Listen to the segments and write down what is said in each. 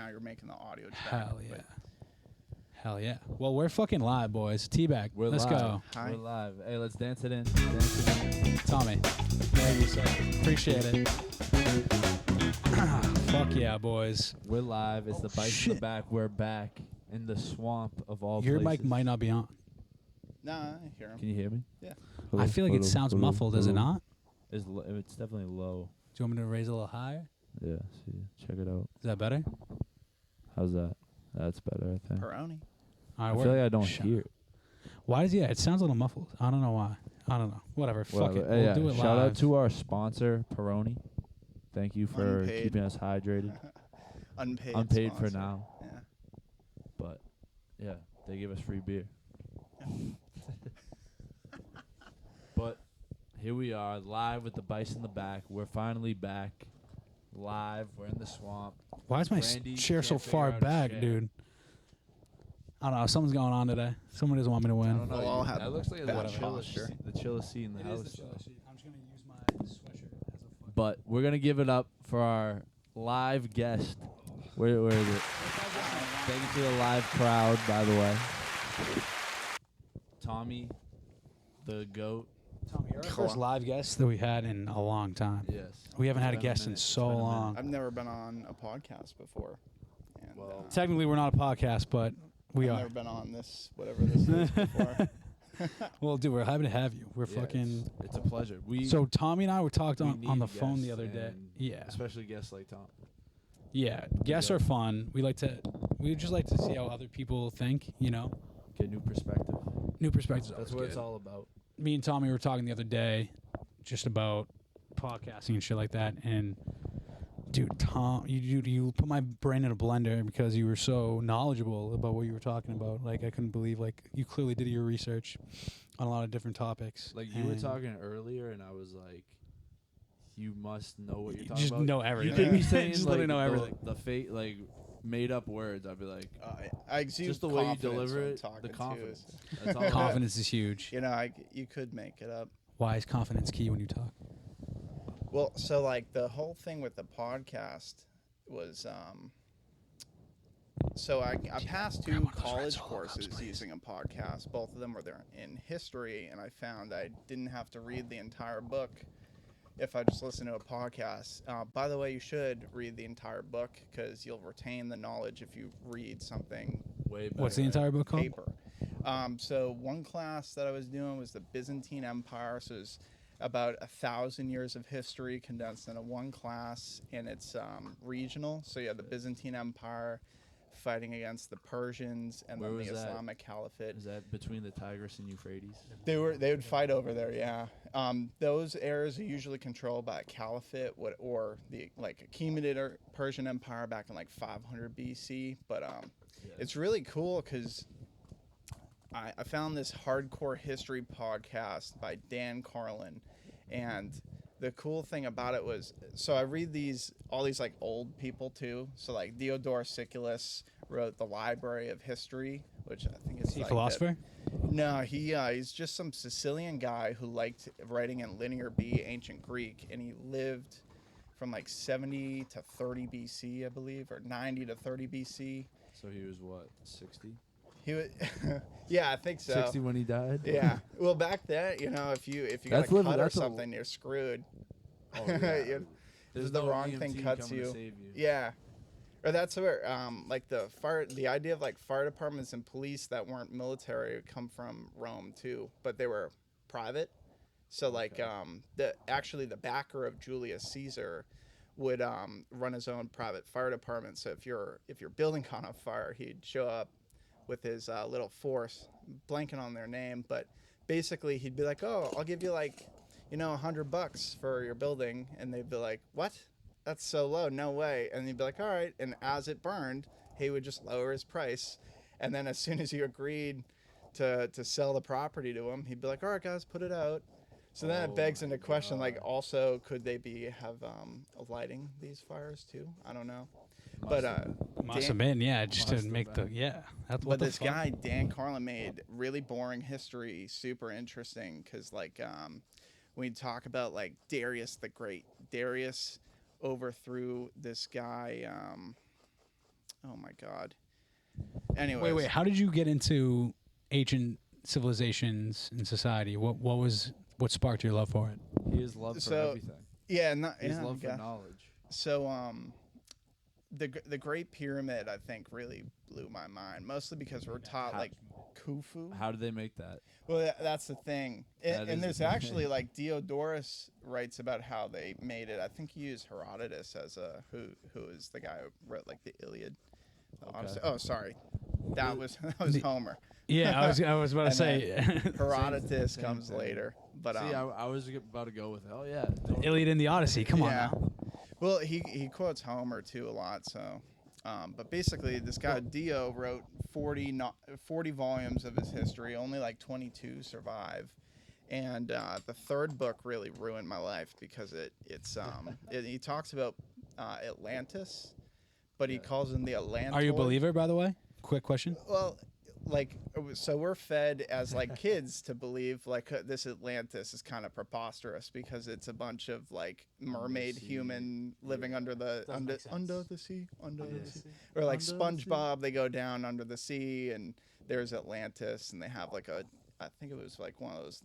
now you're making the audio track. Hell yeah. Hell yeah. Well, we're fucking live, boys. Teabag. Let's go. Hi. We're live. Hey, let's dance it in. Dance it in. Tommy. Thank you, sir. Appreciate it. Fuck yeah, boys. We're live. It's the Bice in the back. We're back in the swamp of all Your places. mic might not be on. Nah, I hear him. Can you hear me? Yeah. I feel like it sounds muffled, does it not? It's definitely low. Do you want me to raise it a little higher? Yeah, see. Check it out. Is that better? How's that? That's better, I think. Peroni. All right, I feel like I don't hear it. Why does it sounds a little muffled. I don't know why. I don't know. Whatever. Fuck it. Hey, We'll do it Shout live. out to our sponsor, Peroni. Thank you for Unpaid. keeping us hydrated. Unpaid for sponsor. now. Yeah. But, yeah, they give us free beer. But here we are, live with the Bice in the back. We're finally back. Live. We're in the swamp. Why is my Brandy chair so can't figure far out his back, chair. dude? I don't know. Something's going on today. Someone doesn't want me to win. I don't know. We'll all have that looks like bad the chillest posture. seat in the house. Though. I'm just going to use my sweatshirt as a fucking... But we're going to give it up for our live guest. Where is it? Thank you to the live crowd, by the way. Tommy, the GOAT. Tommy, you're our first live guest that we had in a long time. Yes. We haven't had a It's been guest in minute. so It's been a long. I've never been on a podcast before. And, Well, Technically, we're not a podcast, but we I've are. never been on this, whatever this is, before. Well, dude, we're happy to have you. We're Yeah, fucking... It's a pleasure. So Tommy and I were talked we on need the phone the guests, other day. and Yeah. Especially guests like Tom. Yeah. Guests Yeah. are fun. We just like to see how other people think, you know? Get new perspective. New perspectives. That's what it's all about. Me and Tommy were talking the other day just about podcasting and shit like that. And dude, Tom, you put my brain in a blender because you were so knowledgeable about what you were talking about. Like, I couldn't believe, like, you clearly did your research on a lot of different topics. Like, you were And talking earlier, and I was like, you must know what you're you talking just about. know everything. You could be saying, Just like, literally know everything. the fate, like, made-up words. I'd be like, I exude just the way you confidence deliver when it, talking the too. confidence. That's all. Confidence is huge. You know, you could make it up. Why is confidence key when you talk? Well, so like the whole thing with the podcast was, so I passed two college courses using a podcast. Both of them were there in history, and I found I didn't have to read the entire book if I just listen to a podcast. By the way, you should read the entire book because you'll retain the knowledge if you read something. Way better. What's the entire book called? Paper. So one class that I was doing was the Byzantine Empire. So it's about 1,000 years of history condensed into one class, and it's regional. So you have the Byzantine Empire fighting against the Persians, and Where then the was that? Islamic Caliphate. Is that between the Tigris and Euphrates? They would fight over there, yeah. Those areas are usually controlled by a caliphate or the Achaemenid Persian Empire back in like 500 BC. But it's really cool because I found this hardcore history podcast by Dan Carlin, and the cool thing about it was, so I read all these like old people too. So like Theodore Siculus wrote the Library of History, which I think is Is he a like philosopher? No, he's just some Sicilian guy who liked writing in Linear B, ancient Greek, and he lived from like 70 to 30 BC, I believe, or 90 to 30 BC. So he was what, 60? He was, yeah, I think so. 60 when he died? Yeah. Well, back then, if you got That's a living- cut or that's a- something, you're screwed. Oh, yeah. If the wrong thing EMT cuts coming you. to save you. Yeah. Or that's where like the idea of like fire departments and police that weren't military come from Rome too, but they were private. So like the backer of Julius Caesar would run his own private fire department. So if your building caught on fire, he'd show up with his little force, blanking on their name, but basically he'd be like, "Oh, I'll give you like, $100 for your building," and they'd be like, "What? That's so low, no way." And he'd be like, "All right." And as it burned, he would just lower his price, and then as soon as you agreed to sell the property to him, he'd be like, "All right, guys, put it out." So then it begs into question, like, also, could they have lighting these fires too? I don't know. Must have been, yeah, just to make been. That's what but this guy, Dan Carlin, made really boring history super interesting because, like, when you talk about, like, Darius the Great, Darius overthrew this guy, oh my god. Anyways, Wait. How did you get into ancient civilizations and society? What sparked your love for it? He has love for So, everything. yeah, not He has yeah, love I for guess. knowledge. So the Great Pyramid I think really blew my mind, mostly because we're taught like Khufu. How did they make that? Well, that's the thing, That and is there's the thing. actually like Diodorus writes about how they made it. I think he used Herodotus as who is the guy who wrote like the Iliad. The Okay. Odyssey. Oh, sorry, that was Homer. Yeah, I was about to And say Herodotus Same comes thing. later, but See, I was about to go with, oh yeah. Iliad and the Odyssey. Come on Yeah. now. Well, he quotes Homer too a lot. So, but basically, this guy Dio wrote 40 volumes of his history. Only like 22 survive, and the third book really ruined my life because he talks about Atlantis, but he calls him the Atlantoid. Are you a believer, by the way? Quick question. Well, like, so we're fed as like kids to believe like this Atlantis is kind of preposterous because it's a bunch of like mermaid sea. human living under the Doesn't make sense. under the sea, or like SpongeBob, they go down under the sea and there's Atlantis and they have like I think it was like one of those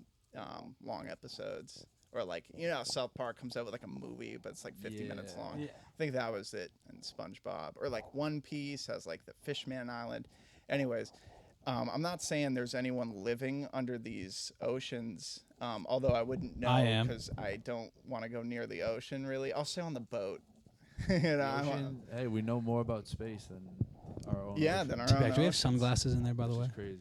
long episodes. Or like, you know, South Park comes out with like a movie, but it's like 50 minutes long. Yeah. I think that was it in SpongeBob. Or like One Piece has like the Fishman Island. Anyways, I'm not saying there's anyone living under these oceans, although I wouldn't know I am. because I don't want to go near the ocean really. I'll stay on the boat. Hey, we know more about space than our own. Yeah, ocean. than our Do own we have oceans. sunglasses in there, by the Which way? is crazy.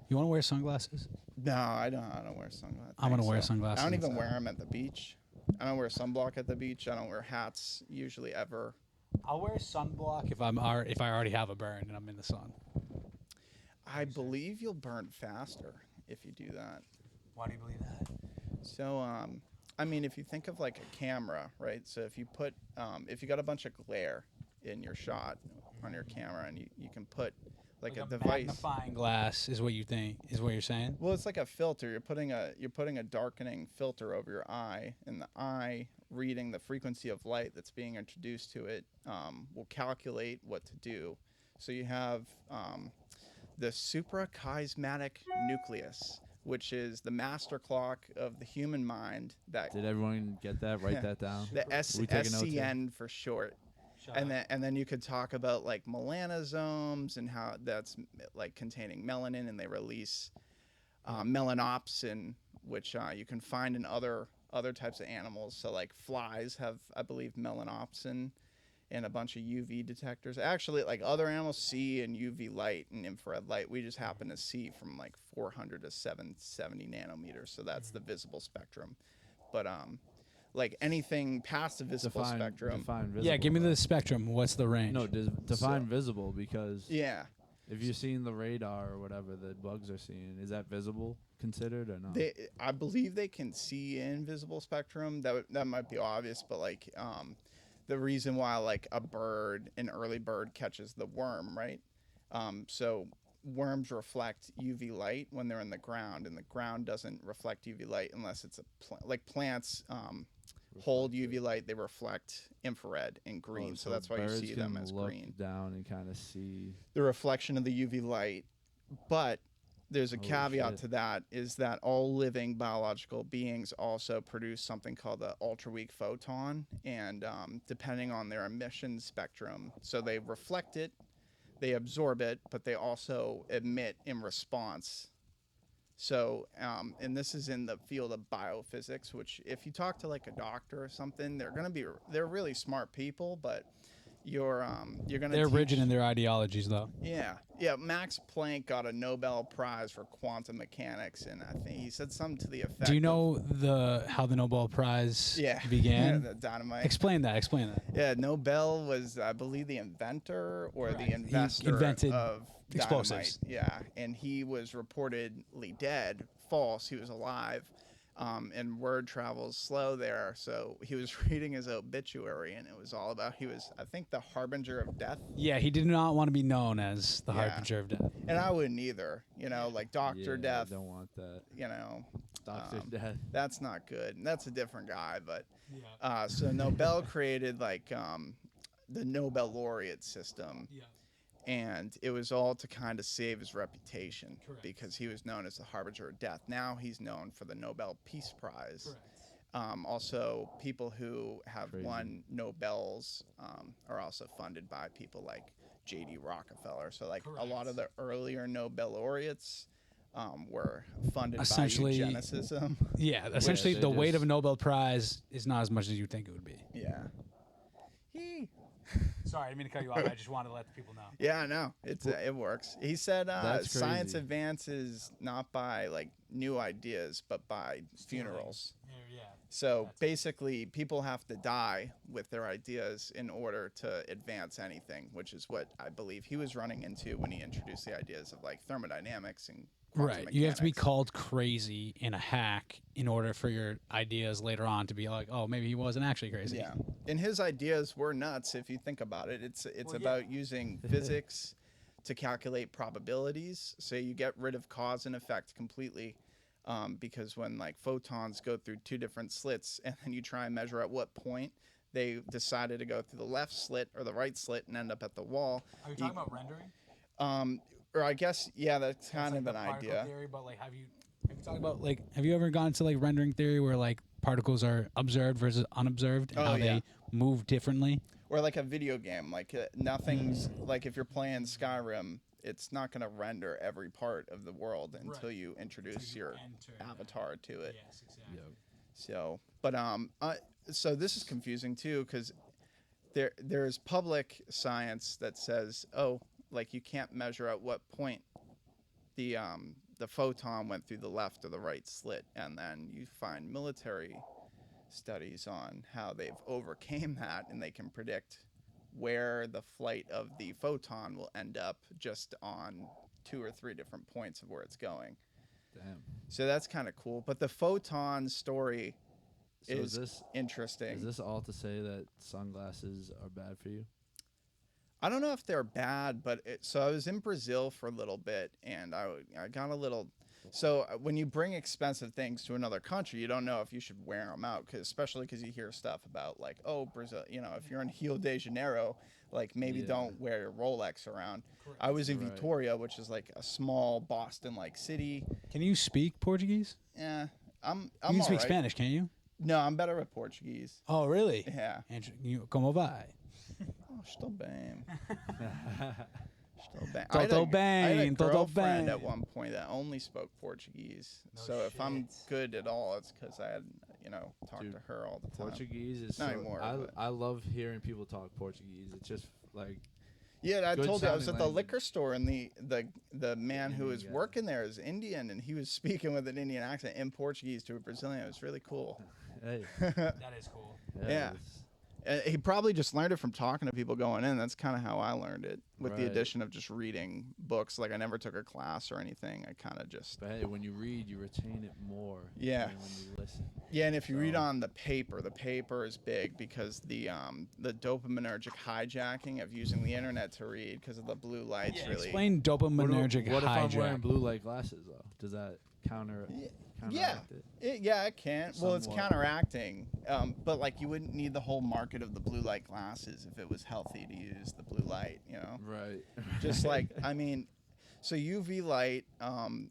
You want to wear sunglasses? No, I don't wear sunglasses. I'm gonna wear sunglasses I don't even inside. wear them at the beach. I don't wear sunblock at the beach. I don't wear hats usually ever. I'll wear sunblock if I already have a burn and I'm in the sun. I believe you'll burn faster if you do that. Why do you believe that? So, I mean, if you think of like a camera, right? So if you put, if you got a bunch of glare in your shot on your camera, and you can put like a device. Magnifying glass is what you think is what you're saying. Well, it's like a filter. You're putting a darkening filter over your eye, and the eye reading the frequency of light that's being introduced to it will calculate what to do. So you have the suprachiasmatic nucleus, which is the master clock of the human mind. That Did everyone get that? Write that down. the We taking notes here? SCN for short. And then you could talk about like melanosomes and how that's like containing melanin, and they release melanopsin, which you can find in other types of animals. So like flies have, I believe, melanopsin, and a bunch of UV detectors. Actually, like other animals see in UV light and infrared light. We just happen to see from like 400 to 770 nanometers. So that's the visible spectrum. But like anything past the visible spectrum. Define visible. Yeah, give me though. the spectrum. What's the range? No, define visible, because Yeah. if you're seeing the radar or whatever the bugs are seeing, is that visible considered or not? I believe they can see invisible spectrum. That might be obvious, but like the reason why like an early bird catches the worm, right? So worms reflect UV light when they're in the ground, and the ground doesn't reflect UV light unless it's like plants hold UV light. They reflect infrared and green, so that's why you birds see them can as look green. down and kind of see. The reflection of the UV light. But there's a Holy caveat shit. to that, is that all living biological beings also produce something called the ultra-weak photon, and depending on their emission spectrum, so they reflect it, they absorb it, but they also emit in response. So, and this is in the field of biophysics, which if you talk to like a doctor or something, they're really smart people, but you're gonna They're teach, rigid in their ideologies, though. Yeah. Max Planck got a Nobel Prize for quantum mechanics, and I think he said something to the effect. Do you know how the Nobel Prize began? the dynamite. Explain that. Yeah, Nobel was, I believe, the inventor or the He investor invented of explosives. dynamite. Yeah, and he was reportedly dead. False. He was alive. And word travels slow there. So he was reading his obituary, and it was all about, he was, I think, the harbinger of death. Yeah, he did not want to be known as the Yeah. harbinger of death. And I wouldn't either. Like Dr. Yeah, Death. I don't want that. Doctor Um, Death. That's not good. And that's a different guy. But so Nobel created like the Nobel laureate system. Yeah. and it was all to kind of save his reputation. Correct. Because he was known as the harbinger of death. Now he's known for the Nobel Peace Prize. Correct. Also, people who have Crazy. won Nobels are also funded by people like J.D. Rockefeller. So, like, a lot of the earlier Nobel laureates were funded Essentially- by eugenicism. Yeah, essentially they the weight just- of a Nobel Prize is not as much as you think it would be. Yeah. Sorry, I didn't mean to cut you off. I just wanted to let the people know. Yeah, no, it works. He said That's science crazy. advances not by like new ideas, but by funerals. Yeah. So That's it. basically, people have to die with their ideas in order to advance anything, which is what I believe he was running into when he introduced the ideas of like thermodynamics and quantum Right. You have to be mechanics. called crazy and a hack in order for your ideas later on to be like, oh, maybe he wasn't actually crazy. Yeah, and his ideas were nuts if you think about it. It's Well, yeah. about using physics to calculate probabilities. So you get rid of cause and effect completely, because when like photons go through two different slits, and then you try and measure at what point they decided to go through the left slit or the right slit and end up at the wall. Are you You- talking about rendering? Or I guess that's kind That's of like an the particle idea. Theory, but like, have you talked about like, have you ever gone to like rendering theory where like particles are observed versus unobserved and Oh, how yeah. they move differently? Or like a video game, like nothing's like if you're playing Skyrim, it's not going to render every part of the world until Right. you introduce your enter avatar to it. Yes, exactly. Yep. So, but so this is confusing too because there's public science that says, oh, like you can't measure at what point the photon went through the left or the right slit, and then you find military studies on how they've overcame that, and they can predict where the flight of the photon will end up just on 2 or 3 different points of where it's going. Damn. So that's kind of cool. But the photon story So is interesting. is this all to say that sunglasses are bad for you? I don't know if they're bad, but so I was in Brazil for a little bit, and I got a little. So when you bring expensive things to another country, you don't know if you should wear them out, especially because you hear stuff about like, oh, Brazil, if you're in Rio de Janeiro, like maybe Yeah. don't wear your Rolex around. Correct. I was in Right. Vitoria, which is like a small Boston-like city. Can you speak Portuguese? Yeah, I'm You can all speak right. Spanish, can't you? No, I'm better at Portuguese. Oh, really? Yeah. And como vai? Oh, estou bem. Estou bem. Tudo I had a bem, tudo girlfriend bem. at one point that only spoke Portuguese. No So if I'm shit. good at all, it's because I had, talked Dude, to her all the time. Portuguese is Not so, anymore, but- I love hearing people talk Portuguese. It's just like Yeah, I Good told you I was sounding at the language. liquor store, and the man who Indian was guy. working there is Indian, and he was speaking with an Indian accent in Portuguese to a Brazilian. It was really cool. hey, That is cool. Yeah. it's- He probably just learned it from talking to people going in. That's kind of how I learned it, with the Right. addition of just reading books. Like I never took a class or anything. I kind of just But hey, when you read, you retain it more. Yeah. Than when you listen. Yeah, and if you read So- on the paper is big because the dopaminergic hijacking of using the internet to read because of the blue lights Yeah, really. explain dopaminergic What if I'm wearing hijack. blue light glasses though? Does that counteract it? It can. Well, it's Somewhat. counteracting, but like you wouldn't need the whole market of the blue light glasses if it was healthy to use the blue light. Right. Just like I mean, so UV light.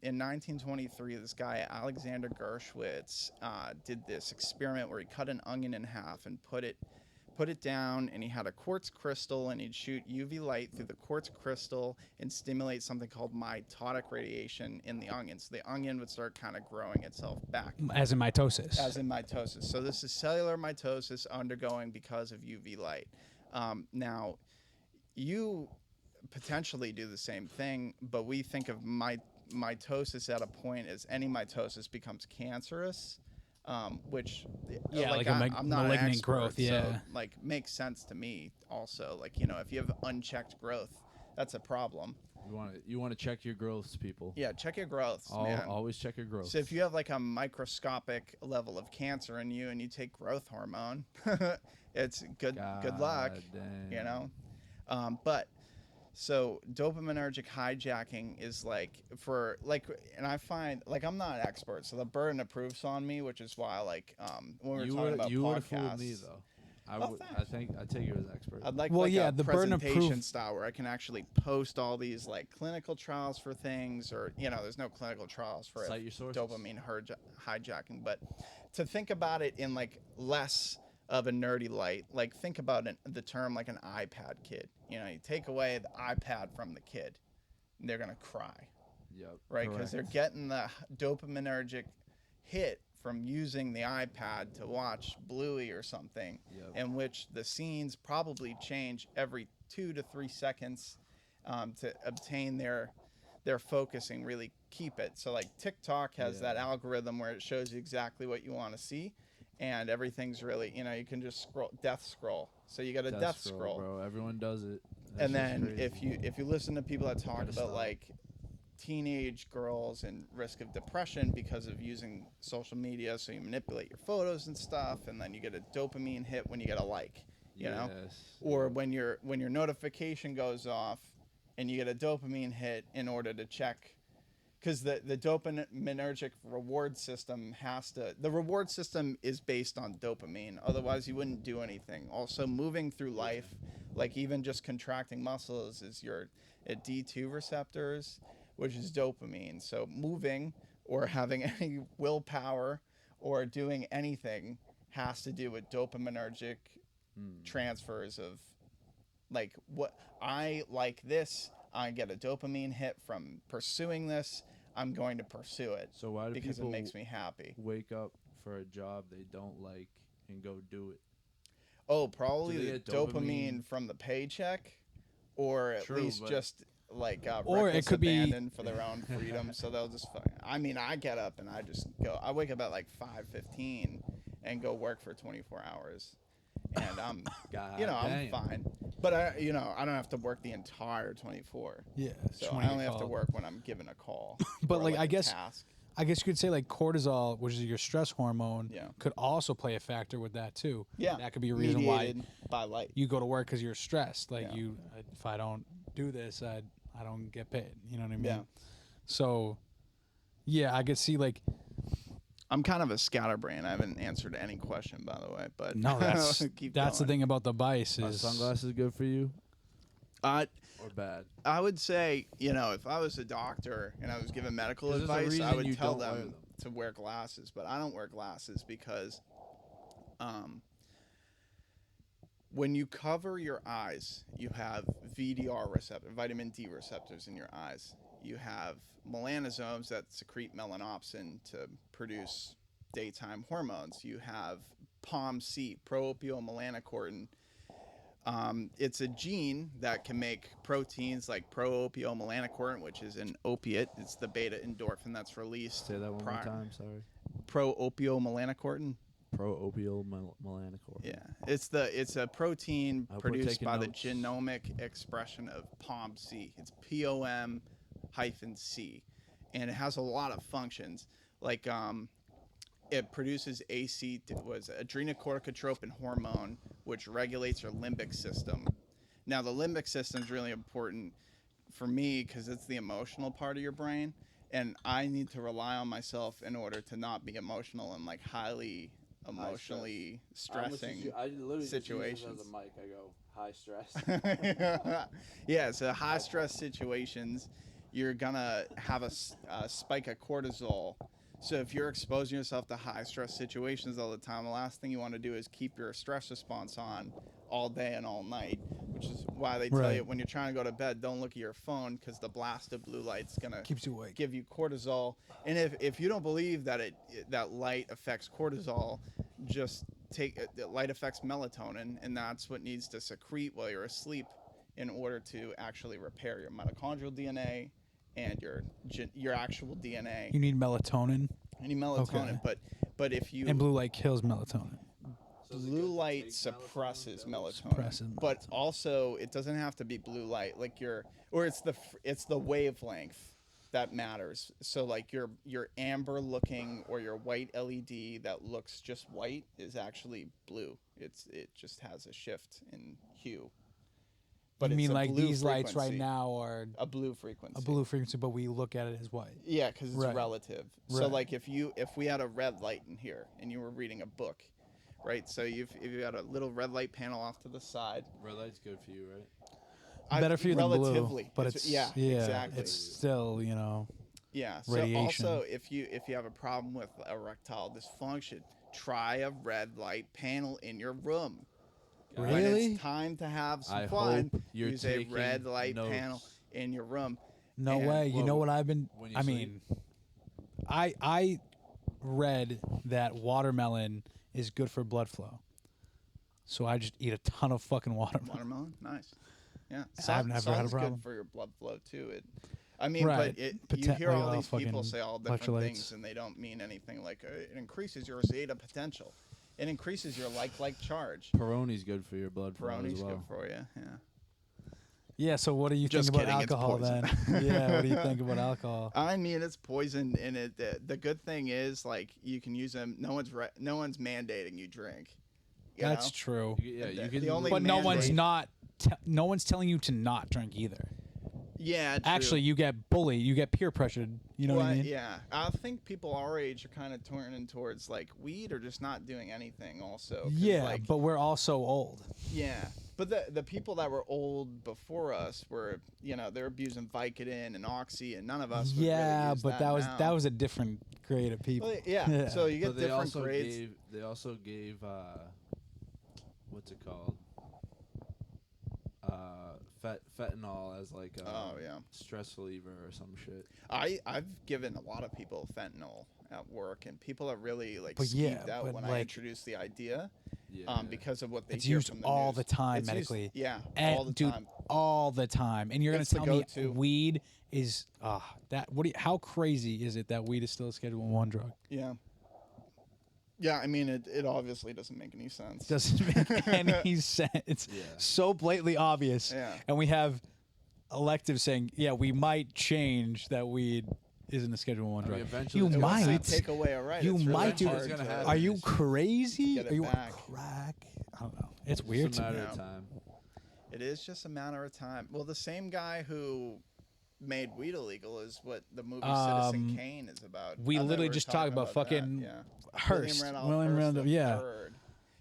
In 1923, this guy Alexander Gershwitz did this experiment where he cut an onion in half and put it down, and he had a quartz crystal, and he'd shoot UV light through the quartz crystal and stimulate something called mitotic radiation in the onion. So the onion would start kind of growing itself back. As in mitosis. As in mitosis. So this is cellular mitosis undergoing because of UV light. Now, you potentially do the same thing, but we think of mitosis at a point as any mitosis becomes cancerous, which Yeah, like a I'm not an malignant expert, growth, so, yeah. like makes sense to me also. Like if you have unchecked growth, that's a problem. You want to check your growths, people. Yeah, check your growths, man. Always check your growths. So if you have like a microscopic level of cancer in you and you take growth hormone, it's good luck, Damn. But so dopaminergic hijacking is and I find like I'm not an expert, so the burden of proof's on me, which is why when we were talking about you would have podcasts, fooled me though. I Oh, would. thanks. I take you as expert. I'd like Well, like yeah, a the burden of presentation proof- style where I can actually post all these like clinical trials for things, or there's no clinical trials for Cite your sources. dopamine hijacking, but to think about it in like less of a nerdy light, like think about the term like an iPad kid. You take away the iPad from the kid, and they're gonna cry, Yep. right? Because they're getting the dopaminergic hit from using the iPad to watch Bluey or something, Yep. in which the scenes probably change every 2 to 3 seconds to obtain their focusing, really keep it. So like TikTok has that algorithm where it shows you exactly what you want to see, and everything's really, you can just death scroll. So you got a death scroll. bro. Everyone does it. That's And then crazy. if you listen to people that talk Gotta about stop. like teenage girls and risk of depression because of using social media, so you manipulate your photos and stuff, and then you get a dopamine hit when you get a like, or when your notification goes off and you get a dopamine hit in order to check, because the dopaminergic reward system the reward system is based on dopamine, otherwise you wouldn't do anything. Also, moving through life, like even just contracting muscles, is your D2 receptors, which is dopamine. So moving or having any willpower or doing anything has to do with dopaminergic transfers of like, what I like this, I get a dopamine hit from pursuing this, I'm going to pursue it. So why do because people it makes me happy. wake up for a job they don't like and go do it? Oh, probably Do they the get dopamine? dopamine from the paycheck, or at True, least but- just like Or it reckless could be- abandon for their own freedom. So they'll just. I mean, I get up and I just go. I wake up at like 5:15 and go work for 24 hours, and I'm God I'm damn. fine. But I don't have to work the entire 24. Yeah. So I only have to work when I'm given a call. But, or, like, I a guess- task. I guess you could say like cortisol, which is your stress hormone, Yeah. could also play a factor with that too. Yeah. That could be a reason why Mediated by light. you go to work because you're stressed. Like Yeah. if I don't do this, I don't get paid. You know what I mean? Yeah. So, yeah, I could see like I'm kind of a scatterbrain. I haven't answered any question, by the way. But no, that's keep that's the going. thing about the Bice Are is sunglasses good for you or bad? I would say, if I was a doctor and I was giving medical 'Cause there's a advice, I reason would you tell don't wear them to wear glasses. But I don't wear glasses because when you cover your eyes, you have VDR receptor, vitamin D receptors in your eyes. You have melanosomes that secrete melanopsin to produce daytime hormones. You have POMC, pro-opiomelanocortin. It's a gene that can make proteins like pro-opiomelanocortin, which is an opiate. It's the beta endorphin that's released. Say that one more time. Sorry. Pro-opiomelanocortin. Pro-opioid melanocortin. Yeah, it's a protein I hope we're produced taking by the notes. genomic expression of POMC. It's POM-C, and it has a lot of functions. Like it produces adrenocorticotropin hormone, which regulates your limbic system. Now, the limbic system is really important for me because it's the emotional part of your brain, and I need to rely on myself in order to not be emotional and like highly emotionally stressing situations. mic. I go high stress. Yeah, so high stress situations, you're gonna have a spike of cortisol. So if you're exposing yourself to high stress situations all the time, the last thing you want to do is keep your stress response on all day and all night, which is why they tell you when you're trying to go to bed, don't look at your phone because the blast of blue light's gonna keeps you awake. give you cortisol. And if you don't believe that that light affects cortisol, just light affects melatonin, and that's what needs to secrete while you're asleep in order to actually repair your mitochondrial DNA and your actual DNA. You need melatonin, You need melatonin, but if you and blue light kills melatonin. blue light suppresses melatonin, Suppresses but also it doesn't have to be blue light. Like it's the wavelength that matters. So like your amber looking or your white LED that looks just white is actually blue. It just has a shift in hue. But you it's mean a like blue these lights right frequency. now are A blue frequency. a blue frequency, but we look at it as white. Yeah, because it's Right. relative. So Right. like if we had a red light in here and you were reading a book, right? So you've got a little red light panel off to the side. Red light's good for you, right? Better for you than blue, Relatively, but it's yeah, exactly. it's still Yeah. So radiation. also, if you have a problem with erectile dysfunction, try a red light panel in your room. When Really? it's time to have some I fun, hope you're use a taking red light notes. panel in your room. No And- way. You know Whoa, what I've been? when you I sleep? mean, I read that watermelon is good for blood flow. So I just eat a ton of fucking watermelon. Watermelon, nice. Yeah, I've never had a sun's problem. good for your blood flow too. I mean, Right. but you Poten- hear like all all these people fucking say all different electrolytes. things, and they don't mean anything. Like it increases your zeta potential. It increases your like charge. Peroni's good for your blood flow Peroni's as well. good for you. Yeah. Yeah. So what do you Just think about kidding, it's alcohol then? poison. Yeah. What do you think about alcohol? I mean, it's poison, and the good thing is, like, you can use them. No one's mandating you drink. You That's know? true. Yeah, The- you can. the only But no one's mandate- not. No one's telling you to not drink either. Yeah. True. Actually, you get bullied. You get peer pressured. You know what I Well, mean? Yeah, I think people our age are kind of turning towards like weed or just not doing anything. Also, 'cause, Yeah, like, but we're all so old. yeah, but the people that were old before us were, they're abusing Vicodin and Oxy, and none of us. Would Yeah, really use but that was now. a different grade of people. Well, yeah. So you get But they different also grades. gave what's it called? Fentanyl as like a Oh, yeah. stress reliever or some shit. I've given a lot of people fentanyl at work, and people are really like But yeah, skeeved out but, when I like, introduce the idea, Yeah. because of what they It's hear used from the all news. the time It's used- medically. yeah, And, all the dude, time. all the time. And you're It's gonna the tell go-to. me weed is that? What? How crazy is it that weed is still a Schedule 1 drug? Yeah. Yeah, I mean, it obviously doesn't make any sense. Doesn't make any sense. It's Yeah. so blatantly obvious. Yeah. And we have electives saying, yeah, we might change that weed isn't a Schedule 1 I mean, drug. eventually You it's And gonna once they might. take away a right, You it's really might do- hard It's gonna to- happen. Are you It's- crazy? get it Are you back. on crack? I don't know. It's weird It's a to me. matter Yeah. of time. It is just a matter of time. Well, the same guy who made weed illegal is what the movie Citizen Kane is about. we I thought literally were just talking talked about that. fucking Yeah. Hearst. William William Randolph Randolph, Hearst yeah. III.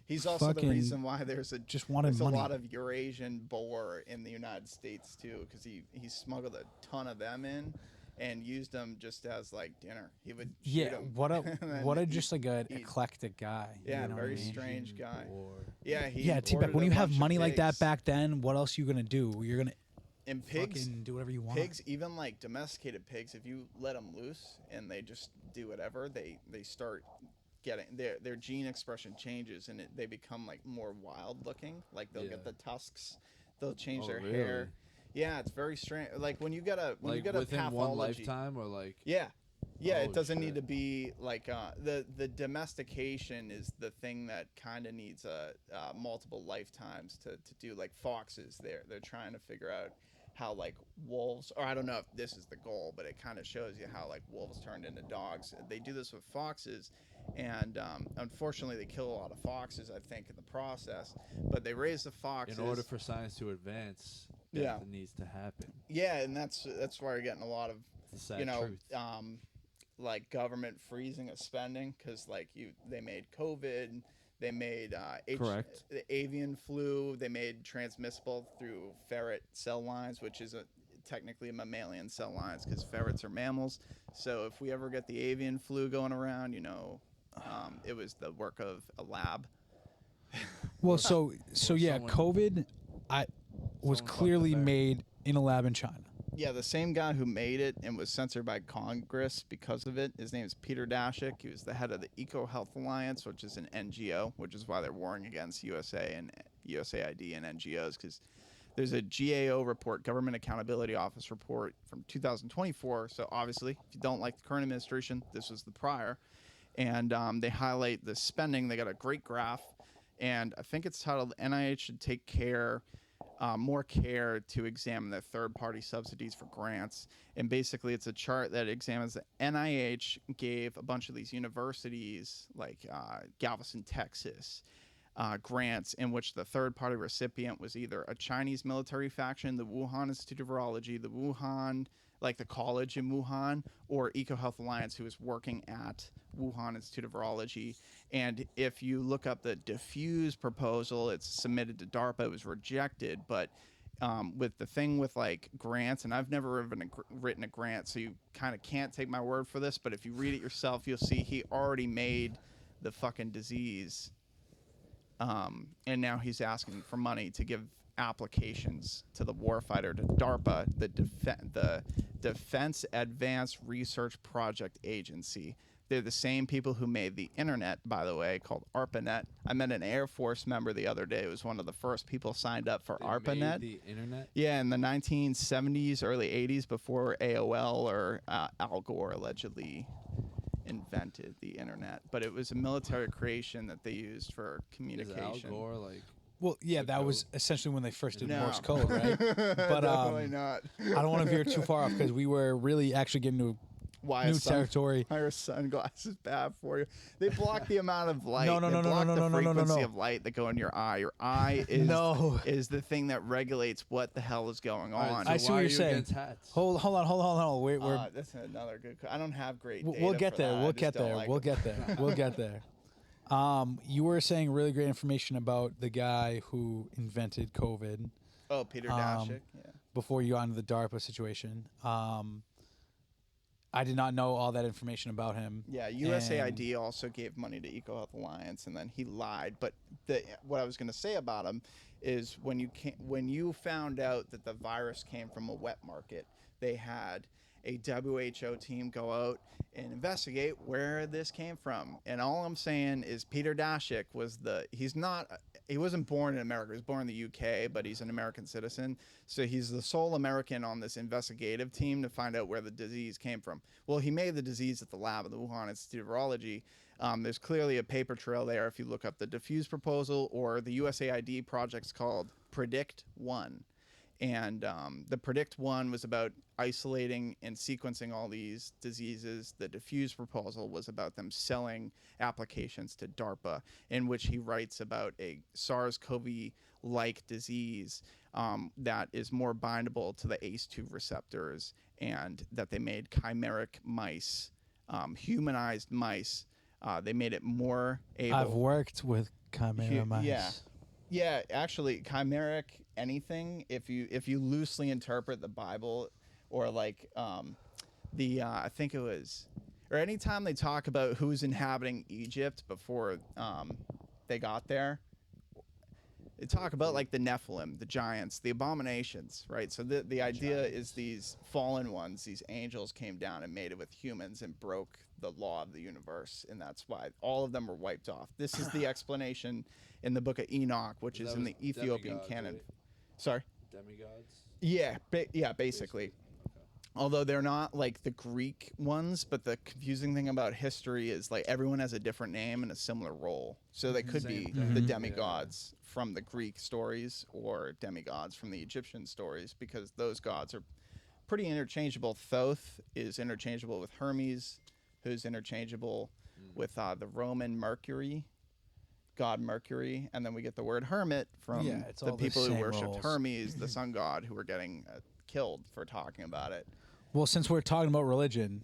He's also the Fucking reason why there's just wanted there's money. a lot of Eurasian boar in the United States too, because he smuggled a ton of them in and used them just as like dinner. He would shoot Yeah, 'em what a and then what a eat- just like an eat. eclectic guy. Yeah, you know what I very mean? strange guy. Or Yeah, he Yeah, T-Back, ordered when a you have bunch of money like that pigs. back then, what else you gonna do? You're gonna And pigs, fucking do whatever you want. pigs, even like domesticated pigs, if you let them loose and they just do whatever, they start getting their gene expression changes, and they become like more wild looking. Like they'll Yeah. get the tusks, they'll change Oh, their really? hair. Yeah, it's very strange. Like when you get a like a within pathology. one lifetime, or like Yeah. Yeah, Oh, it doesn't need shit. to be like the domestication is the thing that kind of needs multiple lifetimes to do. Like foxes, they're trying to figure out how like wolves, or I don't know if this is the goal, but it kind of shows you how like wolves turned into dogs. They do this with foxes, and unfortunately they kill a lot of foxes, I think, in the process. But they raise the foxes. in order for science to advance, Yeah. that needs to happen. Yeah, and that's why you're getting a lot of It's the sad truth. like government freezing of spending, because like they made COVID, they made Correct. the avian flu, they made transmissible through ferret cell lines, which is technically a mammalian cell lines because ferrets are mammals. So if we ever get the avian flu going around, it was the work of a lab. Well, so yeah, someone- COVID, was someone fucked clearly the ferret. made in a lab in China. Yeah, the same guy who made it and was censored by Congress because of it. His name is Peter Daszak. He was the head of the Eco Health Alliance, which is an NGO, which is why they're warring against USA and USAID and NGOs, because there's a GAO report, Government Accountability Office report from 2024. So obviously, if you don't like the current administration, this was the prior. And they highlight the spending. They got a great graph. And I think it's titled NIH should take more care to examine the third-party subsidies for grants. And basically, it's a chart that examines that NIH gave a bunch of these universities, like Galveston, Texas, grants in which the third-party recipient was either a Chinese military faction, the Wuhan Institute of Virology, the Wuhan like the college in Wuhan, or EcoHealth Alliance, who was working at Wuhan Institute of Virology. And if you look up the diffuse proposal, it's submitted to DARPA. It was rejected, but with the thing with like grants, and I've never written a grant, so you kind of can't take my word for this, but if you read it yourself, you'll see he already made the fucking disease, and now he's asking for money to give applications to the warfighter, to DARPA, the Defense Advanced Research Project Agency. They're the same people who made the internet, by the way, called ARPANET. I met an Air Force member the other day. It was one of the first people signed up for ARPANET. The internet? Yeah, in the 1970s, early 80s, before AOL or Al Gore allegedly invented the internet. But it was a military creation that they used for communication. Is Al Gore like... Well, yeah, that was code? essentially when they first did No. Morse code, right? But Definitely not. I don't want to veer too far off because we were really actually getting to Why new territory. Why are sunglasses bad for you? They block the amount of light. No, they block the no. frequency of light that go in your eye. Your eye is No. is the thing that regulates what the hell is going All right, on. so I see why what are you're you saying. against hats? Hold on. We're That's another good. I don't have great. we'll data get for there. that. I We'll just get don't there. like We'll them. get there. We'll get there. You were saying really great information about the guy who invented COVID Oh, Peter Daszak. Yeah. before you got into the DARPA situation. I did not know all that information about him. Yeah, USAID also gave money to EcoHealth Alliance, and then he lied. But what I was going to say about him is when you found out that the virus came from a wet market, they had a WHO team go out and investigate where this came from. And all I'm saying is Peter Daszak he wasn't born in America. He was born in the UK, but he's an American citizen. So he's the sole American on this investigative team to find out where the disease came from. Well, he made the disease at the lab at the Wuhan Institute of Virology. There's clearly a paper trail there if you look up the diffuse proposal, or the USAID project's called Predict One. And the Predict One was about isolating and sequencing all these diseases. The diffuse proposal was about them selling applications to DARPA, in which he writes about a SARS-CoV-like disease that is more bindable to the ACE2 receptors, and that they made chimeric mice, humanized mice. They made it more able. I've worked with chimera mice. Yeah. Yeah, actually, chimeric anything, if you loosely interpret the Bible, or like I think it was, or anytime they talk about who's inhabiting Egypt before they got there, they talk about like the Nephilim, the giants, the abominations, right? So the idea is these fallen ones, these angels came down and mated with humans and broke the law of the universe, and that's why all of them were wiped off. This is the explanation in the book of Enoch, which is in the Ethiopian canon. Right? Sorry? Demigods? Yeah, basically. Although they're not like the Greek ones, but the confusing thing about history is like everyone has a different name and a similar role. So they could be the demigods from the Greek stories, or demigods from the Egyptian stories, because those gods are pretty interchangeable. Thoth is interchangeable with Hermes, who's interchangeable with the Roman Mercury, god Mercury, and then we get the word hermit from it's the all the people who same worshipped roles. Hermes, the sun god, who were getting killed for talking about it. Well, since we're talking about religion,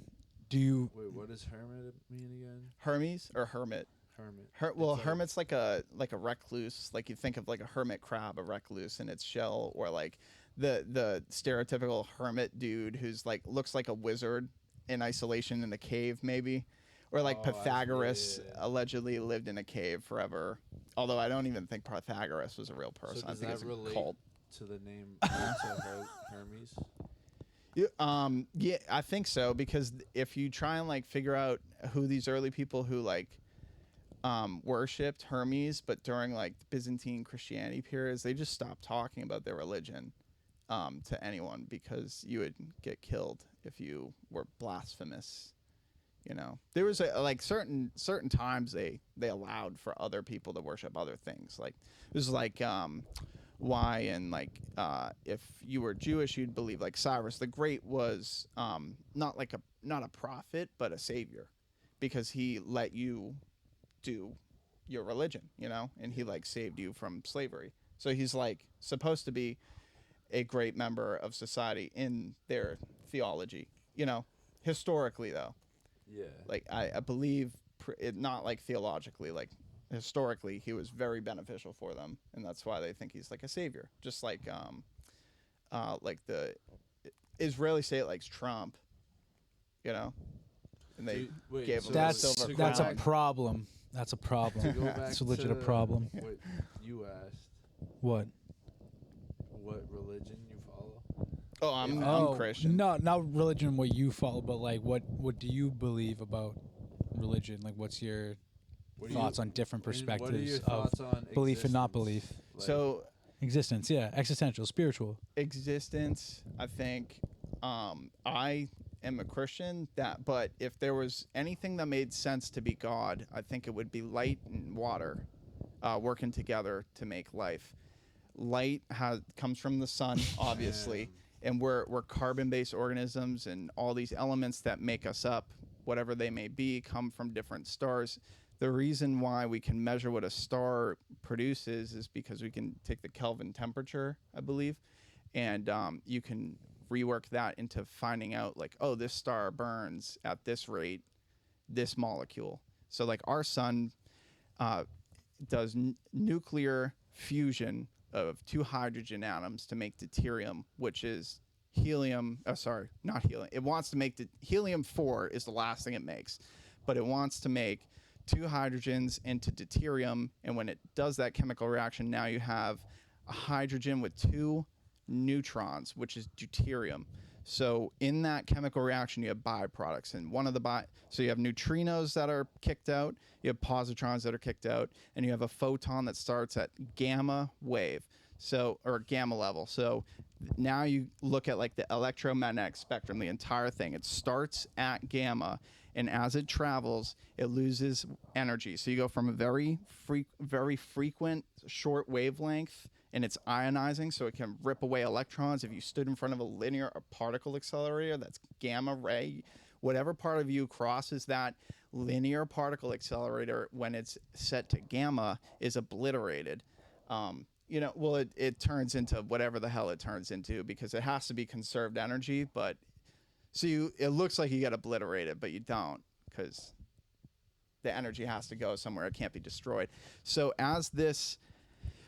do you? Wait, what does hermit mean again? Hermes or hermit? Hermit. Hermit's like a recluse. Like you think of like a hermit crab, a recluse in its shell, or like the stereotypical hermit dude who's like looks like a wizard in isolation in a cave, maybe. Or like Pythagoras allegedly lived in a cave forever. Although I don't even think Pythagoras was a real person. So I does think that it's a relate cult. to the name Hermes? Yeah, I think so, because if you try and like figure out who these early people who like worshipped Hermes, but during like the Byzantine Christianity periods, they just stopped talking about their religion to anyone, because you would get killed if you were blasphemous. You know, there was like certain times they allowed for other people to worship other things. Like it was like why, and like if you were Jewish, you'd believe like Cyrus the Great was not a prophet, but a savior, because he let you do your religion, you know, and he like saved you from slavery. So he's like supposed to be a great member of society in their theology. Historically though, Yeah. like I believe it, not like theologically, like historically, he was very beneficial for them, and that's why they think he's like a savior, just like the Israeli state likes Trump, and they Wait, gave him the That's silver that's a crown. problem. That's a problem. To go back It's a legit to problem. What you asked, What? what religion you follow? Oh, I'm Oh, Christian. no, not religion. What you follow, but like, what do you believe about religion? Like, what's your What do thoughts you, on different and perspectives what are your of thoughts on belief and not existence? belief? Like, So Existence, yeah, existential, spiritual. existence, I think, I am a Christian, but if there was anything that made sense to be God, I think it would be light and water working together to make life. Light comes from the sun, obviously, and we're carbon-based organisms, and all these elements that make us up, whatever they may be, come from different stars. The reason why we can measure what a star produces is because we can take the Kelvin temperature, I believe, and you can rework that into finding out, like, oh, this star burns at this rate, this molecule. So like our sun does nuclear fusion of 2 hydrogen atoms to make deuterium, which is helium. Sorry, not helium. It wants to make helium-4 is the last thing it makes, but it wants to make 2 hydrogens into deuterium, and when it does that chemical reaction, now you have a hydrogen with 2 neutrons, which is deuterium. So in that chemical reaction, you have byproducts, and one of the so you have neutrinos that are kicked out, you have positrons that are kicked out, and you have a photon that starts at gamma wave, or gamma level. So now you look at like the electromagnetic spectrum, the entire thing. It starts at gamma, and as it travels, it loses energy. So you go from a very frequent short wavelength, and it's ionizing, so it can rip away electrons. If you stood in front of a linear or particle accelerator that's gamma ray, whatever part of you crosses that linear particle accelerator when it's set to gamma is obliterated. It turns into whatever the hell it turns into, because it has to be conserved energy. But so it looks like you get obliterated, but you don't, because the energy has to go somewhere. It can't be destroyed. So as this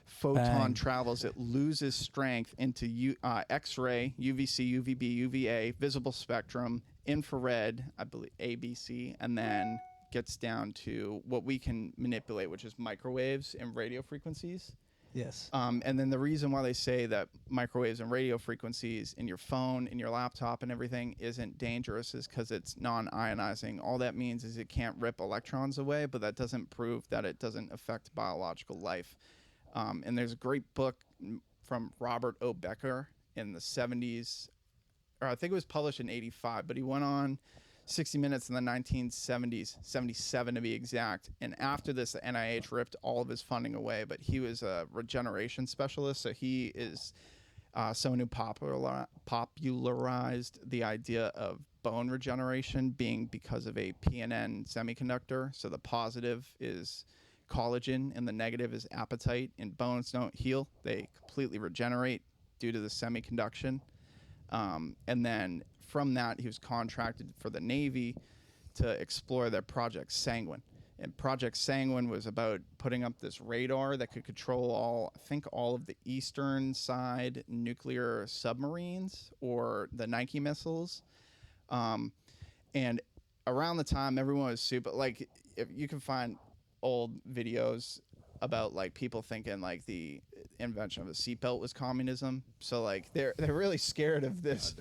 photon travels, it loses strength into X-ray, UVC, UVB, UVA, visible spectrum, infrared, I believe ABC, and then gets down to what we can manipulate, which is microwaves and radio frequencies. Yes. And then the reason why they say that microwaves and radio frequencies in your phone, in your laptop, and everything isn't dangerous is because it's non-ionizing. All that means is it can't rip electrons away, but that doesn't prove that it doesn't affect biological life. And there's a great book from Robert O. Becker in the 70s, or I think it was published in 85, but he went on 60 Minutes in the 1970s, 77 to be exact. And after this, the NIH ripped all of his funding away, but he was a regeneration specialist. So he is someone who popularized the idea of bone regeneration being because of a PNN semiconductor. So the positive is collagen and the negative is apatite, and bones don't heal. They completely regenerate due to the semiconduction. And then from that, he was contracted for the Navy to explore their Project Sanguine. And Project Sanguine was about putting up this radar that could control all of the eastern side nuclear submarines, or the Nike missiles. And around the time, everyone was super, like, if you can find old videos about like people thinking like the invention of a seatbelt was communism. So like they're really scared of this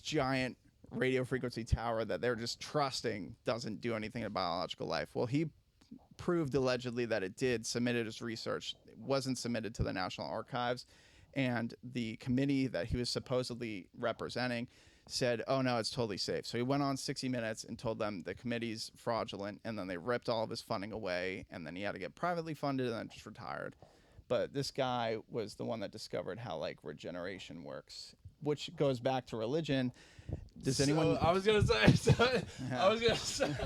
giant radio frequency tower that they're just trusting doesn't do anything to biological life. Well, he proved allegedly that it did, submitted his research. It wasn't submitted to the National Archives, and the committee that he was supposedly representing said, oh no, it's totally safe. So he went on 60 Minutes and told them the committee's fraudulent, and then they ripped all of his funding away, and then he had to get privately funded and then just retired. But this guy was the one that discovered how like regeneration works, which goes back to religion. Does anyone? I was gonna say. I was gonna say.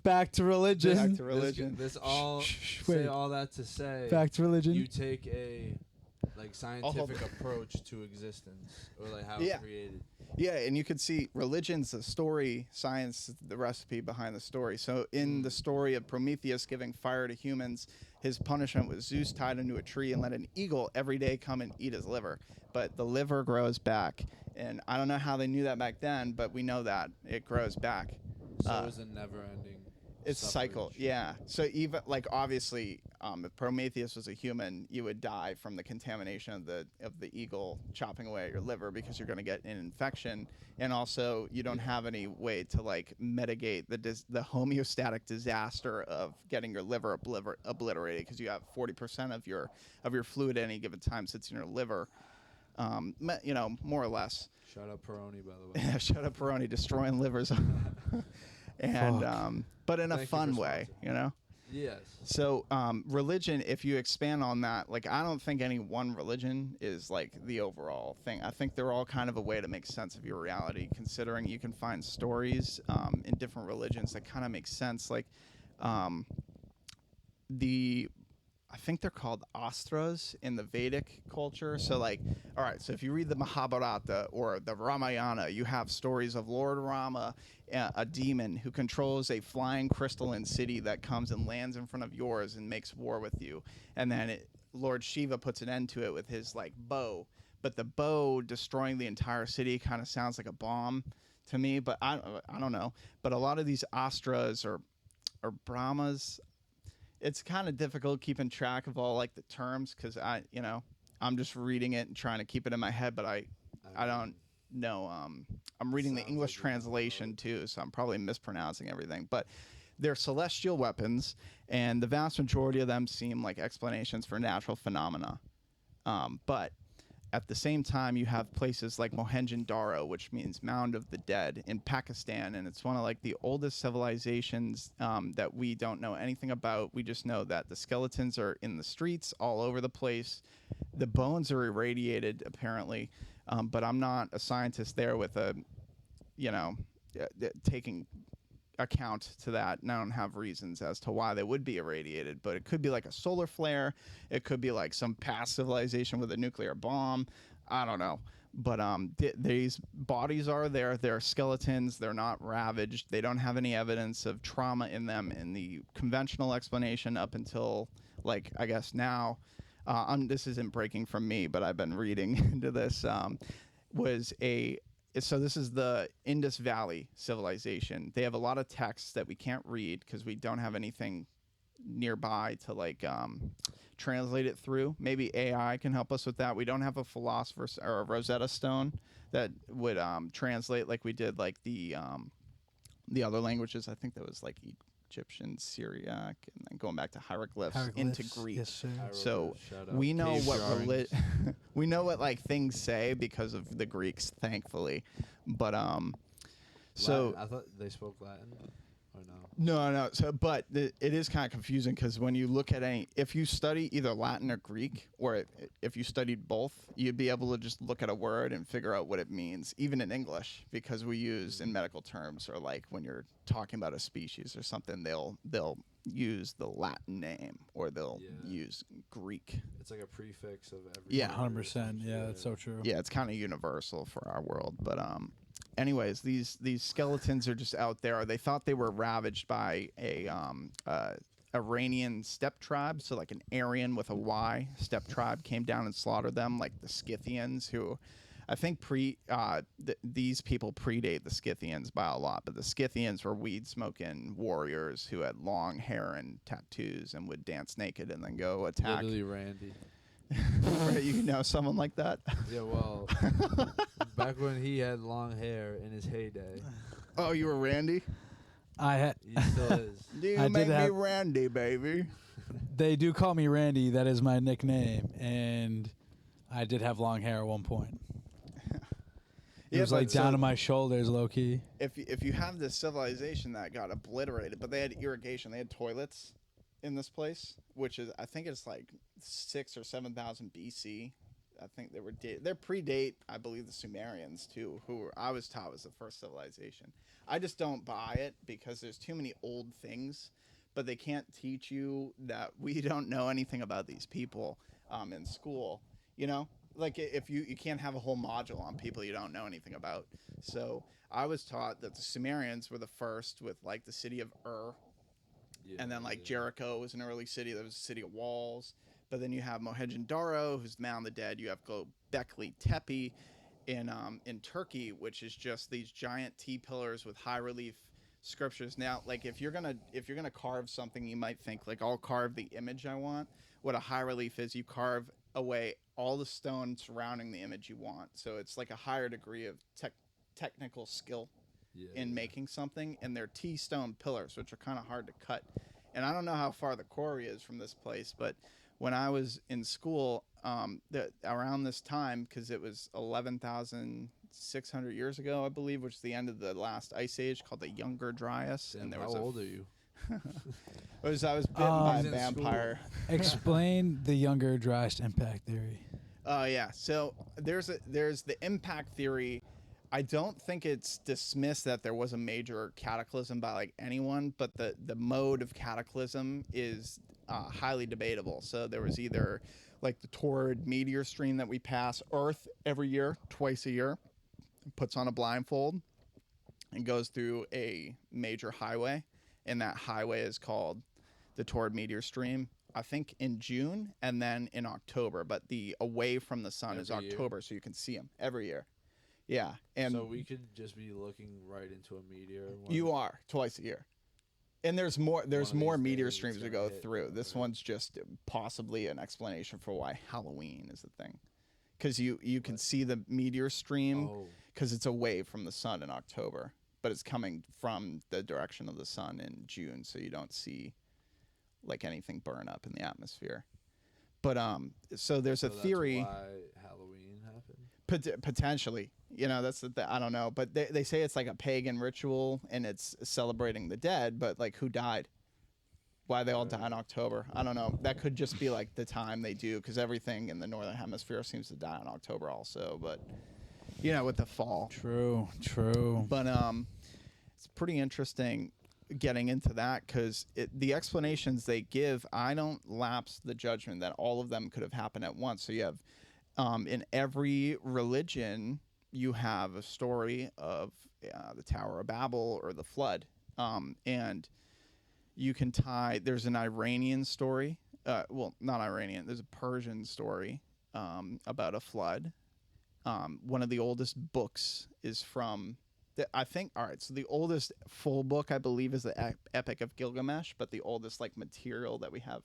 Back to religion. Back to religion. This all Wait. say all that to say. Back to religion. You take a like scientific approach to existence, or like how Yeah. it's created. Yeah, and you could see religion's the story, science is the recipe behind the story. So in the story of Prometheus giving fire to humans, his punishment was Zeus tied him to a tree and let an eagle every day come and eat his liver. But the liver grows back. And I don't know how they knew that back then, but we know that it grows back. So it's a never-ending. It's a cycle, yeah. So even like obviously, if Prometheus was a human, you would die from the contamination of the eagle chopping away at your liver because you're going to get an infection, and also you don't have any way to like mitigate the homeostatic disaster of getting your liver obliterated because you have 40% of your fluid at any given time sits in your liver, you know, more or less. Shout out Peroni, by the way. Yeah, shout out Peroni, destroying livers. And but in a fun way, you know. Yes. So religion, if you expand on that, like I don't think any one religion is like the overall thing. I think they're all kind of a way to make sense of your reality, considering you can find stories in different religions that kind of make sense. Like I think they're called astras in the Vedic culture. So like, all right, so if you read the Mahabharata or the Ramayana, you have stories of Lord Rama, a demon who controls a flying crystalline city that comes and lands in front of yours and makes war with you. And then Lord Shiva puts an end to it with his like bow. But the bow destroying the entire city kind of sounds like a bomb to me, but I don't know. But a lot of these astras or Brahmas, it's kind of difficult keeping track of all like the terms because I'm just reading it and trying to keep it in my head, but I don't know. I'm reading the English translation too, so I'm probably mispronouncing everything. But they're celestial weapons, and the vast majority of them seem like explanations for natural phenomena. But at the same time, you have places like Mohenjo-Daro, which means Mound of the Dead, in Pakistan, and it's one of like the oldest civilizations that we don't know anything about. We just know that the skeletons are in the streets all over the place. The bones are irradiated, apparently, but I'm not a scientist there with taking account to that, and I don't have reasons as to why they would be irradiated, but it could be like a solar flare, it could be like some past civilization with a nuclear bomb, I don't know. But these bodies are there, they're skeletons, they're not ravaged, they don't have any evidence of trauma in them in the conventional explanation up until like I guess now. This isn't breaking from me, but I've been reading into this. So this is the Indus Valley civilization. They have a lot of texts that we can't read because we don't have anything nearby to like translate it through. Maybe AI can help us with that. We don't have a philosopher's or a Rosetta Stone that would translate like we did like the other languages. I think that was like Egyptian, Syriac, and then going back to hieroglyphs into Greek. Yes, sir. So we know what we know what like things say because of the Greeks, thankfully. But so Latin? I thought they spoke Latin. Or no? no. So, but it is kind of confusing because when you look at if you study either Latin or Greek, or if you studied both, you'd be able to just look at a word and figure out what it means, even in English, because we use in medical terms, or like when you're talking about a species or something, they'll use the Latin name or they'll use Greek. It's like a prefix of every. Yeah, 100%. Yeah, that's so true. Yeah, it's kind of universal for our world, but anyways, these skeletons are just out there. They thought they were ravaged by a Iranian steppe tribe, so like an Aryan with a Y steppe tribe came down and slaughtered them, like the Scythians, who I think these people predate the Scythians by a lot, but the Scythians were weed smoking warriors who had long hair and tattoos and would dance naked and then go attack. Literally Randy. You know someone like that? Yeah, well, back when he had long hair in his heyday. Oh, you were Randy? He still is. You make me Randy, baby. They do call me Randy. That is my nickname, and I did have long hair at one point. It was like down to my shoulders, low key. If you have this civilization that got obliterated, but they had irrigation, they had toilets in this place, which is I think it's like 6,000 or 7,000 BC. I think they predate, I believe, the Sumerians too, who I was taught was the first civilization. I just don't buy it because there's too many old things, but they can't teach you that we don't know anything about these people in school. You know, like if you can't have a whole module on people you don't know anything about. So I was taught that the Sumerians were the first with like the city of Yeah, and then like yeah. Jericho was an early city. There was a city of walls. But then you have Mohenjo-daro, who's the Mound of the Dead. You have Göbekli Tepe in Turkey, which is just these giant T pillars with high relief scriptures. Now, like if you're gonna carve something, you might think like I'll carve the image I want. What a high relief is, you carve away all the stone surrounding the image you want. So it's like a higher degree of technical skill Yeah, in yeah. making something, and they're T-stone pillars, which are kind of hard to cut. And I don't know how far the quarry is from this place, but when I was in school, around this time, because it was 11,600 years ago, I believe, which is the end of the last ice age, called the Younger Dryas. Damn, And there how was old are you? I was bitten by a He's in school. vampire. Explain the Younger Dryas impact theory. Yeah. So there's the impact theory. I don't think it's dismissed that there was a major cataclysm by like anyone, but the mode of cataclysm is highly debatable. So there was either like the torrid meteor stream that we pass Earth every year, twice a year, puts on a blindfold and goes through a major highway, and that highway is called the torrid meteor stream. I think in June and then in October, but the away from the sun is Every year? October, so you can see them every year. Yeah, and So we could just be looking right into a meteor. you are twice a year. And there's more. There's One of more these meteor days it's streams to gonna go hit, through. This right? one's just possibly an explanation for why Halloween is the thing, because you can What? see the meteor stream Oh, because it's away from the sun in October, but it's coming from the direction of the sun in June, so you don't see like anything burn up in the atmosphere. But so there's so a theory. That's why Halloween happened. Potentially, that's I don't know, but they say it's like a pagan ritual and it's celebrating the dead, but like who died, why they all die in October, I don't know. That could just be like the time they do, because everything in the northern hemisphere seems to die in October also, but with the fall. True. But it's pretty interesting getting into that, because the explanations they give, I don't lapse the judgment that all of them could have happened at once. So you have in every religion, you have a story of the Tower of Babel or the flood. And you can there's an Iranian story. Well, not Iranian, there's a Persian story about a flood. One of the oldest books is from, I think, all right, so the oldest full book, I believe, is the Epic of Gilgamesh, but the oldest like material that we have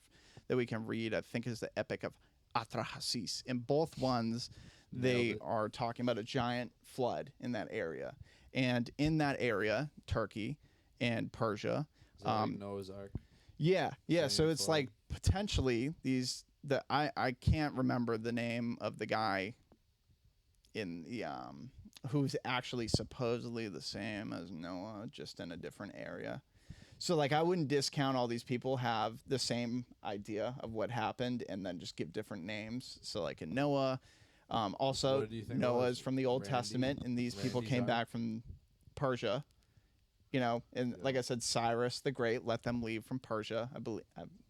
that we can read, I think, is the Epic of Atrahasis. In both ones, they are talking about a giant flood in that area. And in that area, Turkey and Persia. Is that like Noah's Ark? Yeah. So Giant it's flood. like potentially I can't remember the name of the guy in the who's actually supposedly the same as Noah, just in a different area. So like I wouldn't discount all these people have the same idea of what happened and then just give different names. So like in Noah, also What do you think it Noah was? is from the Old Randy? Testament, and these people Randy's came ark? back from Persia. And like I said, Cyrus the Great let them leave from Persia. I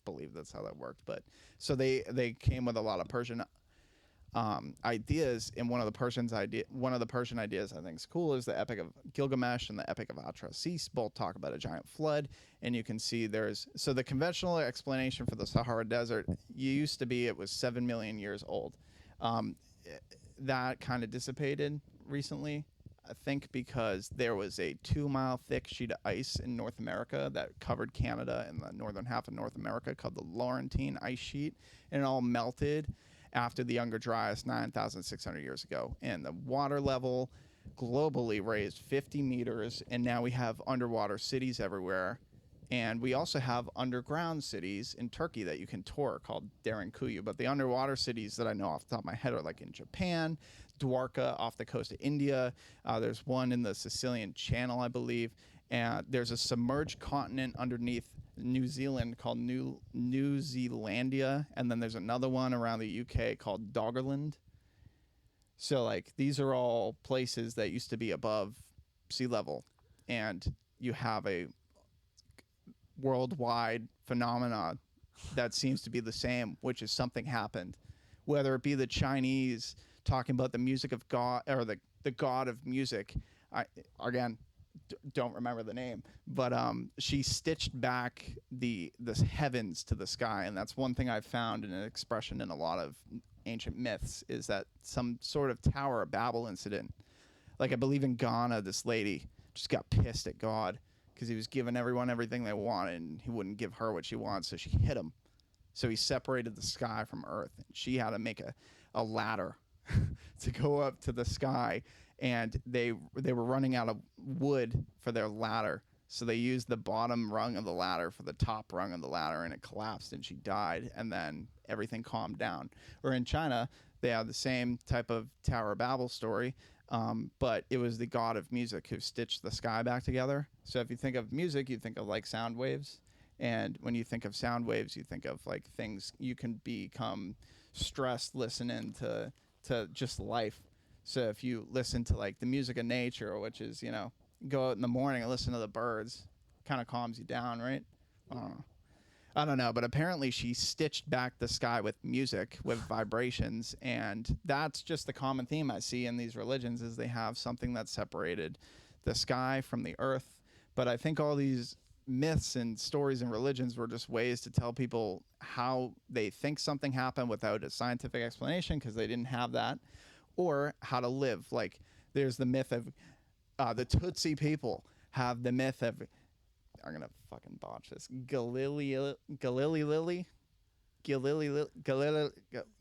believe that's how that worked. But so they came with a lot of Persian ideas, and one of the Persian ideas I think is cool is the Epic of Gilgamesh and the Epic of Atrahasis. Both talk about a giant flood, and you can see so the conventional explanation for the Sahara Desert used to be it was 7 million years old. That kind of dissipated recently, I think, because there was a 2-mile thick sheet of ice in North America that covered Canada and the northern half of North America, called the Laurentine ice sheet, and it all melted after the Younger Dryas 9,600 years ago. And the water level globally raised 50 meters, and now we have underwater cities everywhere. And we also have underground cities in Turkey that you can tour called Derinkuyu. But the underwater cities that I know off the top of my head are like in Japan, Dwarka off the coast of India. There's one in the Sicilian Channel, I believe. And there's a submerged continent underneath New Zealand called New Zealandia. And then there's another one around the UK called Doggerland. So like these are all places that used to be above sea level. And you have a worldwide phenomena that seems to be the same, which is something happened whether it be the Chinese talking about the music of God or the god of music. I again don't remember the name, but she stitched back the heavens to the sky, and that's one thing I've found in an expression in a lot of ancient myths is that some sort of Tower of Babel incident. Like I believe in Ghana, this lady just got pissed at God because he was giving everyone everything they wanted and he wouldn't give her what she wants, so she hit him. So he separated the sky from earth. She had to make a ladder to go up to the sky, and they were running out of wood for their ladder. So they used the bottom rung of the ladder for the top rung of the ladder, and it collapsed, and she died, and then everything calmed down. Or in China, they have the same type of Tower of Babel story, but it was the god of music who stitched the sky back together. So if you think of music, you think of like sound waves. And when you think of sound waves, you think of like things you can become stressed listening to just life. So if you listen to like the music of nature, which is, you know, go out in the morning and listen to the birds, kind of calms you down, right? I don't know, but apparently she stitched back the sky with music, with vibrations, and that's just the common theme I see in these religions is they have something that separated the sky from the earth. But I think all these myths and stories and religions were just ways to tell people how they think something happened without a scientific explanation because they didn't have that, or how to live. Like there's the myth of the Tutsi people have the myth of, I'm gonna fucking botch this, Galili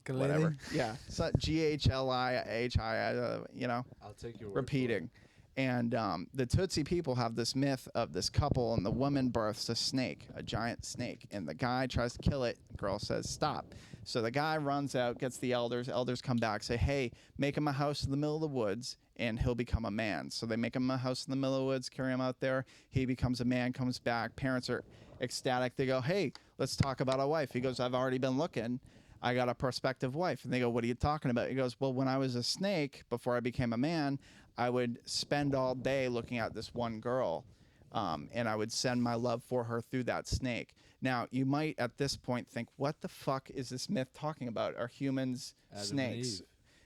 whatever. Yeah, so GHLIHI, you know, I'll take your word repeating. And the Tutsi people have this myth of this couple, and the woman births a snake, a giant snake, and the guy tries to kill it. The girl says, stop. So the guy runs out, gets the elders. Elders come back, say, hey, make him a house in the middle of the woods, and he'll become a man. So they make him a house in the middle of the woods, carry him out there. He becomes a man, comes back. Parents are ecstatic. They go, hey, let's talk about a wife. He goes, I've already been looking. I got a prospective wife. And they go, what are you talking about? He goes, well, when I was a snake, before I became a man, I would spend all day looking at this one girl, and I would send my love for her through that snake. Now, you might at this point think, what the fuck is this myth talking about? Are humans snakes?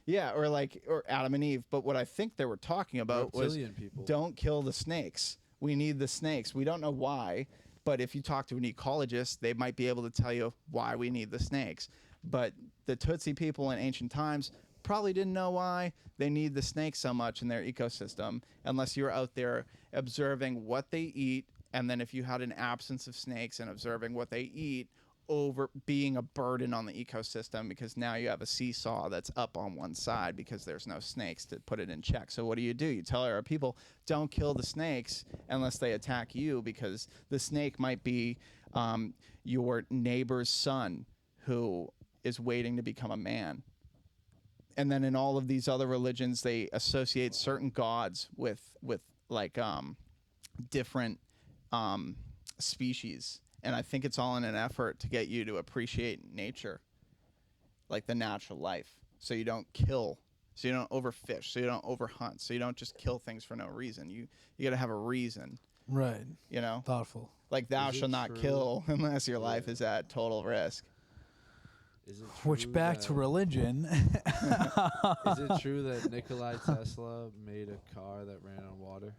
Yeah, or Adam and Eve. But what I think they were talking about was people. Don't kill the snakes. We need the snakes. We don't know why, but if you talk to an ecologist, they might be able to tell you why we need the snakes. But the Tutsi people in ancient times probably didn't know why they need the snakes so much in their ecosystem unless you're out there observing what they eat, and then if you had an absence of snakes and observing what they eat over being a burden on the ecosystem because now you have a seesaw that's up on one side because there's no snakes to put it in check. So what do? You tell our people, don't kill the snakes unless they attack you because the snake might be your neighbor's son who is waiting to become a man. And then in all of these other religions, they associate certain gods with like different species. And I think it's all in an effort to get you to appreciate nature, like the natural life. So you don't kill, so you don't overfish, so you don't overhunt, so you don't just kill things for no reason. You got to have a reason. Right. You know? Thoughtful. Like thou shalt not kill unless your life is at total risk. Is it true Which back to religion. Is it true that Nikola Tesla made a car that ran on water?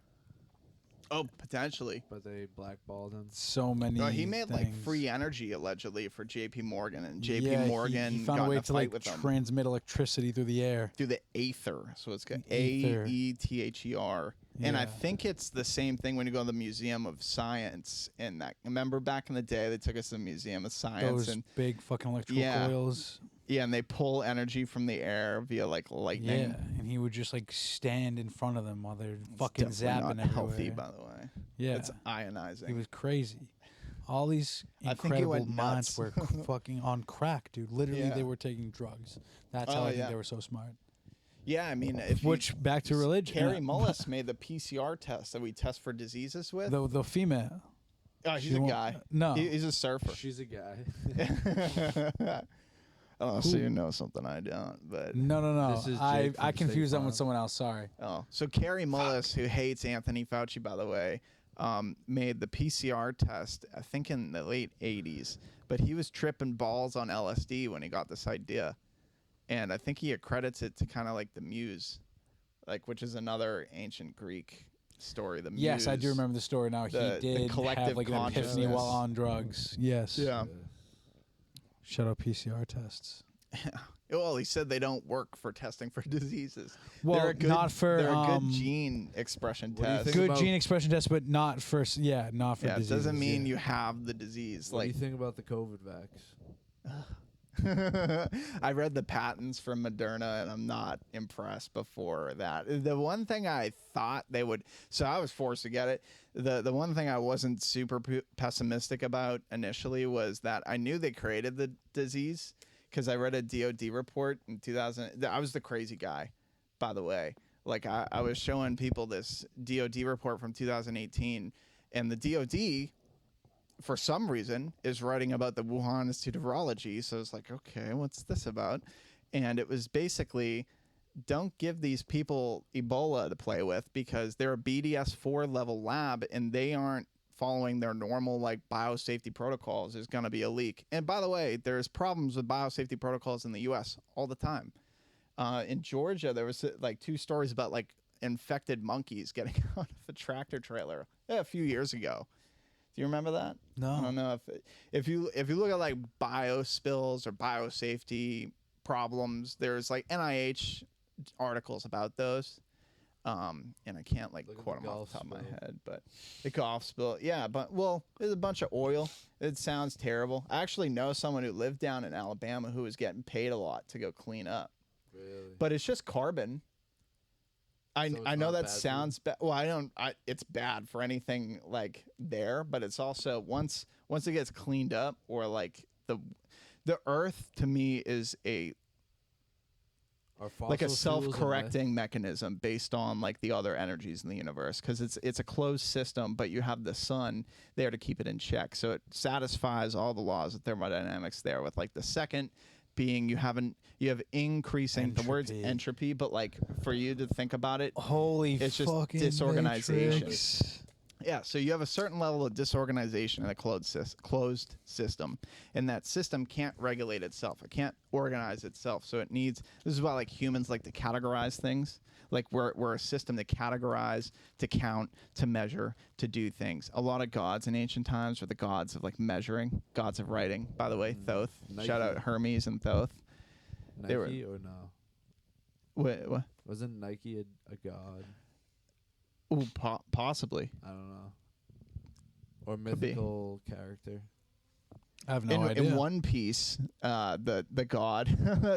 Oh, potentially. But they blackballed him. So many. No, he made like things. free energy allegedly for J.P. Morgan, and J.P. Morgan he found got a way in a to fight like with them transmit electricity through the air. through the aether. So it's got Ether. AETHER. And I Yeah. think it's the same thing when you go to the Museum of Science. And that, remember back in the day, they took us to the Museum of Science, Those and big fucking electrical Yeah. coils. yeah, and they pull energy from the air via like lightning. Yeah, and he would just like stand in front of them while they're It's fucking definitely zapping not healthy, everywhere. by the way. Yeah, It's ionizing. it was crazy. All these I think he incredible went minds nuts. were fucking on crack, dude. Literally, Yeah. they were taking drugs. That's how Oh, I think yeah. they were so smart. Yeah, I mean, if Which back to religion. Carrie Mullis made the PCR test that we test for diseases with. The female. Oh, he's she a won't- guy. No. He's a surfer. She's a guy. Oh, so you know something I don't, but No. This is I Jake from confused State them with Farm. someone else. Sorry. oh, so Carrie Mullis, who hates Anthony Fauci, by the way, made the PCR test, I think in the late '80s, but he was tripping balls on LSD when he got this idea. and I think he accredits it to kind of like the Muse, like which is another ancient Greek story. The Muse. Yes, I do remember the story now. The He did collective have like an epiphany consciousness. while on drugs. Yes. Yeah. Shout out PCR tests. Well, he said they don't work for testing for diseases. Well, they're a good, not for they're a good gene expression What do you test. think good about- gene expression test, but not for not for Yeah, it diseases. doesn't mean you have the disease. What do Like you think about the COVID vax? I read the patents from Moderna, and I'm not impressed before that. The one thing I thought they would, so I was forced to get it. The one thing I wasn't super pessimistic about initially was that I knew they created the disease because I read a DOD report in 2000. I was the crazy guy, by the way. Like I was showing people this DOD report from 2018, and the DOD, for some reason, is writing about the Wuhan Institute of Virology. So it's like, okay, what's this about? And it was basically, don't give these people Ebola to play with because they're a BDS-4 level lab and they aren't following their normal like biosafety protocols. There's going to be a leak. And by the way, there's problems with biosafety protocols in the U.S. all the time. In Georgia, there was like 2 stories about like infected monkeys getting out of a tractor trailer a few years ago. Do you remember that? No. I don't know if you look at like biospills or biosafety problems, there's like NIH articles about those. And I can't like Look at quote the them off golf the top of my spill. head, but the golf spill, yeah. But well, there's a bunch of oil. It sounds terrible. I actually know someone who lived down in Alabama who was getting paid a lot to go clean up, Really? but it's just carbon. So it's I know not that bad for you? sounds bad. Well, I don't. It's bad for anything like there, but it's also once it gets cleaned up, or like the Earth to me is Are like a fossil fuels self-correcting mechanism based on like the other energies in the universe, because it's a closed system, but you have the sun there to keep it in check, so it satisfies all the laws of thermodynamics there. With like the second being you have increasing the word's Entropy. entropy, but like for you to think about it, Holy it's just fucking disorganization. Matrix. Yeah, so you have a certain level of disorganization in a closed system, and that system can't regulate itself. It can't organize itself, so it needs. This is why like humans like to categorize things. Like we're a system to categorize, to count, to measure, to do things. A lot of gods in ancient times were the gods of like measuring, gods of writing. By the way, Thoth. Shout out Hermes and Thoth. Nike They were- or no? What? Wasn't Nike a god? Ooh, possibly. I don't know. Or Could be. mythical character. I have no idea. In One Piece, the god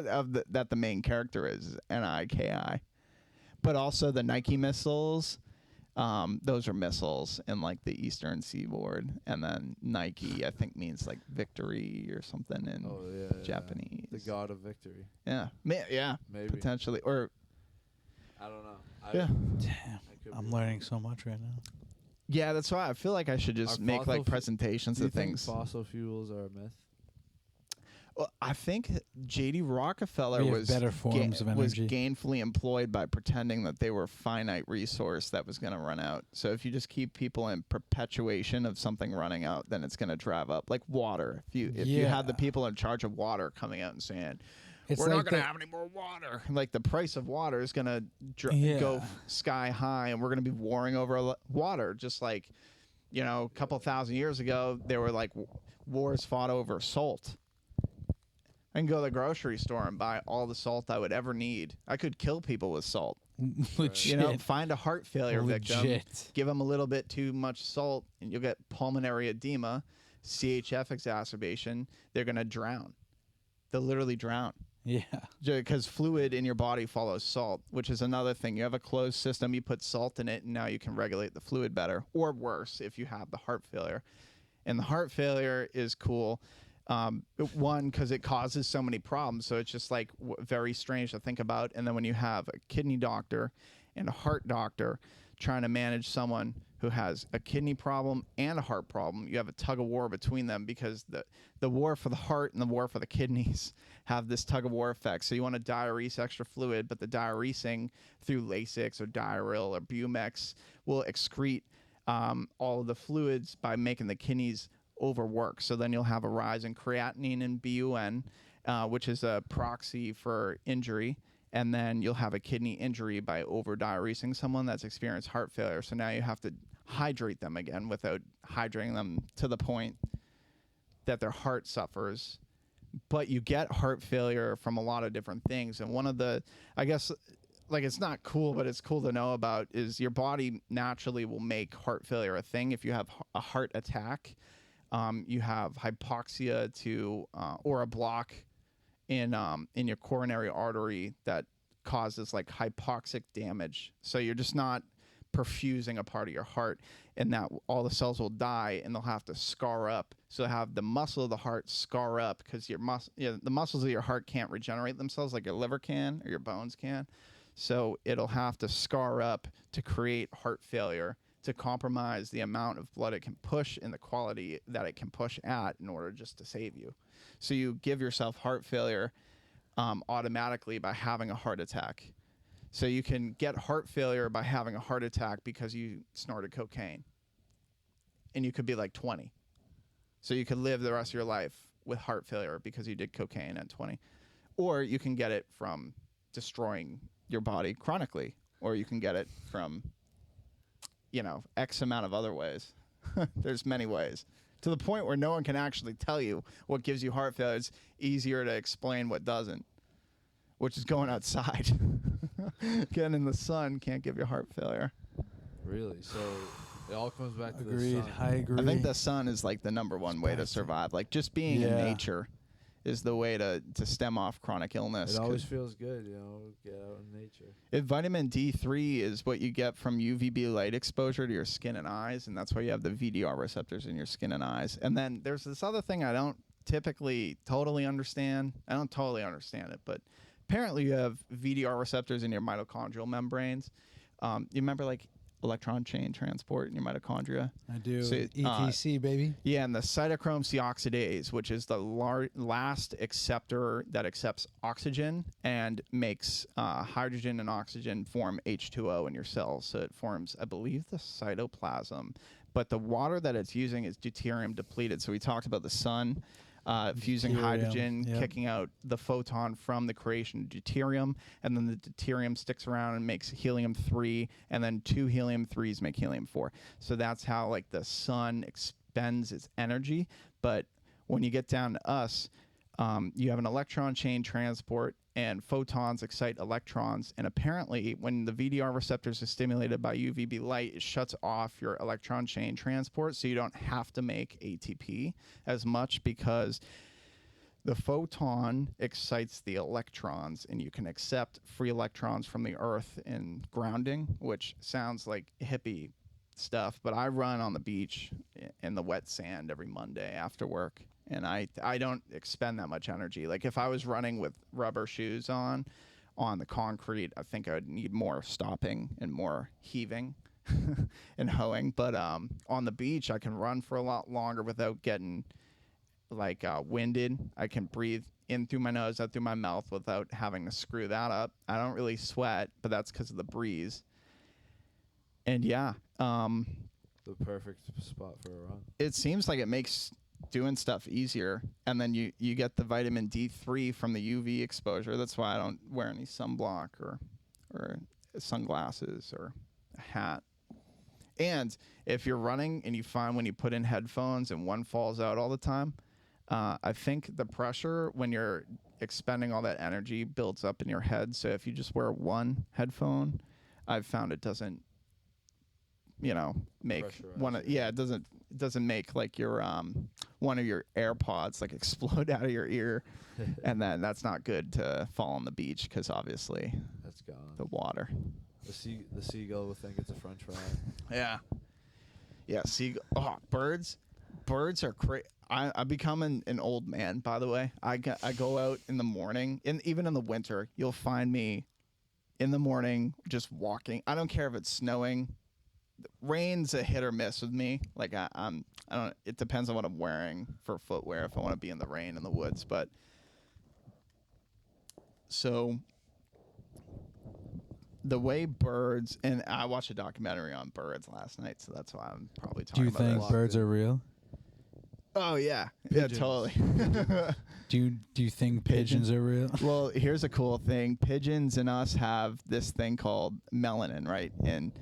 of that the main character is Niki, but also the Nike missiles. Those are missiles in like the Eastern Seaboard, and then Nike I think means like victory or something in Oh yeah. Japanese. The god of victory. Yeah, yeah, Maybe. potentially, or I don't know. yeah, Damn, I'm learning so much right now. yeah. That's why I feel like I should just Are make fossil like fu- presentations Do you of think things. fossil fuels are a myth? Well, I think J.D. Rockefeller We have was better forms of was energy. gainfully employed by pretending that they were finite resource that was going to run out. So if you just keep people in perpetuation of something running out, then it's going to drive up like water. If you had the Yeah. people in charge of water coming out and saying, It's we're like not going to the- have any more water, like the price of water is going to Yeah. go sky high, and we're going to be warring over water, just like a couple thousand years ago there were like wars fought over salt. I can go to the grocery store and buy all the salt I would ever need. I could kill people with salt. Legit. Find a heart failure victim, Legit. give them a little bit too much salt, and you'll get pulmonary edema, CHF exacerbation. They're going to drown. They'll literally drown. Yeah. Because fluid in your body follows salt, which is another thing. You have a closed system, you put salt in it, and now you can regulate the fluid better, or worse if you have the heart failure. And the heart failure is cool. One, because it causes so many problems, so it's just like very strange to think about. And then when you have a kidney doctor and a heart doctor trying to manage someone who has a kidney problem and a heart problem, you have a tug of war between them, because the war for the heart and the war for the kidneys have this tug of war effect. So you want to diurese extra fluid, but the diuresing through Lasix or Diaryl or Bumex will excrete all of the fluids by making the kidneys overwork. So then you'll have a rise in creatinine and BUN, which is a proxy for injury. And then you'll have a kidney injury by over-diuresing someone that's experienced heart failure. So now you have to hydrate them again without hydrating them to the point that their heart suffers. But you get heart failure from a lot of different things. And one of the, I guess, like, it's not cool, but it's cool to know about, is your body naturally will make heart failure a thing. If you have a heart attack, you have hypoxia or a block in your coronary artery that causes like hypoxic damage. So you're just not perfusing a part of your heart, and that all the cells will die and they'll have to scar up. So have the muscle of the heart scar up because the muscles of your heart can't regenerate themselves like your liver can or your bones can. So it'll have to scar up to create heart failure, to compromise the amount of blood it can push and the quality that it can push at in order just to save you. So you give yourself heart failure automatically by having a heart attack. So you can get heart failure by having a heart attack because you snorted cocaine. And you could be like 20. So you could live the rest of your life with heart failure because you did cocaine at 20. Or you can get it from destroying your body chronically. Or you can get it from, X amount of other ways. There's many ways. To the point where no one can actually tell you what gives you heart failure. It's easier to explain what doesn't, which is going outside. Getting in the sun can't give you heart failure. Really? So it all comes back to Agreed. the sun. I agree. I think the sun is like the number one way to survive. Like just being in nature is the way to stem off chronic illness. It always feels good, get out in nature. Vitamin D3 is what you get from UVB light exposure to your skin and eyes, and that's why you have the VDR receptors in your skin and eyes. And then there's this other thing I don't typically totally understand. I don't totally understand it, but apparently you have VDR receptors in your mitochondrial membranes. You remember like electron chain transport in your mitochondria? I do. So, ETC, baby. Yeah, and the cytochrome C oxidase, which is the last acceptor that accepts oxygen and makes hydrogen and oxygen form H2O in your cells. So it forms, I believe, the cytoplasm. But the water that it's using is deuterium depleted. So we talked about the sun fusing hydrogen, kicking out the photon from the creation of deuterium, and then the deuterium sticks around and makes helium-3, and then 2 helium-3s make helium-4. So that's how like the sun expends its energy. But when you get down to us, you have an electron chain transport, and photons excite electrons. And apparently, when the VDR receptors are stimulated by UVB light, it shuts off your electron chain transport, so you don't have to make ATP as much because the photon excites the electrons, and you can accept free electrons from the Earth in grounding, which sounds like hippie stuff, but I run on the beach in the wet sand every Monday after work. And I don't expend that much energy. Like if I was running with rubber shoes on the concrete, I think I would need more stopping and more heaving and hoeing. But on the beach, I can run for a lot longer without getting like winded. I can breathe in through my nose, out through my mouth without having to screw that up. I don't really sweat, but that's because of the breeze. And yeah. The perfect spot for a run. It seems like it makes doing stuff easier, and then you get the vitamin D3 from the UV exposure. That's why I don't wear any sunblock or sunglasses or a hat. And if you're running and you find when you put in headphones and one falls out all the time, I think the pressure when you're expending all that energy builds up in your head. So if you just wear one headphone, I've found it doesn't make it doesn't make like your one of your AirPods like explode out of your ear. And then that's not good to fall on the beach because obviously that's gone. The water. The seagull will think it's a French fry. Yeah. Birds are crazy. I'm becoming an old man, by the way. I go out in the morning, and even in the winter, you'll find me in the morning just walking. I don't care if it's snowing. Rain's a hit or miss with me. Like I don't. It depends on what I'm wearing for footwear. If I want to be in the rain in the woods, but so the way birds, and I watched a documentary on birds last night, so that's why I'm probably talking about. Do you think birds are real? Oh yeah, Pigeons. yeah, totally. Do you think pigeons are real? Well, here's a cool thing. Pigeons and us have this thing called melanin, right? And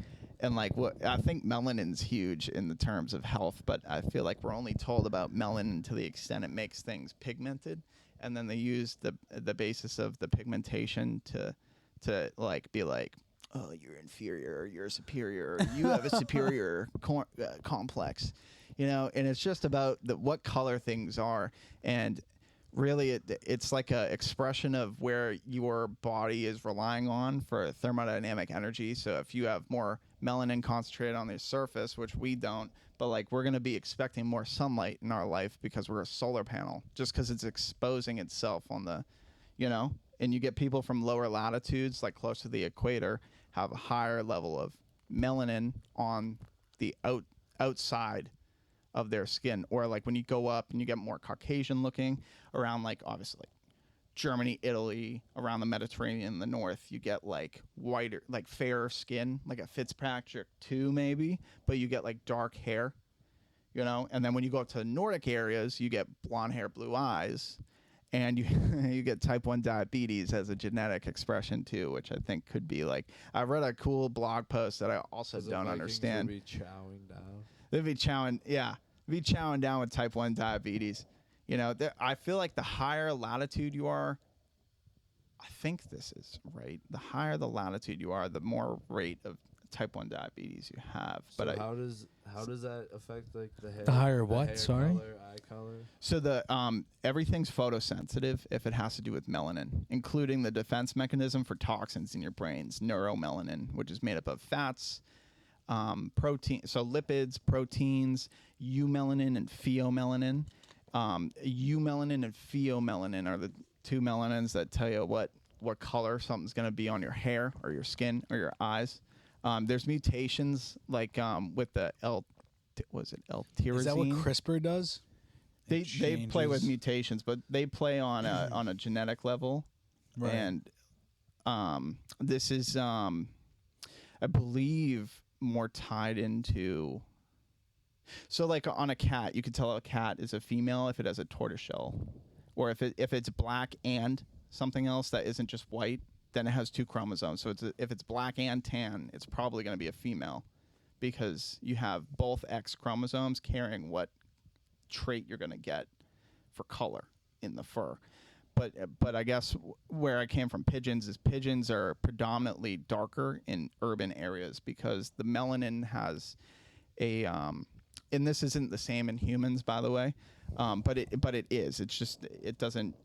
like what I think melanin's huge in the terms of health, but I feel like we're only told about melanin to the extent it makes things pigmented, and then they use the basis of the pigmentation to like be like, oh, you're inferior, or you're superior, or you have a superior complex, and it's just about what color things are. And really it's like a expression of where your body is relying on for thermodynamic energy. So if you have more melanin concentrated on the surface, which we don't, but like we're going to be expecting more sunlight in our life because we're a solar panel, just because it's exposing itself on the, and you get people from lower latitudes, like close to the equator, have a higher level of melanin on the outside of their skin. Or like when you go up and you get more Caucasian looking around, like obviously like Germany, Italy, around the Mediterranean in the north, you get like whiter, like fairer skin, like a Fitzpatrick 2 maybe, but you get like dark hair, and then when you go up to the Nordic areas, you get blonde hair, blue eyes, and you get type 1 diabetes as a genetic expression too, which I think could be like, I read a cool blog post that I also don't understand. Would be chowing down. They'd be chowing down with type 1 diabetes. I feel like the higher latitude you are, I think this is right, the higher the latitude you are, the more rate of type 1 diabetes you have. So but how does that affect like the hair? The higher what? Hair Sorry? color, eye color? So the everything's photosensitive if it has to do with melanin, including the defense mechanism for toxins in your brain's neuromelanin, which is made up of fats, protein, so lipids, proteins, eumelanin and pheomelanin. Eumelanin and pheomelanin are the two melanins that tell you what color something's going to be on your hair or your skin or your eyes. There's mutations like with the L-tyrosine. Is that what CRISPR does? They play with mutations, but they play on a genetic level. Right. And this is I believe more tied into. So like on a cat, you could tell a cat is a female if it has a tortoiseshell, or if it's black and something else that isn't just white, then it has 2 chromosomes. So if it's black and tan, it's probably going to be a female, because you have both X chromosomes carrying what trait you're going to get for color in the fur. But I guess where I came from pigeons is pigeons are predominantly darker in urban areas because the melanin has a and this isn't the same in humans, by the way, but it is. It's just it doesn't.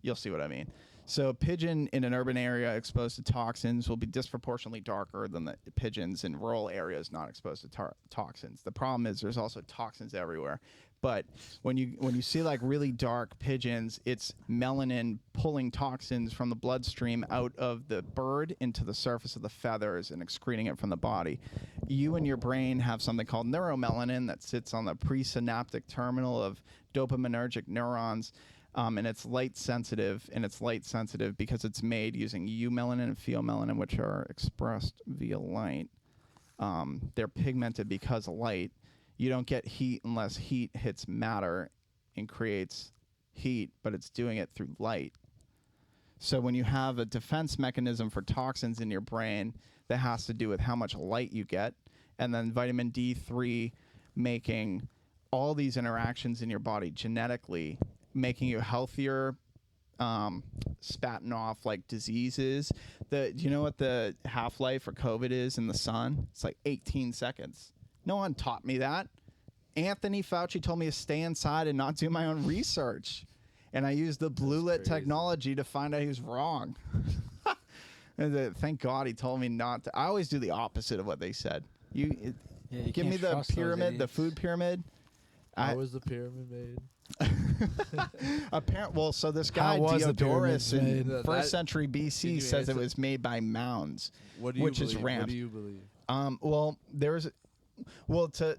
You'll see what I mean. So a pigeon in an urban area exposed to toxins will be disproportionately darker than the pigeons in rural areas not exposed to toxins. The problem is there's also toxins everywhere. But when you see like really dark pigeons, it's melanin pulling toxins from the bloodstream out of the bird into the surface of the feathers and excreting it from the body. You and your brain have something called neuromelanin that sits on the presynaptic terminal of dopaminergic neurons. And it's light sensitive, because it's made using eumelanin and pheomelanin, which are expressed via light. They're pigmented because of light. You don't get heat unless heat hits matter and creates heat, but it's doing it through light. So when you have a defense mechanism for toxins in your brain, that has to do with how much light you get, and then vitamin D3 making all these interactions in your body genetically, making you healthier, spatting off like diseases. Do you know what the half-life for COVID is in the sun? It's like 18 seconds. No one taught me that. Anthony Fauci told me to stay inside and not do my own research. And I used the blue lit technology to find out he was wrong. And thank God he told me not to. I always do the opposite of what they said. You give me the pyramid, the food pyramid. How was the pyramid made? Well, so this guy Diodorus in first century BC says it was made by mounds, which is ramps. What do you believe?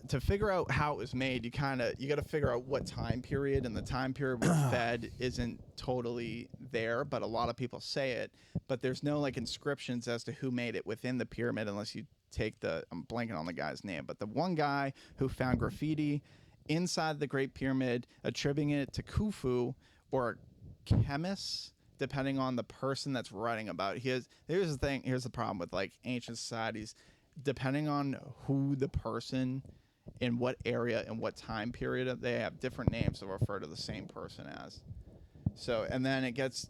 To figure out how it was made, you got to figure out what time period, and the time period we're fed isn't totally there, but a lot of people say it. But there's no like inscriptions as to who made it within the pyramid, unless you take I'm blanking on the guy's name, but the one guy who found graffiti inside the Great Pyramid, attributing it to Khufu, or chemists, depending on the person that's writing about it. Here's the thing. Here's the problem with like ancient societies. Depending on who the person, in what area and what time period, they have different names to refer to the same person as. So, and then it gets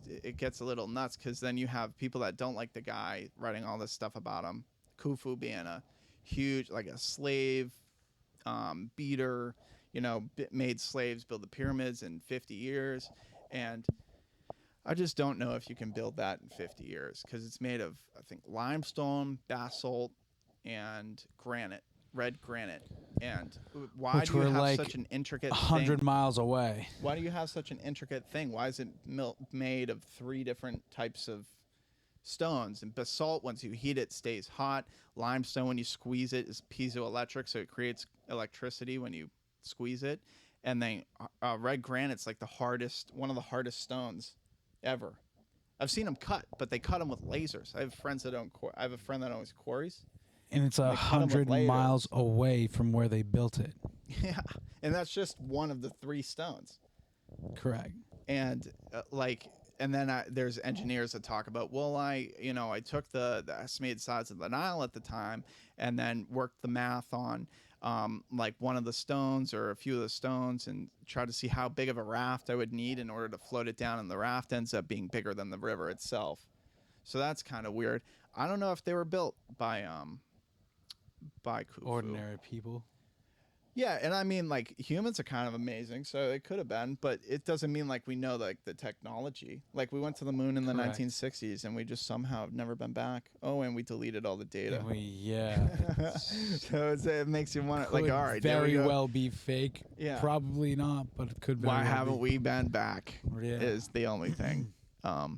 a little nuts because then you have people that don't like the guy writing all this stuff about him. Khufu being a huge, like a slave beater, made slaves build the pyramids in 50 years. And I just don't know if you can build that in 50 years because it's made of, I think, limestone, basalt, and granite, red granite. And why do you have like such an intricate 100 thing? miles away. Why do you have such an intricate thing? Why is it made of 3 different types of stones? And basalt, once you heat it, stays hot. Limestone, when you squeeze it, is piezoelectric, so it creates electricity when you squeeze it. And then red granite's like one of the hardest stones ever. I've seen them cut, but they cut them with lasers. I have friends that I have a friend that owns quarries. And it's They cut 'em with 100 miles lasers. away from where they built it. Yeah, and that's just one of the 3 stones. Correct. And and then there's engineers that talk about, well, I took the estimated size of the Nile at the time and then worked the math on like one of the stones or a few of the stones and tried to see how big of a raft I would need in order to float it down, and the raft ends up being bigger than the river itself. So that's kind of weird. I don't know if they were built by Khufu. Ordinary people. Yeah, and I mean, like, humans are kind of amazing, so it could have been, but it doesn't mean, like, we know, like, the technology. Like, we went to the moon in the Correct. 1960s, and we just somehow have never been back. Oh, and we deleted all the data. So So it makes you want to, could like, all right, there we very go. well be fake. Yeah. Probably not, but it could. Why very well haven't be. we been back Yeah. is the only thing. I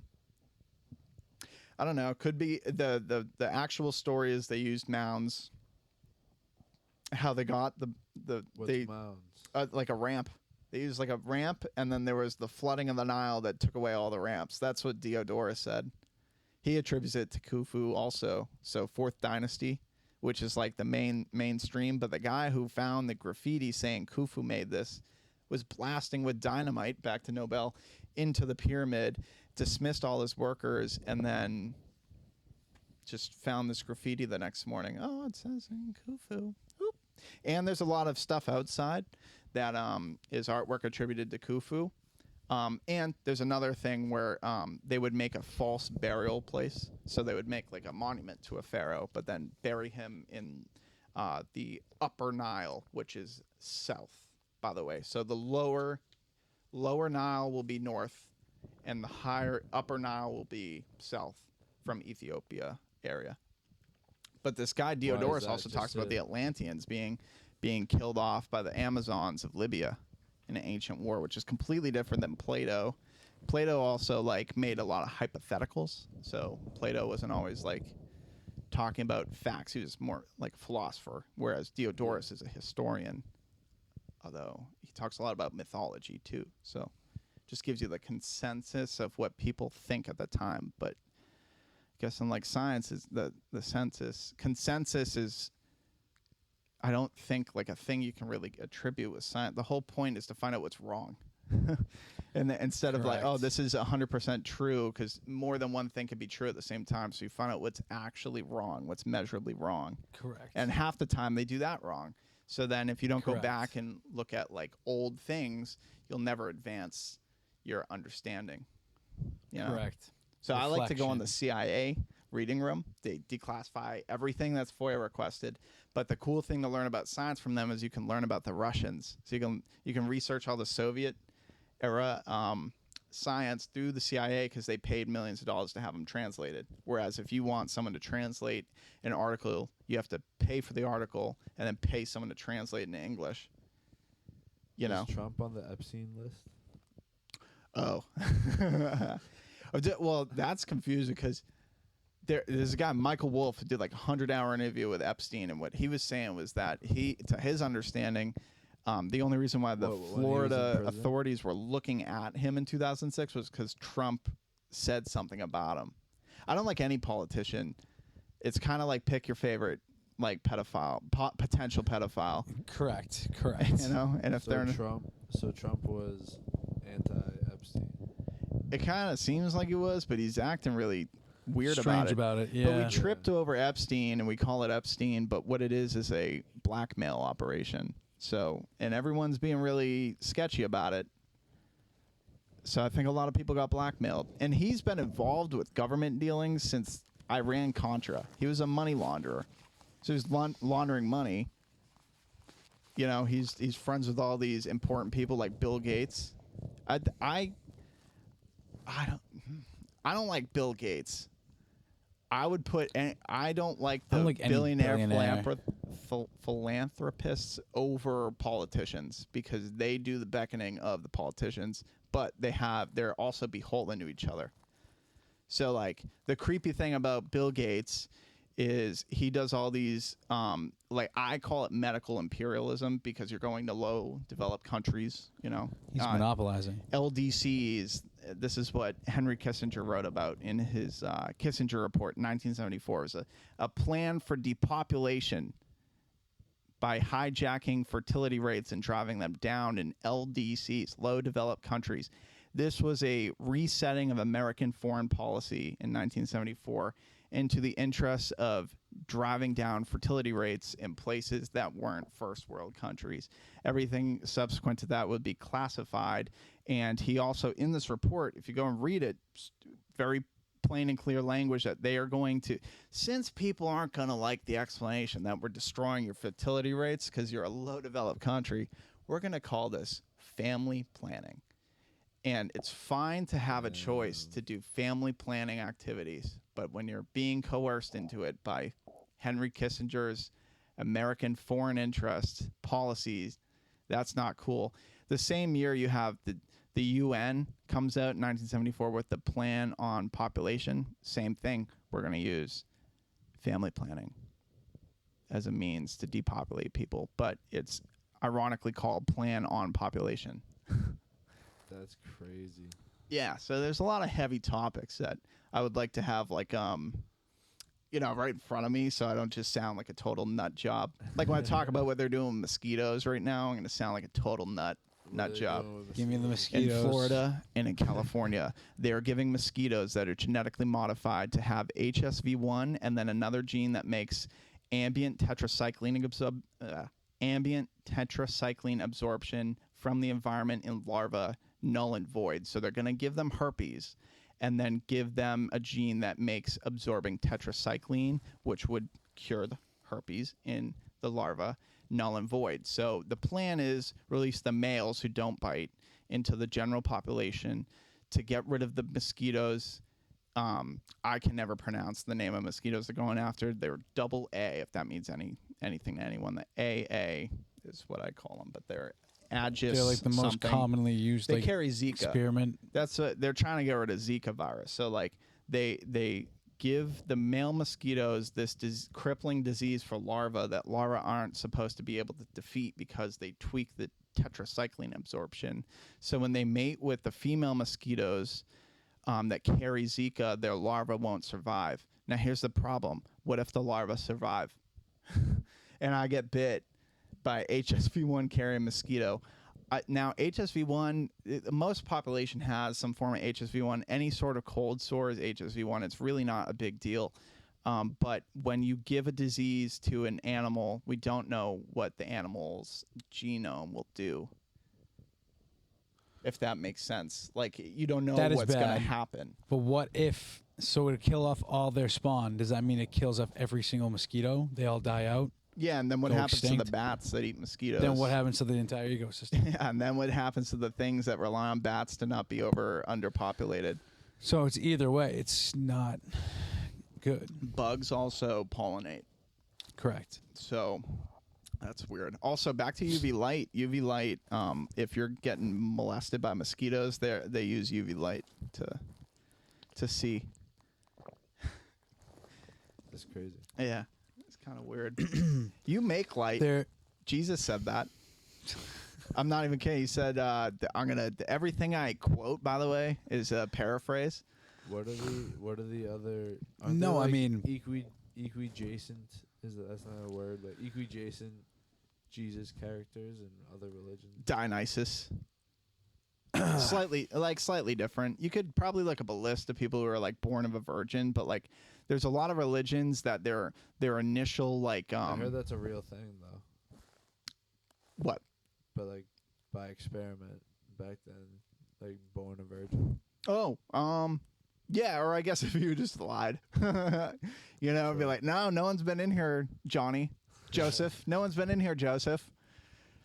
don't know. It could be the actual story is they used mounds. How they got What's mounds? like a ramp. They used like a ramp, and then there was the flooding of the Nile that took away all the ramps. That's what Diodorus said. He attributes it to Khufu also. So 4th dynasty, which is like the mainstream. But the guy who found the graffiti saying Khufu made this was blasting with dynamite, back to Nobel, into the pyramid, dismissed all his workers, and then just found this graffiti the next morning. Oh, it says in Khufu. Oop. And there's a lot of stuff outside that is artwork attributed to Khufu. And there's another thing where they would make a false burial place. So they would make like a monument to a pharaoh, but then bury him in the upper Nile, which is south, by the way. So the lower Nile will be north, and the upper Nile will be south from Ethiopia area. But this guy Diodorus also talks about the Atlanteans being killed off by the Amazons of Libya in an ancient war, which is completely different than Plato. Plato also like made a lot of hypotheticals. So Plato wasn't always like talking about facts. He was more like a philosopher, whereas Diodorus is a historian, although he talks a lot about mythology too. So just gives you the consensus of what people think at the time. But I guess in like science is the consensus is, I don't think like a thing you can really attribute with science. The whole point is to find out what's wrong. And instead of like, oh, this is 100% true, because more than one thing could be true at the same time. So you find out what's actually wrong, what's measurably wrong. Correct. And half the time they do that wrong. So then if you don't go back and look at like old things, you'll never advance your understanding. You know? Correct. So I like to go in the CIA reading room. They declassify everything that's FOIA requested. But the cool thing to learn about science from them is you can learn about the Russians. So you can research all the Soviet era science through the CIA because they paid millions of dollars to have them translated. Whereas if you want someone to translate an article, you have to pay for the article and then pay someone to translate it into English. You know, Is Trump on the Epstein list? Oh. Well, that's confusing because there's a guy, Michael Wolff, who did like a 100-hour interview with Epstein, and what he was saying was that to his understanding, the only reason why the Florida authorities were looking at him in 2006 was because Trump said something about him. I don't like any politician. It's kind of like pick your favorite, like pedophile, potential pedophile. Correct. You know, and if Trump was anti-Epstein. It kind of seems like it was, but he's acting really weird Strange about it. Yeah. But we tripped over Epstein, and we call it Epstein, but what it is a blackmail operation. So, and everyone's being really sketchy about it. So I think a lot of people got blackmailed. And he's been involved with government dealings since Iran-Contra. He was a money launderer. So he's laundering money. You know, he's friends with all these important people like Bill Gates. I don't like Bill Gates. I would put I don't like the billionaire. Philanthropists over politicians because they do the beckoning of the politicians, but they're also beholden to each other. So like the creepy thing about Bill Gates is he does all these like I call it medical imperialism because you're going to low developed countries, you know. He's monopolizing. LDCs. This is what Henry Kissinger wrote about in his Kissinger report in 1974. It was a plan for depopulation by hijacking fertility rates and driving them down in LDCs, low developed countries. This was a resetting of American foreign policy in 1974 into the interests of driving down fertility rates in places that weren't first world countries. Everything subsequent to that would be classified. And he also, in this report, if you go and read it, very plain and clear language that they are going to, since people aren't going to like the explanation that we're destroying your fertility rates because you're a low developed country, we're going to call this family planning. And it's fine to have a choice to do family planning activities, but when you're being coerced into it by Henry Kissinger's American foreign interest policies, that's not cool. The same year you have the UN comes out in 1974 with the Plan on Population. Same thing. We're going to use family planning as a means to depopulate people, but it's ironically called Plan on Population. That's crazy. Yeah, so there's a lot of heavy topics that I would like to have, like, you know, right in front of me so I don't just sound like a total nut job. Like when I talk about what they're doing with mosquitoes right now, I'm going to sound like a total nut job. Give me the mosquitoes. In Florida and in California, they're giving mosquitoes that are genetically modified to have HSV1 and then another gene that makes ambient tetracycline absorption from the environment in larvae null and void. So they're going to give them herpes and then give them a gene that makes absorbing tetracycline, which would cure the herpes in the larva, null and void. So the plan is release the males who don't bite into the general population to get rid of the mosquitoes. I can never pronounce the name of mosquitoes they're going after. They're double A, if that means anything to anyone. The AA is what I call them, but they're Aegis. They're like the most something. commonly used. They like, carry Zika. Experiment. That's what they're trying to get rid of Zika virus. So like they give the male mosquitoes this crippling disease for larvae that larvae aren't supposed to be able to defeat because they tweak the tetracycline absorption. So when they mate with the female mosquitoes that carry Zika, their larvae won't survive. Now here's the problem. What if the larvae survive? And I get bit by HSV1 carrying mosquito. Now, HSV1, most population has some form of HSV1. Any sort of cold sore is HSV1. It's really not a big deal. But when you give a disease to an animal, we don't know what the animal's genome will do. If that makes sense. Like, you don't know what's going to happen. But what if, so it kill off all their spawn, does that mean it kills off every single mosquito? They all die out? Yeah, and then what happens to the bats that eat mosquitoes? Then what happens to the entire ecosystem? Yeah, and then what happens to the things that rely on bats to not be underpopulated? So it's either way. It's not good. Bugs also pollinate. Correct. So that's weird. Also, back to UV light. UV light, if you're getting molested by mosquitoes, they use UV light to see. That's crazy. Yeah. Kind of weird. You make light. Jesus said that. I'm not even kidding. He said, "I'm gonna." Everything I quote, by the way, is a paraphrase. What are the other? No, like I mean equidistant. That's not a word, but equidistant Jesus characters in other religions. Dionysus. slightly different. You could probably look up a list of people who are like born of a virgin, but like there's a lot of religions that their initial like I heard that's a real thing though. what? But like by experiment back then, like born a virgin. Oh, yeah, or I guess if you just lied, you know, be like, no one's been in here, Joseph. No one's been in here, Joseph.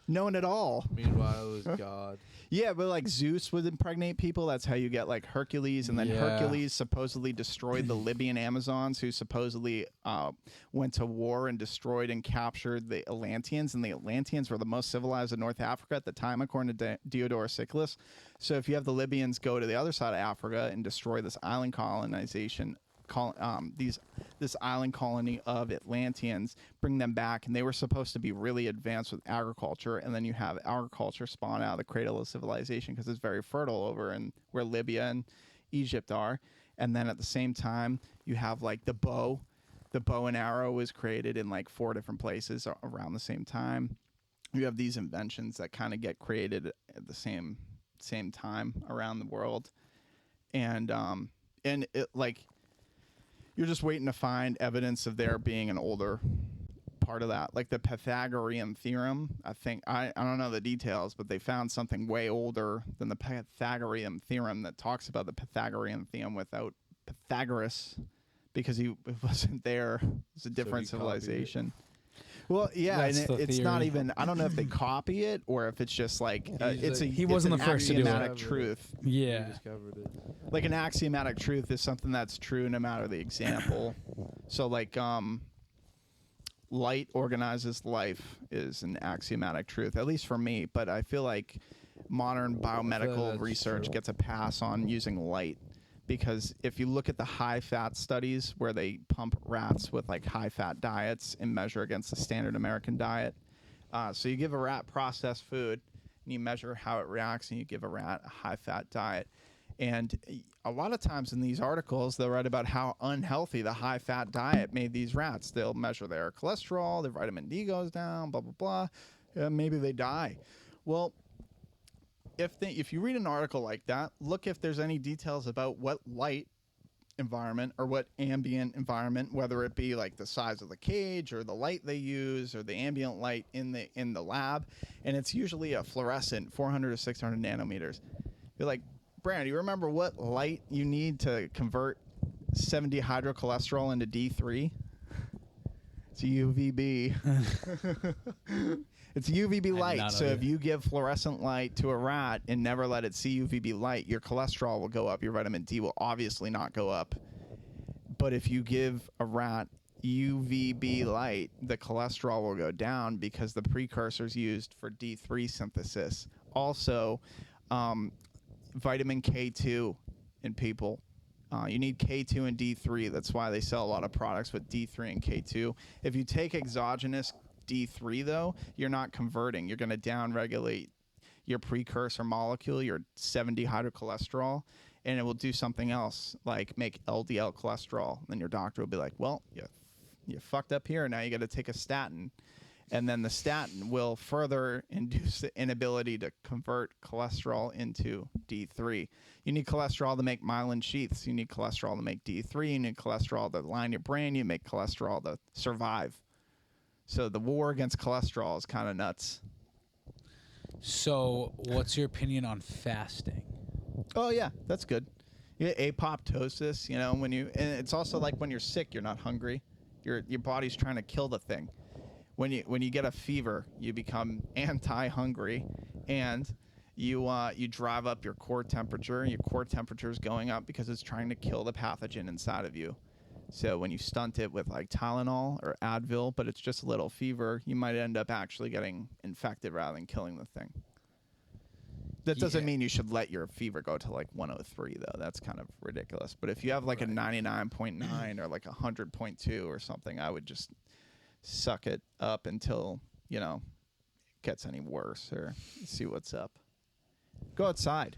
No one at all. Meanwhile, it was God. Yeah, but like Zeus would impregnate people. That's how you get like Hercules, and then Hercules supposedly destroyed the Libyan Amazons, who supposedly went to war and destroyed and captured the Atlanteans, and the Atlanteans were the most civilized in North Africa at the time, according to Diodorus Siculus. So if you have the Libyans go to the other side of Africa and destroy this island colonization, this island colony of Atlanteans, bring them back, and they were supposed to be really advanced with agriculture, and then you have agriculture spawn out of the cradle of civilization because it's very fertile over in where Libya and Egypt are. And then at the same time, you have like the bow and arrow was created in like 4 different places around the same time. You have these inventions that kind of get created at the same time around the world, and it like you're just waiting to find evidence of there being an older part of that, like the Pythagorean theorem. I think I don't know the details, but they found something way older than the Pythagorean theorem that talks about the Pythagorean theorem without Pythagoras, because he wasn't there. It's a different civilization. Well, yeah, and it's not even. I don't know if they copy it or if it's just like he wasn't the first to do it. Axiomatic truth. Yeah, He discovered it. Like an axiomatic truth is something that's true no matter the example. So like light organizes life is an axiomatic truth, at least for me. But I feel like modern biomedical research gets a pass on using light. Because if you look at the high-fat studies where they pump rats with like high-fat diets and measure against the standard American diet, so you give a rat processed food and you measure how it reacts, and you give a rat a high-fat diet. And a lot of times in these articles, they'll write about how unhealthy the high-fat diet made these rats. They'll measure their cholesterol, their vitamin D goes down, blah, blah, blah. Maybe they die. Well, if you read an article like that, look if there's any details about what light environment or what ambient environment, whether it be like the size of the cage or the light they use or the ambient light in the lab, and it's usually a fluorescent 400 to 600 nanometers. You're like, Brand, do you remember what light you need to convert 70 hydrocholesterol into D3? It's UVB. It's UVB light. So if you give fluorescent light to a rat and never let it see UVB light, your cholesterol will go up. Your vitamin D will obviously not go up. But if you give a rat UVB light, the cholesterol will go down because the precursors used for D3 synthesis. Also, vitamin K2 in people. You need K2 and D3. That's why they sell a lot of products with D3 and K2. If you take exogenous D3, though, you're not converting. You're going to downregulate your precursor molecule, your 70 hydrocholesterol, and it will do something else, like make LDL cholesterol. Then your doctor will be like, well, you fucked up here. Now you got to take a statin. And then the statin will further induce the inability to convert cholesterol into D3. You need cholesterol to make myelin sheaths. You need cholesterol to make D3. You need cholesterol to line your brain. You make cholesterol to survive. So the war against cholesterol is kind of nuts. So what's your opinion on fasting? Oh, yeah, that's good. You get apoptosis, you know, and it's also like when you're sick, you're not hungry. Your body's trying to kill the thing. When you get a fever, you become anti-hungry, and you drive up your core temperature. Your core temperature is going up because it's trying to kill the pathogen inside of you. So when you stunt it with like Tylenol or Advil, but it's just a little fever, you might end up actually getting infected rather than killing the thing. That doesn't mean you should let your fever go to like 103, though. That's kind of ridiculous. But if you have like a 99.9 or like 100.2 or something, I would just suck it up until, you know, it gets any worse, or see what's up. Go outside.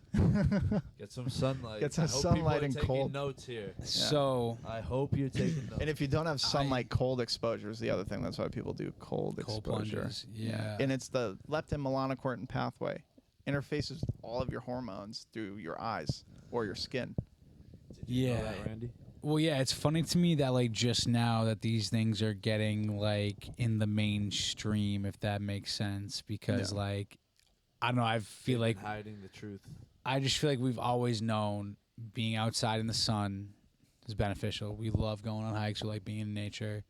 Get some sunlight. Get some sunlight and cold. Notes here. So I hope you're taking notes. And if you don't have sunlight, cold exposure is the other thing. That's why people do cold exposure. plunges, yeah. And it's the leptin melanocortin pathway. interfaces with all of your hormones through your eyes or your skin. Did you know that, Randy? Well, yeah, it's funny to me that like just now that these things are getting like in the mainstream, if that makes sense, because Yeah. like I don't know, I feel They've like been hiding the truth. I just feel like we've always known being outside in the sun is beneficial. We love going on hikes. We like being in nature.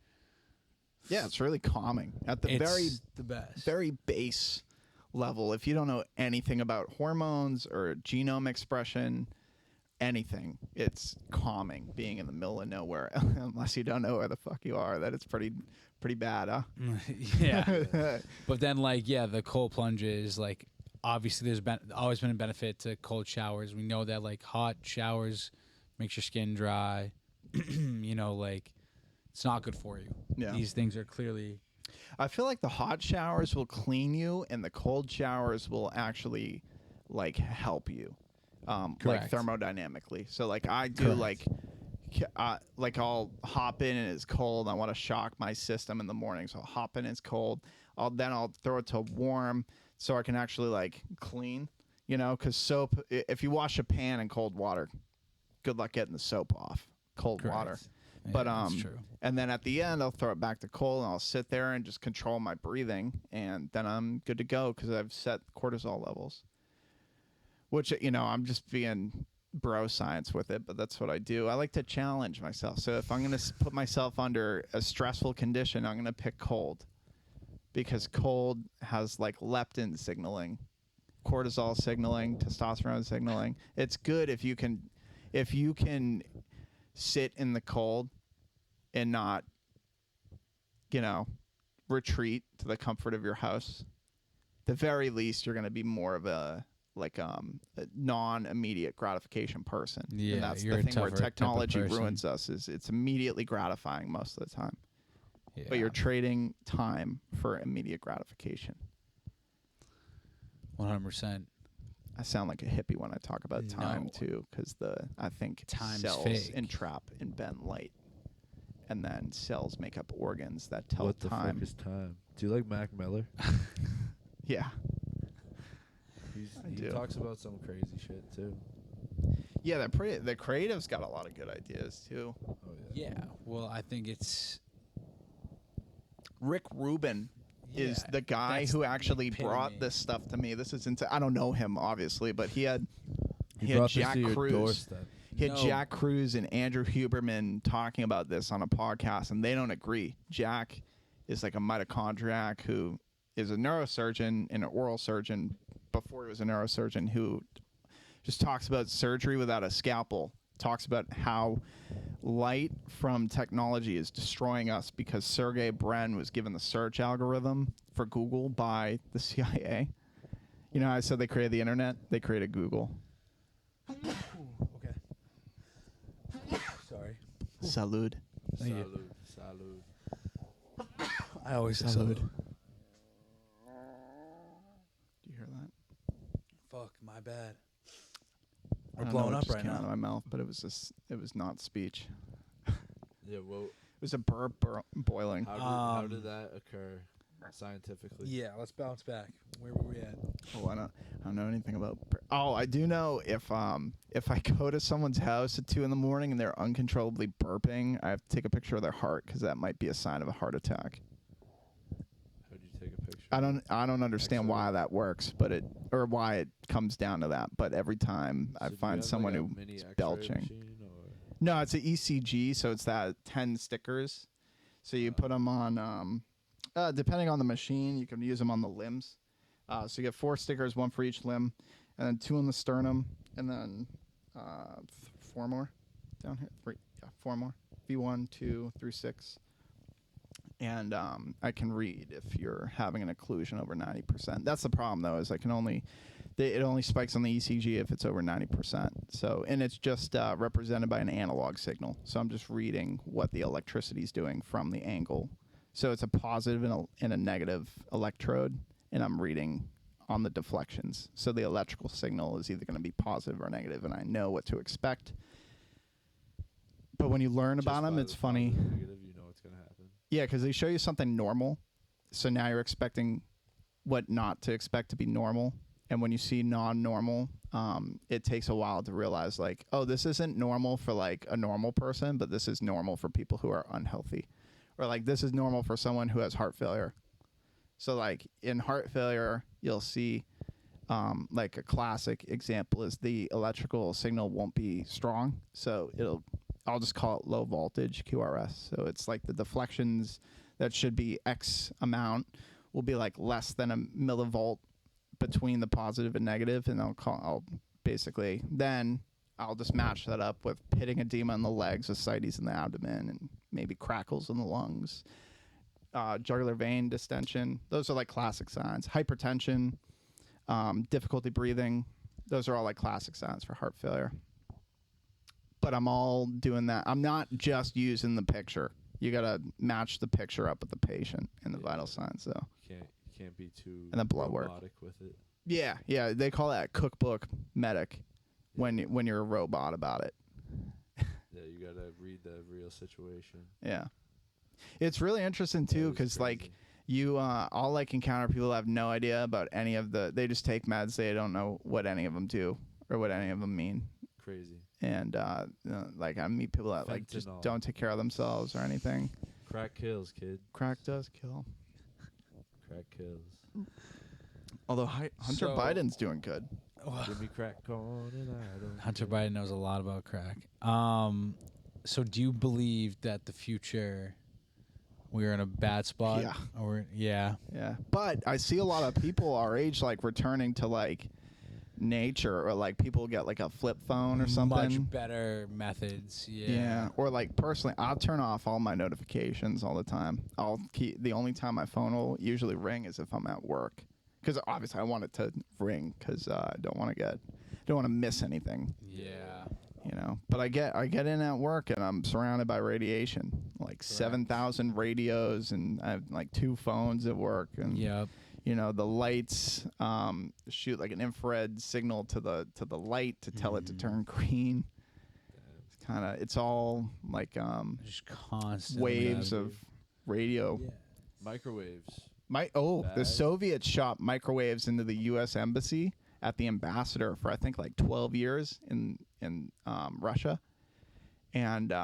Yeah, it's really calming at the It's the best. very base level. If you don't know anything about hormones or genome expression, anything, it's calming being in the middle of nowhere. Unless you don't know where the fuck you are, that it's pretty bad, huh? Yeah. But then like yeah, the cold plunges, like obviously there's always been a benefit to cold showers. We know that like hot showers makes your skin dry. You know, like it's not good for you. Yeah. These things are clearly I feel like the hot showers will clean you, and the cold showers will actually like help you, like Correct. thermodynamically. So like I do like I'll hop in and it's cold. I want to shock my system in the morning, so I'll hop in and it's cold. I'll throw it to warm so I can actually like clean. You know, because soap. If you wash a pan in cold water, good luck getting the soap off. Cold water. Yeah, But that's true. and then at the end I'll throw it back to cold and I'll sit there and just control my breathing, and then I'm good to go because I've set cortisol levels. Which, you know, I'm just being bro science with it, but that's what I do. I like to challenge myself. So if I'm going to put myself under a stressful condition, I'm going to pick cold, because cold has like leptin signaling, cortisol signaling, testosterone signaling. It's good if you can sit in the cold and not, you know, retreat to the comfort of your house. At the very least, you're going to be more of a non-immediate gratification person. Yeah, and that's you're the a thing where tougher type of technology person. ruins us, is it's immediately gratifying most of the time. Yeah. But you're trading time for immediate gratification. 100%. I sound like a hippie when I talk about time No. too, because I think Time's cells fake. entrap and bend light, and then cells make up organs that tell What the time. fuck is time? Do you like Mac Miller? Yeah. I He do. talks about some crazy shit too. Yeah, the creative's got a lot of good ideas too. Oh yeah. Yeah. Well, I think it's Rick Rubin is Yeah, the guy that's who the actually brought epitome. this stuff to me. This is I don't know him obviously, but he had brought Jack this to your Cruz. doorstep. He had No. Jack Cruz and Andrew Huberman talking about this on a podcast, and they don't agree. Jack is like a mitochondriac who is a neurosurgeon and an oral surgeon before he was a neurosurgeon, who just talks about surgery without a scalpel, talks about how light from technology is destroying us because Sergey Brin was given the search algorithm for Google by the CIA. You know, I said they created the internet, they created Google. okay. Sorry. Salud. Thank you. Salud. I always say Salud. salud. Do you hear that? Fuck, my bad. I We're don't know blowing what up just right came out of now. my mouth, but it was not speech. Yeah. Well, It was a burp boiling. how did that occur scientifically? Yeah, let's bounce back. Where were we at? Oh, I don't know anything about. Oh, I do know if I go to someone's house at 2 a.m. and they're uncontrollably burping, I have to take a picture of their heart because that might be a sign of a heart attack. How'd you take a picture? I don't understand Actually- why that works, or why it comes down to that. But every time I So do you find have, someone like, a who mini is X-ray belching. machine, or? No, it's an ECG, so it's that 10 stickers. So you put them on, depending on the machine, you can use them on the limbs. So you get 4 stickers, 1 for each limb, and then 2 on the sternum, and then 4 more down here. 4 more. V1, 2 through 6. And I can read if you're having an occlusion over 90%. That's the problem, though, is it only spikes on the ECG if it's over 90%. So, and it's just represented by an analog signal. So I'm just reading what the electricity is doing from the angle. So it's a positive and a negative electrode, and I'm reading on the deflections. So the electrical signal is either going to be positive or negative, and I know what to expect. But when you learn about them, it's funny. Negative, you know what's gonna happen. Yeah, because they show you something normal, so now you're expecting what not to expect to be normal, And when you see non-normal, it takes a while to realize like, oh, this isn't normal for like a normal person, but this is normal for people who are unhealthy, or like this is normal for someone who has heart failure. So like in heart failure, you'll see like a classic example is the electrical signal won't be strong. So I'll just call it low voltage QRS. So it's like the deflections that should be X amount will be like less than a millivolt between the positive and negative, and I'll basically then I'll just match that up with pitting edema in the legs, ascites in the abdomen, and maybe crackles in the lungs, jugular vein distension. Those are like classic signs. Hypertension, difficulty breathing. Those are all like classic signs for heart failure. But I'm all doing that. I'm not just using the picture. You gotta match the picture up with the patient and the vital signs, though. You can't be too and the blood work with it. Yeah. They call that cookbook medic when you're a robot about it. Yeah, you gotta read the real situation. Yeah, it's really interesting too because like I'll like encounter people that have no idea about any of they just take meds. They don't know what any of them do or what any of them mean. Crazy. And like I meet people that like just don't take care of themselves or anything. Crack kills, kid. Crack does kill. Crack kills. Although Hunter Biden's doing good. Give me crack corn and I don't Hunter care. Biden knows a lot about crack. So do you believe that the future we're in a bad spot? Yeah. Yeah. But I see a lot of people our age like returning to like nature, or like people get like a flip phone or something. Much better methods. Yeah. Or like personally, I'll turn off all my notifications all the time. The only time my phone will usually ring is if I'm at work, because obviously I want it to ring because I don't want to miss anything. Yeah. You know, but I get in at work and I'm surrounded by radiation, like 7,000 radios, and I have like 2 phones at work, and you know, the lights shoot like an infrared signal to the light to tell it to turn green. It's all like just constant waves of radio. Yeah. Microwaves. The Soviets shot microwaves into the U.S. embassy at the ambassador for I think like 12 years in Russia, and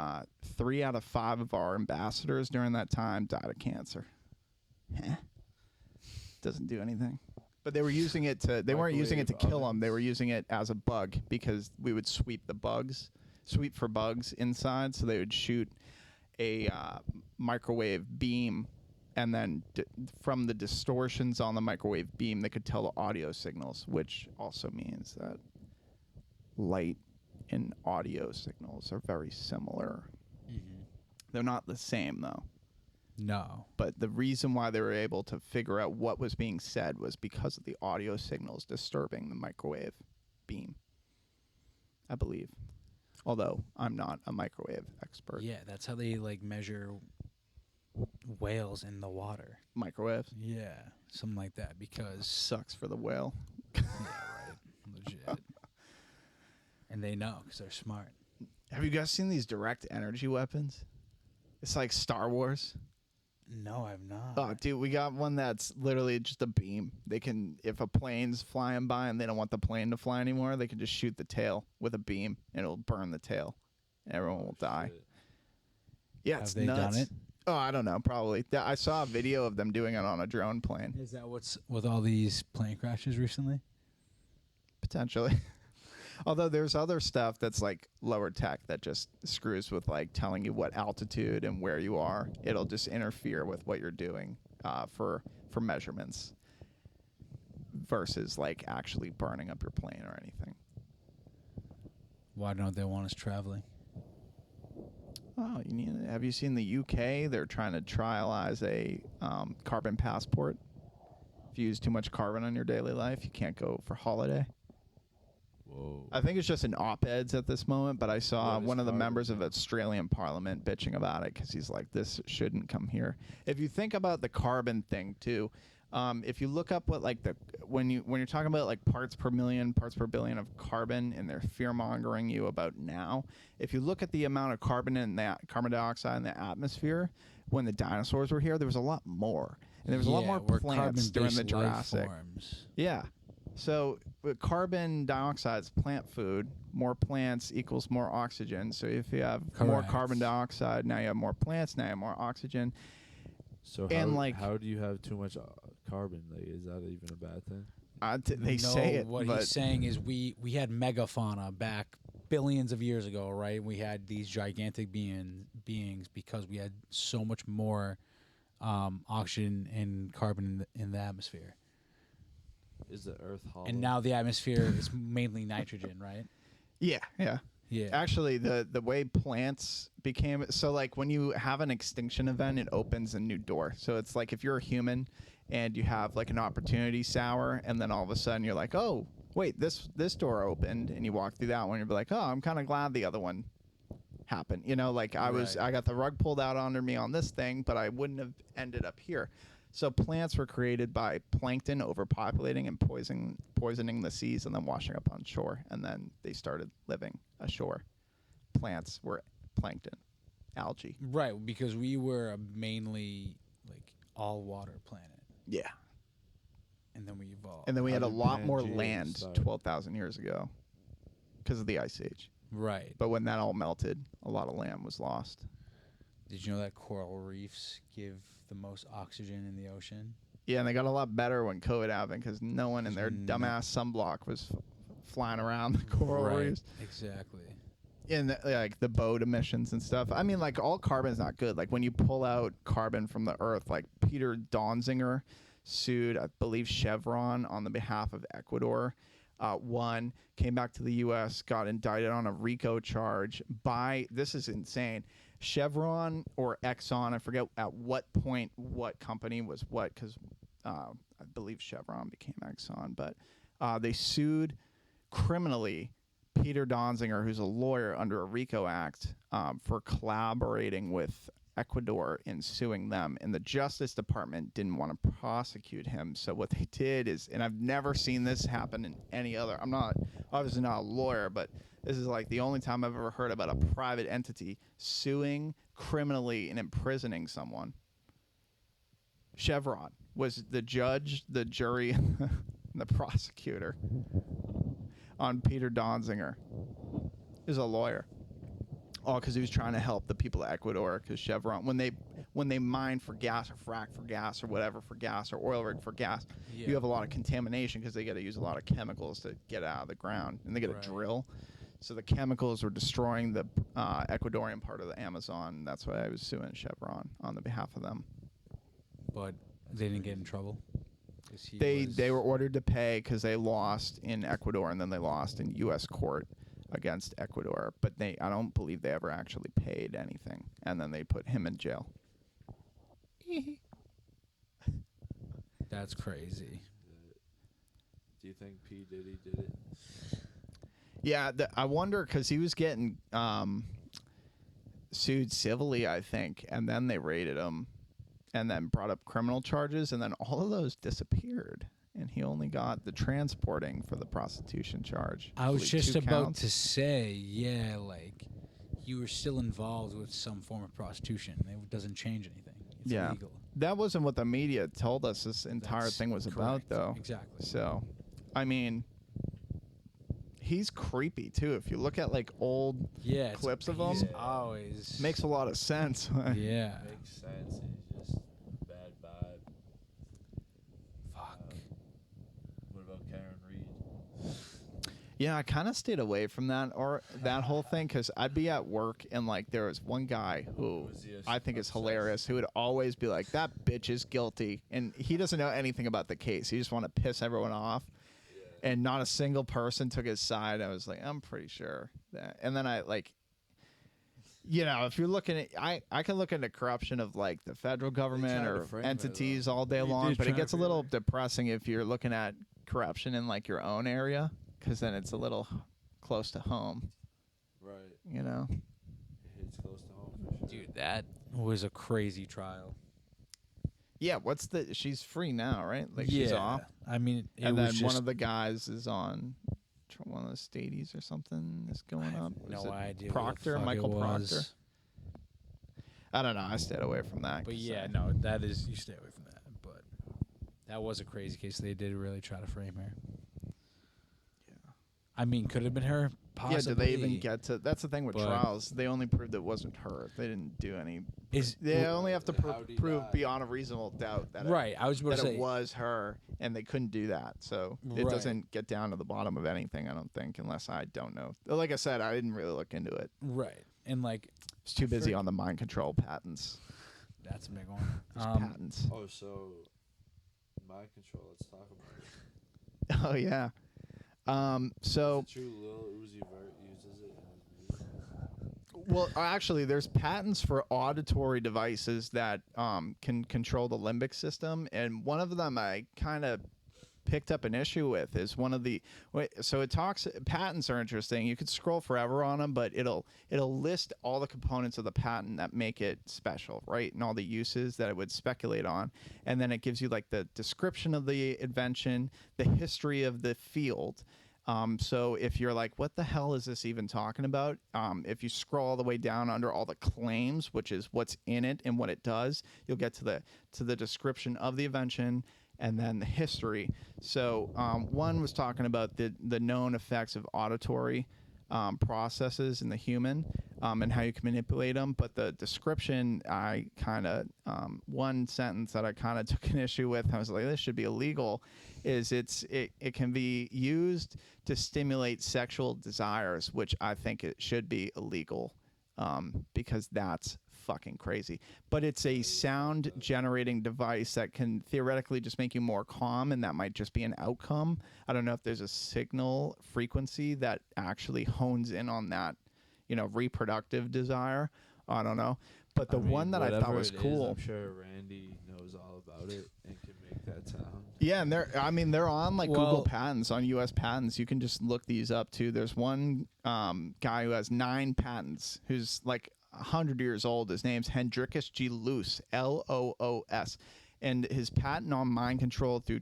3 out of 5 of our ambassadors during that time died of cancer. Doesn't do anything. But they were using it to. They weren't using it to kill them. They were using it as a bug, because we would sweep for bugs inside. So they would shoot a microwave beam, and then from the distortions on the microwave beam, they could tell the audio signals, which also means that light and audio signals are very similar. Mm-hmm. They're not the same, though. No. But the reason why they were able to figure out what was being said was because of the audio signals disturbing the microwave beam, I believe. Although I'm not a microwave expert. Yeah, that's how they like measure whales in the water. Microwaves? Yeah, something like that, because sucks for the whale. Yeah, right. Legit. And they know because they're smart. Have you guys seen these direct energy weapons? It's like Star Wars. No, I've not. Oh, dude, we got one that's literally just a beam. They can, if a plane's flying by and they don't want the plane to fly anymore, they can just shoot the tail with a beam, and it'll burn the tail. Everyone will die. Shit. Yeah, it's Have they nuts. done it? Oh, I don't know. Probably. I saw a video of them doing it on a drone plane. Is that what's with all these plane crashes recently? Potentially. Although there's other stuff that's like lower tech that just screws with like telling you what altitude and where you are. It'll just interfere with what you're doing for measurements versus like actually burning up your plane or anything. Why don't they want us traveling? Oh, have you seen the UK? They're trying to trialize a carbon passport. If you use too much carbon on your daily life, you can't go for holiday. Whoa. I think it's just in op-eds at this moment, but I saw one of the members of Australian Parliament bitching about it because he's like, this shouldn't come here. If you think about the carbon thing too, if you look up what like when you're talking about like parts per million, parts per billion of carbon, and they're fear-mongering you about now, if you look at the amount of carbon in that carbon dioxide in the atmosphere when the dinosaurs were here, there was a lot more, and there was a lot more plants during the Jurassic. Forms. Yeah. So carbon dioxide is plant food. More plants equals more oxygen. So if you have more Correct. carbon dioxide, now you have more plants, now you have more oxygen. So And, how do you have too much carbon? Like, is that even a bad thing? They say it, what but he's saying is we had megafauna back billions of years ago, right? We had these gigantic beings because we had so much more oxygen and carbon in the atmosphere. Is the Earth hollow? And now the atmosphere is mainly nitrogen, right? yeah. Yeah. Actually, the way plants became so like when you have an extinction event, it opens a new door. So it's like if you're a human and you have like an opportunity sour, and then all of a sudden you're like, oh wait, this door opened, and you walk through that one, you'll be like, oh, I'm kind of glad the other one happened. You know, like I got the rug pulled out under me on this thing, but I wouldn't have ended up here. So plants were created by plankton overpopulating and poisoning the seas and then washing up on shore, and then they started living ashore. Plants were plankton, algae. Right, because we were a mainly like all water planet, Yeah. and then we evolved. And then we How had a did lot more Pangea land start? 12,000 years ago because of the Ice Age. Right. But when that all melted, a lot of land was lost. Did you know that coral reefs give the most oxygen in the ocean? Yeah, and they got a lot better when COVID happened because no one in their No- dumbass sunblock was flying around the coral right. reefs. Exactly. And like the boat emissions and stuff. I mean, like all carbon is not good. Like when you pull out carbon from the earth, like Peter Donziger sued, I believe, Chevron on the behalf of Ecuador. Won, came back to the U.S., got indicted on a RICO charge by, this is insane, Chevron or Exxon. I forget at what point what company was what, because I believe Chevron became Exxon, but they sued criminally Peter Donziger, who's a lawyer under a RICO Act, for collaborating with Ecuador in suing them. And the Justice Department didn't want to prosecute him. So what they did is, and I've never seen this happen in any other, I'm not, obviously not a lawyer, but this is like the only time I've ever heard about a private entity suing criminally and imprisoning someone. Chevron was the judge, the jury, and the prosecutor on Peter Donziger. He was a lawyer. All because he was trying to help the people of Ecuador. Because Chevron, when they mine for gas or frack for gas or whatever for gas or oil rig for gas, Yeah. you have a lot of contamination because they got to use a lot of chemicals to get it out of the ground, and they got to Right. drill. So the chemicals were destroying the Ecuadorian part of the Amazon. That's why I was suing Chevron on the behalf of them. But they didn't get in trouble. 'Cause he They were ordered to pay because they lost in Ecuador, and then they lost in U.S. court against Ecuador. But I don't believe they ever actually paid anything, and then they put him in jail. That's crazy. Do you think P. Diddy did it? Yeah, I wonder because he was getting sued civilly, I think, and then they raided him, and then brought up criminal charges, and then all of those disappeared, and he only got the transporting for the prostitution charge. I was believe just 2 about counts. to say, yeah, like you were still involved with some form of prostitution. It doesn't change anything. It's Yeah. illegal. That wasn't what the media told us this entire That's thing was about, correct. though. Exactly. So, I mean, he's creepy too. If you look at like old Yeah. clips of he's him, always makes a lot of sense. Yeah. Makes sense. He's just bad vibe. Fuck. What about Karen Reed? Yeah, I kind of stayed away from that whole thing because I'd be at work and like there was one guy who Was he I think is obsessed? hilarious who would always be like, "That bitch is guilty," and he doesn't know anything about the case. He just want to piss everyone off, and not a single person took his side. I was like, I'm pretty sure that. And then I like, you know, if you're looking at, I can look into corruption of like the federal government tried to or frame it, entities though. all day They long, did but it try to gets a frame little it. depressing if you're looking at corruption in like your own area, because then it's a little close to home, Right. you know. It hits close to home for sure. Dude, that was a crazy trial. Yeah, she's free now, right? Like she's off. I mean, it And was then just one of the guys is on one of the stadies or something is going up. Is no it idea. Proctor, what the fuck Michael it was. Proctor. I don't know. I stayed away from that. But 'cause, yeah, no, that is you stay away from that. But that was a crazy case. They did really try to frame her. I mean, could have been her. Possibly. Yeah, did they even get to? That's the thing with But- trials. They only proved it wasn't her. They didn't do any. Is They only have to How'd he prove die? beyond a reasonable doubt that right? I was about that to say it was her, and they couldn't do that. So it Right. doesn't get down to the bottom of anything. I don't think, unless I don't know. Like I said, I didn't really look into it. right, and like I was too busy on the mind control patents. that's a big one. Those patents. Oh, so mind control. Let's talk about it. Oh yeah. Is So it true Lil Uzi Vert uses it in his music? well, actually, there's patents for auditory devices that can control the limbic system, and one of them I kind of picked up an issue with is one of the. So it talks. Patents are interesting. You could scroll forever on them, but it'll list all the components of the patent that make it special, right, and all the uses that it would speculate on, and then it gives you like the description of the invention, the history of the field. So if you're like, what the hell is this even talking about? If you scroll all the way down under all the claims, which is what's in it and what it does, you'll get to the description of the invention and then the history. So one was talking about the known effects of auditory processes in the human and how you can manipulate them. But the description, I kind of one sentence that I kind of took an issue with. I was like, this should be illegal. Is it can be used to stimulate sexual desires, which I think it should be illegal because that's fucking crazy. But it's a sound generating device that can theoretically just make you more calm, and that might just be an outcome. I don't know if there's a signal frequency that actually hones in on that, reproductive desire. I don't know. But the one that I thought was cool. I'm sure Randy knows all about it and can make that sound. Yeah, and they're on like Google Patents, on U.S. patents. You can just look these up too. There's one guy who has 9 patents, who's like 100 years old. His name's Hendrikus G. Loos, Loos, and his patent on mind control through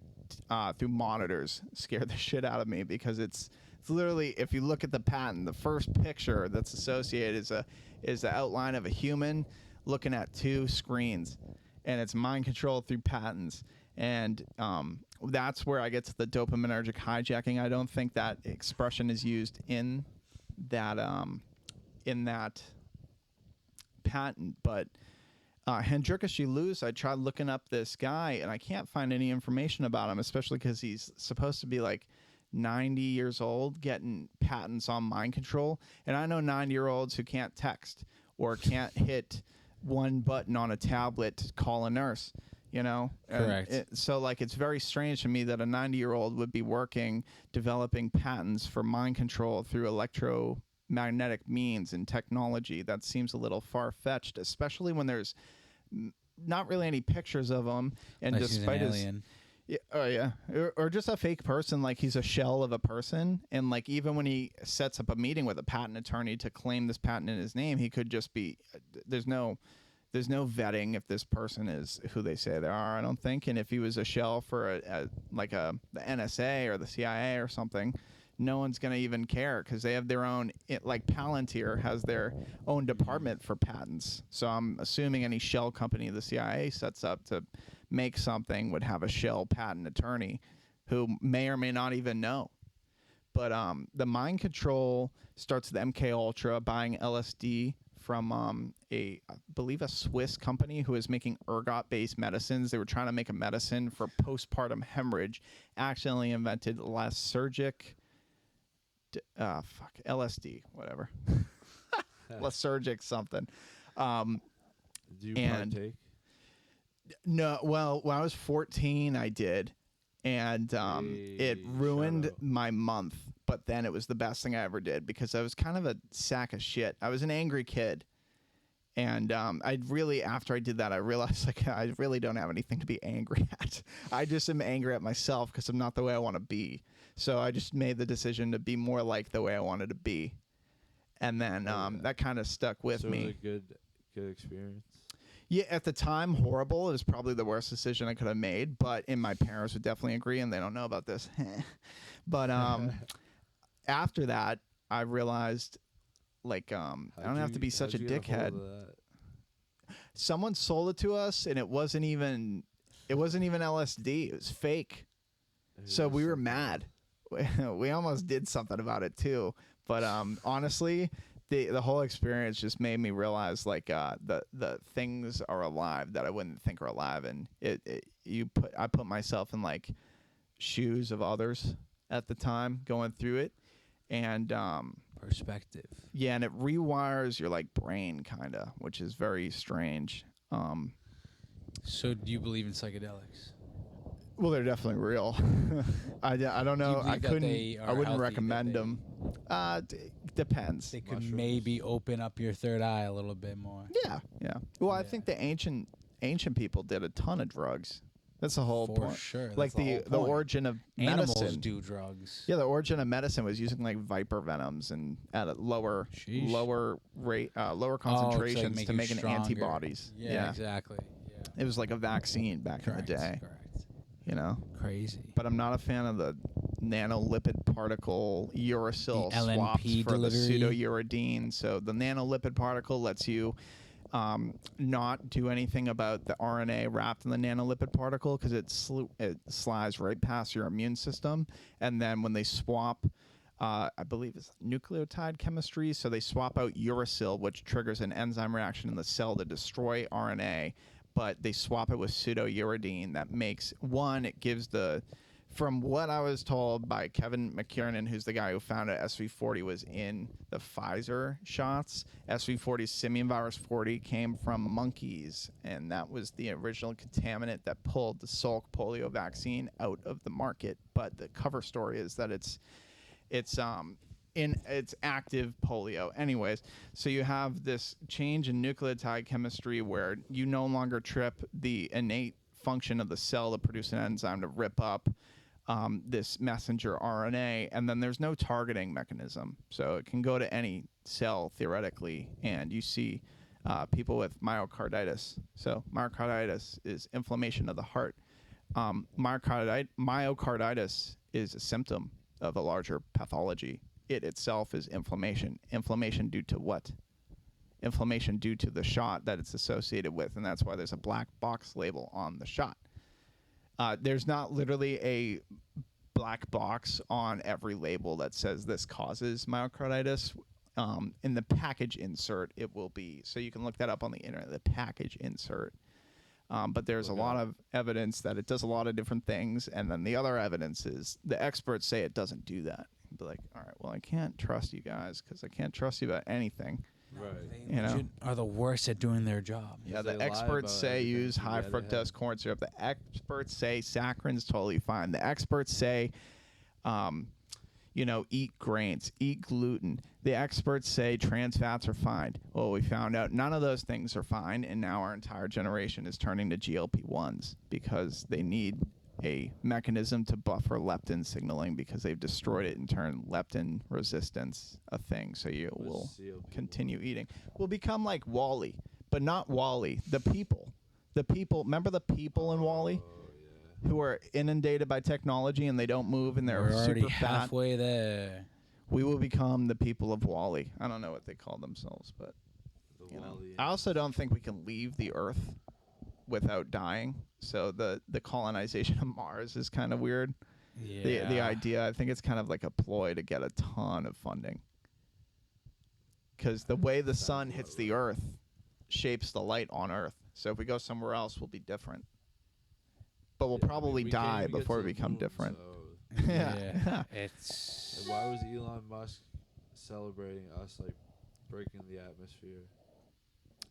monitors scared the shit out of me because it's literally, if you look at the patent, the first picture that's associated is the outline of a human looking at 2 screens, and it's mind control through patents. And that's where I get to the dopaminergic hijacking. I don't think that expression is used in that patent, but Hendrikus G. Loos, I tried looking up this guy, and I can't find any information about him, especially because he's supposed to be like 90 years old getting patents on mind control. And I know 90-year-olds who can't text or can't hit one button on a tablet to call a nurse. Correct. So like, it's very strange to me that a 90-year-old would be developing patents for mind control through electromagnetic means and technology. That seems a little far-fetched, especially when there's not really any pictures of him, and Unless despite he's an his alien. or just a fake person, like he's a shell of a person. And like, even when he sets up a meeting with a patent attorney to claim this patent in his name, he could just be there's no vetting if this person is who they say they are, I don't think. And if he was a shell for the NSA or the CIA or something, no one's going to even care because they have their own, like Palantir has their own department for patents. So I'm assuming any shell company the CIA sets up to make something would have a shell patent attorney who may or may not even know. But the mind control starts with MK Ultra buying LSD from I believe a Swiss company who is making ergot-based medicines. They were trying to make a medicine for postpartum hemorrhage. Accidentally invented lysergic, LSD, whatever. Lysergic something. Do you partake? No, well, when I was 14, I did, and it ruined my month. But then it was the best thing I ever did because I was kind of a sack of shit. I was an angry kid. And after I did that, I realized like I really don't have anything to be angry at. I just am angry at myself because I'm not the way I want to be. So I just made the decision to be more like the way I wanted to be. And then that kind of stuck with me. So it was a good experience. Yeah, at the time, horrible. It was probably the worst decision I could have made. But my parents would definitely agree, and they don't know about this. But after that, I realized, like, I don't have to be such a dickhead. Someone sold it to us, and it wasn't even LSD. It was fake. So we were mad. we almost did something about it too. But honestly, the whole experience just made me realize like the things are alive that I wouldn't think are alive, and I put myself in like shoes of others at the time going through it, and Perspective. yeah, and it rewires your like brain kind of, which is very strange. So do you believe in psychedelics? Well, they're definitely real. I don't know. I couldn't. I wouldn't recommend them. Depends. They could maybe open up your third eye a little bit more. Yeah, yeah. Well, I think the ancient people did a ton of drugs. That's the whole point. For sure. Like That's the origin of Animals medicine. do drugs. Yeah, the origin of medicine was using like viper venoms and at a lower rate, lower concentrations like to make stronger. antibodies. Yeah, exactly. Yeah. It was like a vaccine back in the day. Correct. You know, Crazy. but I'm not a fan of the nanolipid particle uracil The LNP swaps for delivery. the pseudouridine. So the nanolipid particle lets you not do anything about the RNA wrapped in the nanolipid particle because it slides right past your immune system. And then when they swap, I believe it's nucleotide chemistry, so they swap out uracil, which triggers an enzyme reaction in the cell to destroy RNA. But they swap it with pseudouridine. That makes it gives from what I was told by Kevin McKiernan, who's the guy who found it, SV40 was in the Pfizer shots. SV40, simian virus 40, came from monkeys, and that was the original contaminant that pulled the Salk polio vaccine out of the market. But the cover story is that it's active polio. Anyways, so you have this change in nucleotide chemistry where you no longer trip the innate function of the cell to produce an enzyme to rip up this messenger RNA, and then there's no targeting mechanism. So it can go to any cell theoretically, and you see people with myocarditis. So myocarditis is inflammation of the heart. Myocarditis is a symptom of a larger pathology. It itself is inflammation. Inflammation due to what? Inflammation due to the shot that it's associated with, and that's why there's a black box label on the shot. There's not literally a black box on every label that says this causes myocarditis. In the package insert, it will be. So you can look that up on the internet, the package insert. But there's a lot of evidence that it does a lot of different things, and then the other evidence is the experts say it doesn't do that. You'd be like, all right, well, I can't trust you guys because I can't trust you about anything. Right. They are the worst at doing their job. Yeah, the experts say use high fructose corn syrup. The experts say saccharin's totally fine. The experts say, eat grains, eat gluten. The experts say trans fats are fine. Well, we found out none of those things are fine, and now our entire generation is turning to GLP-1s because they need a mechanism to buffer leptin signaling because they've destroyed it and turned leptin resistance a thing. So you will continue eating. We'll become like Wall-E, but not Wall-E. The people. Remember the people in Wall-E? Who are inundated by technology and they don't move and they're We're already super fat. halfway there. We will become the people of Wall-E. I don't know what they call themselves, but I also don't think we can leave the Earth without dying. So the colonization of Mars is kind of weird. Yeah. The idea, I think it's kind of like a ploy to get a ton of funding. Because the way the sun hits the Earth shapes the light on Earth. So if we go somewhere else, we'll be different. But we'll probably die before we become different. So Yeah. It's why was Elon Musk celebrating us like breaking the atmosphere?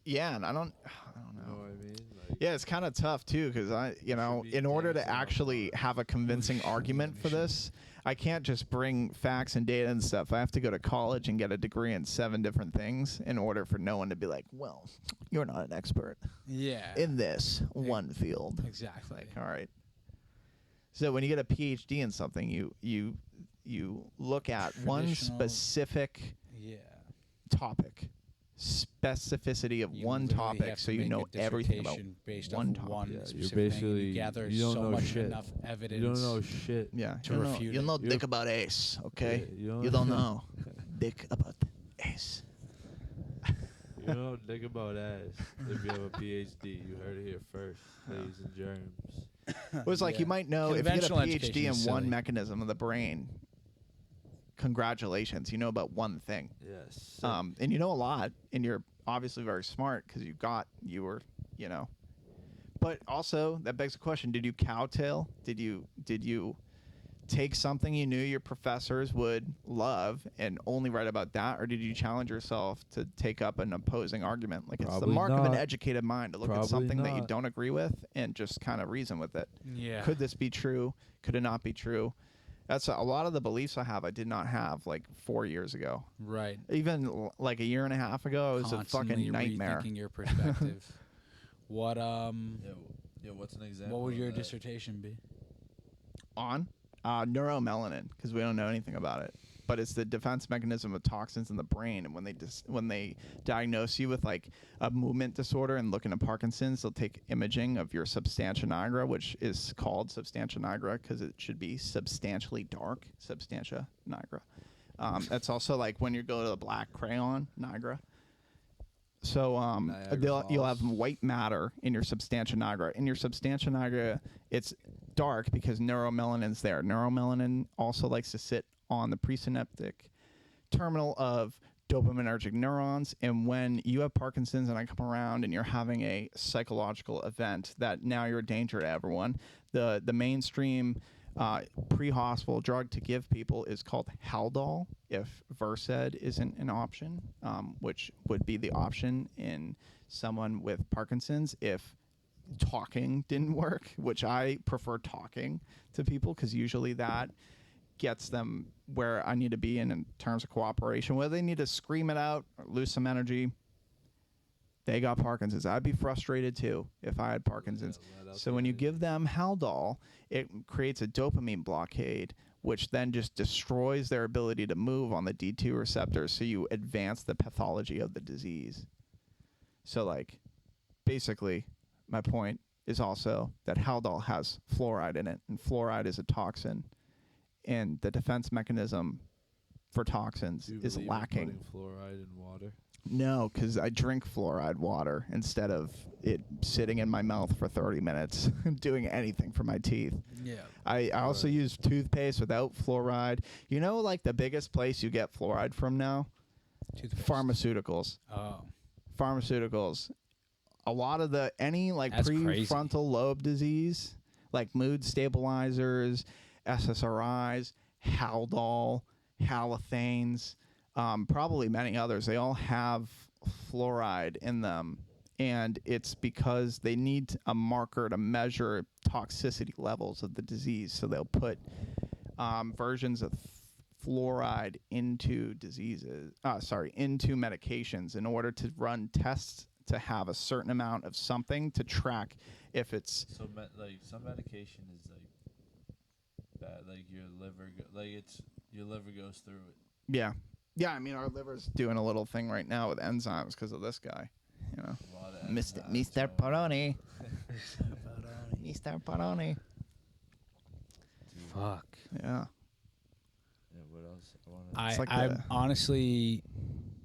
Yeah, and I don't know. You know what I mean? Like, Yeah, it's kind of tough too because in order to actually have a convincing argument for this, I can't just bring facts and data and stuff. I have to go to college and get a degree in 7 different things in order for no one to be like, "Well, you're not an expert in this one field." Exactly. Like, all right. So when you get a PhD in something, you look at one specific topic. Specificity of one topic, so you know everything about based one off topic. one you're specific basically thing. You gather you don't so know much shit. enough evidence. You don't know shit. Yeah, to refute you know it. dick about ace, okay? Yeah, you don't know dick about ace. You don't know dick about ass. If you have a PhD, you heard it here first, ladies and germs. It was like you might know if you get a Conventional PhD education in is one silly. mechanism of the brain, congratulations, you know about one thing. Yes. And you know a lot, and you're obviously very smart because you were, But also, that begs the question: did you cowtail? Did you take something you knew your professors would love and only write about that, or did you challenge yourself to take up an opposing argument? Like, it's the Probably mark of an not. educated mind to look at Probably something that you not. don't agree with and just kind of reason with it. Yeah. Could this be true? Could it not be true? That's a lot of the beliefs I have. I did not have like 4 years ago. Right. Even like a year and a half ago, it was a Constantly fucking nightmare. rethinking your perspective. What Yeah, what's an example? What would of your that? dissertation be? On neuromelanin, because we don't know anything about it, but it's the defense mechanism of toxins in the brain. And when they diagnose you with like a movement disorder and look into Parkinson's, they'll take imaging of your substantia nigra, which is called substantia nigra because it should be substantially dark. Substantia nigra. That's also like when you go to the black crayon nigra. So you'll have white matter in your substantia nigra. In your substantia nigra, it's dark because neuromelanin's there. Neuromelanin also likes to sit on the presynaptic terminal of dopaminergic neurons. And when you have Parkinson's and I come around and you're having a psychological event that now you're a danger to everyone, the mainstream pre-hospital drug to give people is called Haldol, if Versed isn't an option, which would be the option in someone with Parkinson's if talking didn't work, which I prefer talking to people because usually that gets them where I need to be in terms of cooperation. Whether they need to scream it out or lose some energy, they got Parkinson's. I'd be frustrated too if I had Parkinson's. So when you give them Haldol, it creates a dopamine blockade, which then just destroys their ability to move on the D2 receptors. So you advance the pathology of the disease. So like, basically, my point is also that Haldol has fluoride in it, and fluoride is a toxin, and the defense mechanism for toxins is lacking. Putting fluoride in water? No, because I drink fluoride water instead of it sitting in my mouth for 30 minutes doing anything for my teeth. Yeah. I also use toothpaste without fluoride. You know, like the biggest place you get fluoride from now? Toothpaste. Pharmaceuticals. Oh. Pharmaceuticals. A lot of any like That's crazy. prefrontal lobe disease, like mood stabilizers, SSRIs, Haldol, halothane, probably many others. They all have fluoride in them, and it's because they need a marker to measure toxicity levels of the disease. So they'll put versions of fluoride into into medications in order to run tests to have a certain amount of something to track if it's. So like some medication is like bad, like your liver, your liver goes through it. Yeah. Yeah, I mean, our liver's doing a little thing right now with enzymes because of this guy. You know, Mr. Paroni. Mr. Paroni. Fuck. Yeah. Yeah, what else? I'm honestly,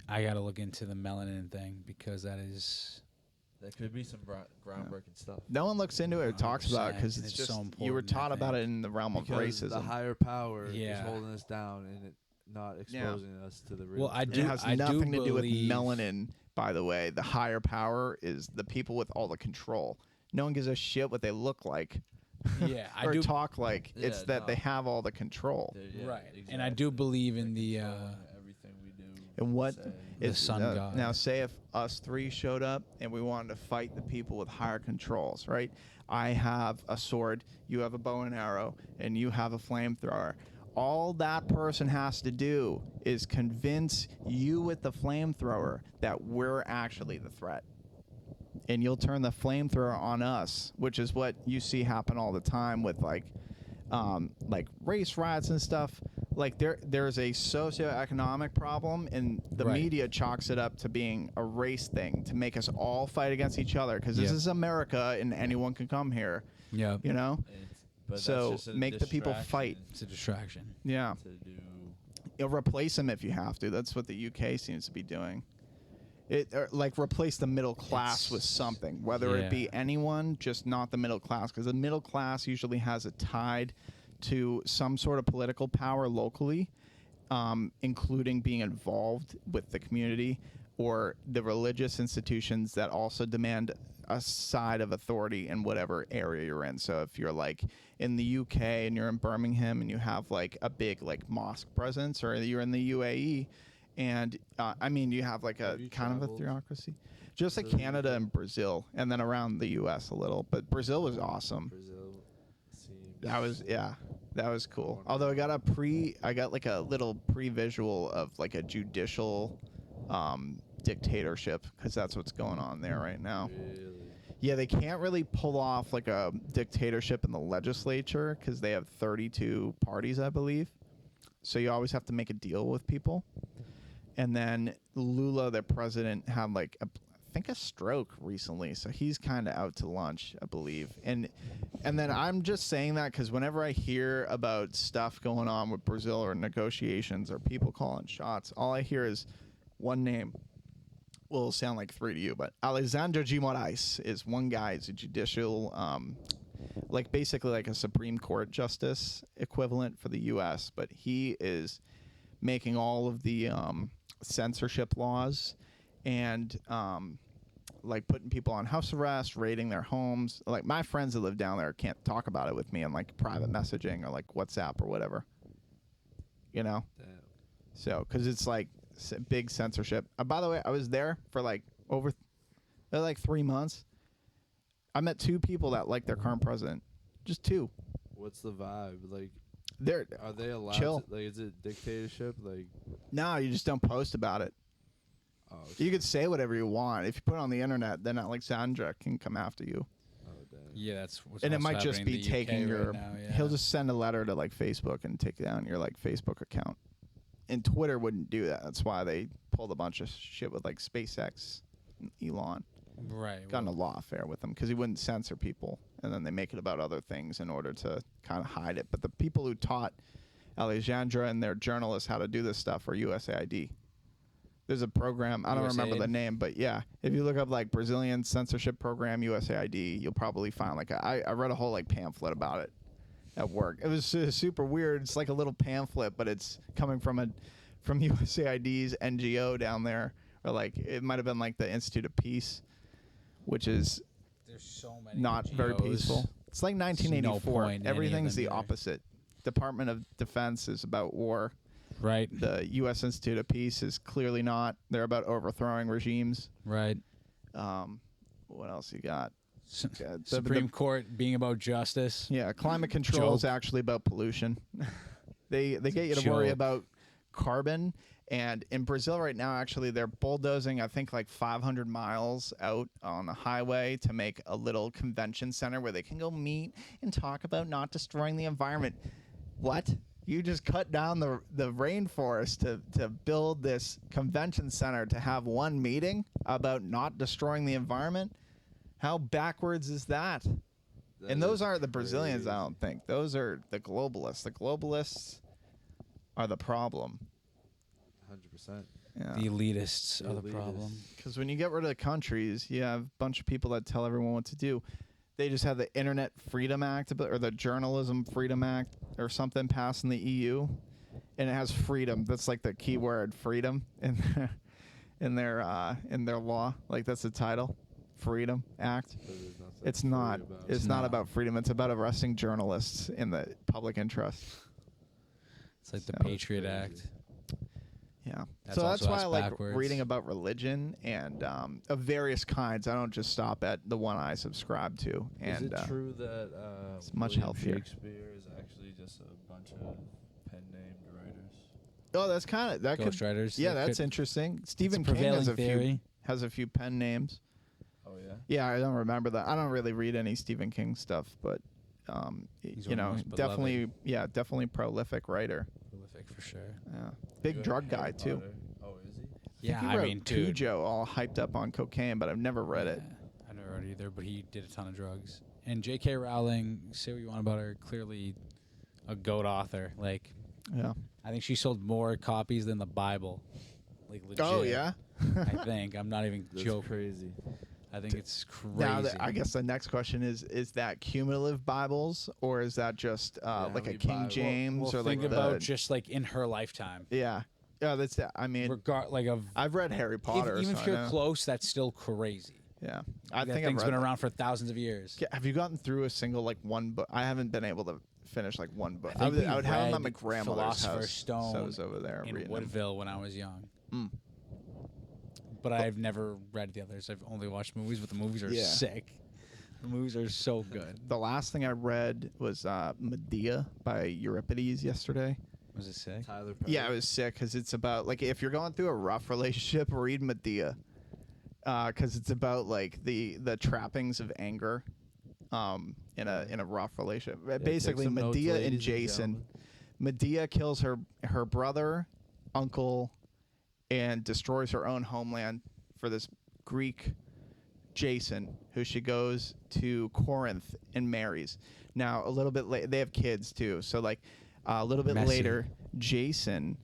I gotta look into the melanin thing because that could be some groundbreaking stuff. No one looks into it or talks about it because It's it's just so you were important, taught I about it think. in the realm of Because racism. the higher power is Yeah. holding us down and it not exposing us to the real. Well, I It do. has I nothing do to do with believe- melanin, by the way. The higher power is the people with all the control. No one gives a shit what they look like Yeah, I or do. talk like. Yeah, It's that no. they have all the control. Right. And I do believe in the, everything we do. And what say. The sun god. Now, say if us three showed up and we wanted to fight the people with higher controls, right? I have a sword, you have a bow and arrow, and you have a flamethrower. All that person has to do is convince you with the flamethrower that we're actually the threat. And you'll turn the flamethrower on us, which is what you see happen all the time with like race riots and stuff. Like there's a socioeconomic problem, and the Right. media chalks it up to being a race thing to make us all fight against each other because this Yeah. is America and anyone can come here. Yeah. You know, But so that's just a make the people fight. It's a distraction. Yeah, to do. you'll replace them if you have to. That's what the UK seems to be doing. Like replace the middle class with something, whether it be anyone, just not the middle class, because the middle class usually has a tied to some sort of political power locally, including being involved with the community or the religious institutions that also demand a side of authority in whatever area you're in. So if you're like in the UK and you're in Birmingham and you have like a big like mosque presence, or you're in the UAE and I mean you have like a kind of a theocracy, just like Canada and Brazil, and then around the US a little. But Brazil was awesome. Brazil seems That was cool. Although I got like a little pre-visual of like a judicial dictatorship, because that's what's going on there right now. Really? Yeah, they can't really pull off like a dictatorship in the legislature because they have 32 parties, I believe. So you always have to make a deal with people. And then Lula, their president, had like I think a stroke recently, so he's kind of out to lunch, I believe. And then I'm just saying that because whenever I hear about stuff going on with Brazil or negotiations or people calling shots, all I hear is one name. Will sound like three to you, but Alexandre de Moraes is one guy. He's a judicial, like basically like a Supreme Court justice equivalent for the U.S., but he is making all of the censorship laws and like putting people on house arrest, raiding their homes. Like my friends that live down there can't talk about it with me in like private messaging or like WhatsApp or whatever. You know? Damn. So, because it's like big censorship. By the way, I was there for like like 3 months. I met two people that like their current president. Just two. What's the vibe? Like, are they allowed chill. to, like, is it dictatorship? Like, No, you just don't post about it. oh, okay. You could say whatever you want. If you put it on the internet, then Alexandra can come after you. Oh, dang. Yeah, that's what's And it also might just happening be in the UK taking your. right now, yeah. He'll just send a letter to like Facebook and take down your like Facebook account. And Twitter wouldn't do that. That's why they pulled a bunch of shit with like SpaceX and Elon. Right. Got in a law affair with him because he wouldn't censor people, and then they make it about other things in order to kind of hide it. But the people who taught Alexandra and their journalists how to do this stuff are USAID. There's a program, I don't remember the name, but yeah, if you look up like Brazilian censorship program USAID, you'll probably find like I read a whole like pamphlet about it at work. It was super weird. It's like a little pamphlet, but it's coming from USAID's NGO down there, or like it might have been like the Institute of Peace, which is There's so many not NGOs. very peaceful. It's like 1984. point in any of Everything's them the either. opposite. Department of Defense is about war. Right. The U.S. Institute of Peace is clearly not. They're about overthrowing regimes. Right. What else you got? Yeah, Supreme Court being about justice. Yeah, climate control is Joke. actually about pollution. They get you to worry joke. about carbon. And in Brazil right now, actually, they're bulldozing, I think, like 500 miles out on the highway to make a little convention center where they can go meet and talk about not destroying the environment. What? You just cut down the rainforest to build this convention center to have one meeting about not destroying the environment? How backwards is that? And those aren't the Brazilians, crazy. I don't think. Those are the globalists. The globalists are the problem. 100%. Yeah. The elitists The are the elitists. problem. Because when you get rid of the countries, you have a bunch of people that tell everyone what to do. They just have the Internet Freedom Act or the Journalism Freedom Act or something passed in the EU, and it has freedom. That's like the key word, freedom, in their law. Like that's the title, Freedom Act. But there's nothing It's free not. about it. It's not not. about freedom. It's about arresting journalists in the public interest. It's like the So- Patriot Crazy. Act. Yeah. That's So that's also why us I like backwards. reading about religion and of various kinds. I don't just stop at the one I subscribe to. Is And it true that it's much William healthier. Shakespeare is actually just a bunch of pen-named writers? oh, that's kind of that could. Ghostwriters. Yeah, that that's could- interesting. it's a Stephen King prevailing has a few pen names. Oh yeah. Yeah, I don't remember that. I don't really read any Stephen King stuff, but He's you one of know, the most definitely, definitely prolific writer. prolific for sure. Yeah, big Good drug Harry guy too. Potter. Oh, is he? Yeah, he I wrote mean, dude. Cujo, all hyped up on cocaine, but I've never read it. I never read it either, but he did a ton of drugs. And J.K. Rowling, say what you want about her, clearly a goat author. Like, Yeah. I think she sold more copies than the Bible. Like, legit. Oh yeah. I think. I'm not even That's joking. crazy. I think it's crazy. Now, I guess the next question is that cumulative Bibles, or is that just like a King James, or think like about just like in her lifetime. yeah, that's that. I mean, I've read Harry Potter. Even so if you're I know. close, that's still crazy. Yeah, I That think thing's I've been read around for thousands of years. Have you gotten through a single like one book? I haven't been able to finish like one book. I think I would have them at my read grandmother's Philosopher's house. Stone So I was over there in reading Woodville when I was young. them. But I've never read the others. I've only watched movies, but the movies are sick. The movies are so good. The last thing I read was Medea by Euripides yesterday. Was it sick? Tyler Perry. Yeah, it was sick because it's about like if you're going through a rough relationship, read Medea, because it's about like the trappings of anger, in a rough relationship. Basically, take some notes, Medea and ladies and Jason. gentlemen. Medea kills her brother, uncle, and destroys her own homeland for this Greek Jason, who she goes to Corinth and marries. Now, a little bit later, they have kids too. So, like, a little bit later, Jason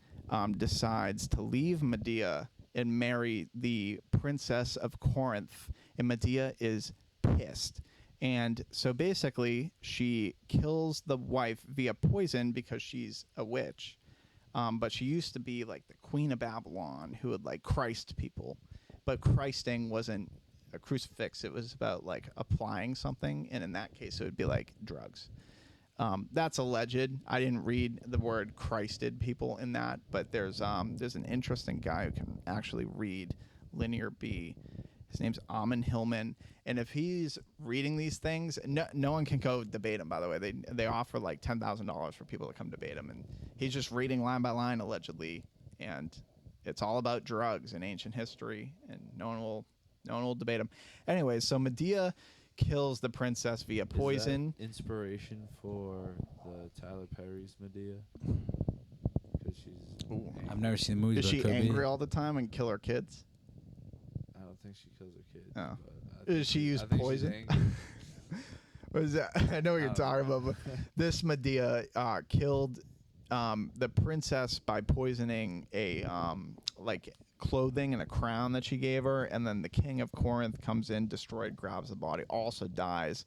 decides to leave Medea and marry the princess of Corinth. And Medea is pissed. And so basically, she kills the wife via poison because she's a witch. But she used to be like the queen of Babylon who would like Christ people. But Christing wasn't a crucifix. It was about like applying something. And in that case, it would be like drugs. That's alleged. I didn't read the word Christed people in that. But there's an interesting guy who can actually read Linear B. His name's Amon Hillman. And if he's reading these things, no one can go debate him, by the way. They offer like $10,000 for people to come debate him. And he's just reading line by line, allegedly. And it's all about drugs and ancient history. And no one will debate him. Anyways, so Medea kills the princess via poison. Is that inspiration for the Tyler Perry's Medea? Because she's... Ooh. I've never seen the movie. Is but she it could angry be. all the time and kill her kids? I don't think she kills her kids. Oh. But Does she use I think she's poison? angry. What is that? I know what you're I don't talking know. about. But this Medea killed the princess by poisoning a like clothing and a crown that she gave her, and then the king of Corinth comes in, destroyed, grabs the body, also dies,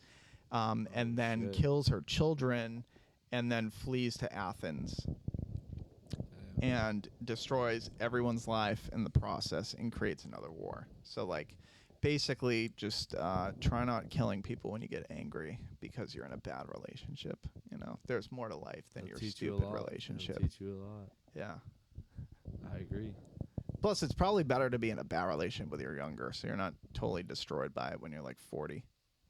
and then kills her children, and then flees to Athens and destroys everyone's life in the process and creates another war. So like basically just try not killing people when you get angry because you're in a bad relationship. You know, there's more to life than your stupid relationship. It'll teach you a lot. Yeah. I agree. Plus, it's probably better to be in a bad relationship when you're younger, so you're not totally destroyed by it when you're like 40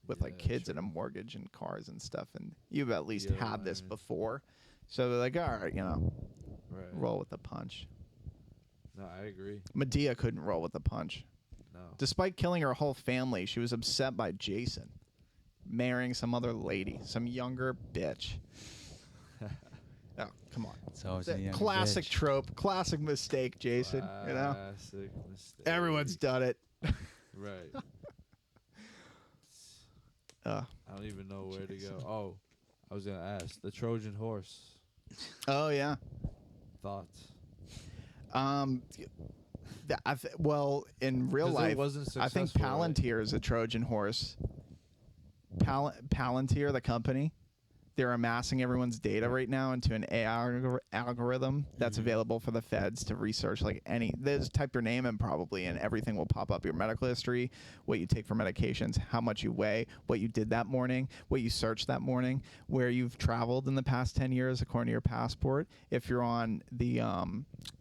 with like kids and a mortgage and cars and stuff, and you've at least had this before. So they're like, all right, you know, roll with the punch. No, I agree. Medea couldn't roll with the punch. No. Despite killing her whole family, she was upset by Jason marrying some other lady, some younger bitch. Oh, come on. It's always a young Classic bitch. trope, classic mistake, Jason. You know, Classic mistake. everyone's done it. Right. Uh, I don't even know where to go. Oh, I was going to ask. The Trojan horse. oh yeah. Thoughts? Well, in real 'Cause it life, wasn't I think successful, right? Palantir is a Trojan horse. Palantir, the company, they're amassing everyone's data right now into an AI algorithm that's available for the feds to research. Like just type your name in probably, and everything will pop up: your medical history, what you take for medications, how much you weigh, what you did that morning, what you searched that morning, where you've traveled in the past 10 years according to your passport. If you're on the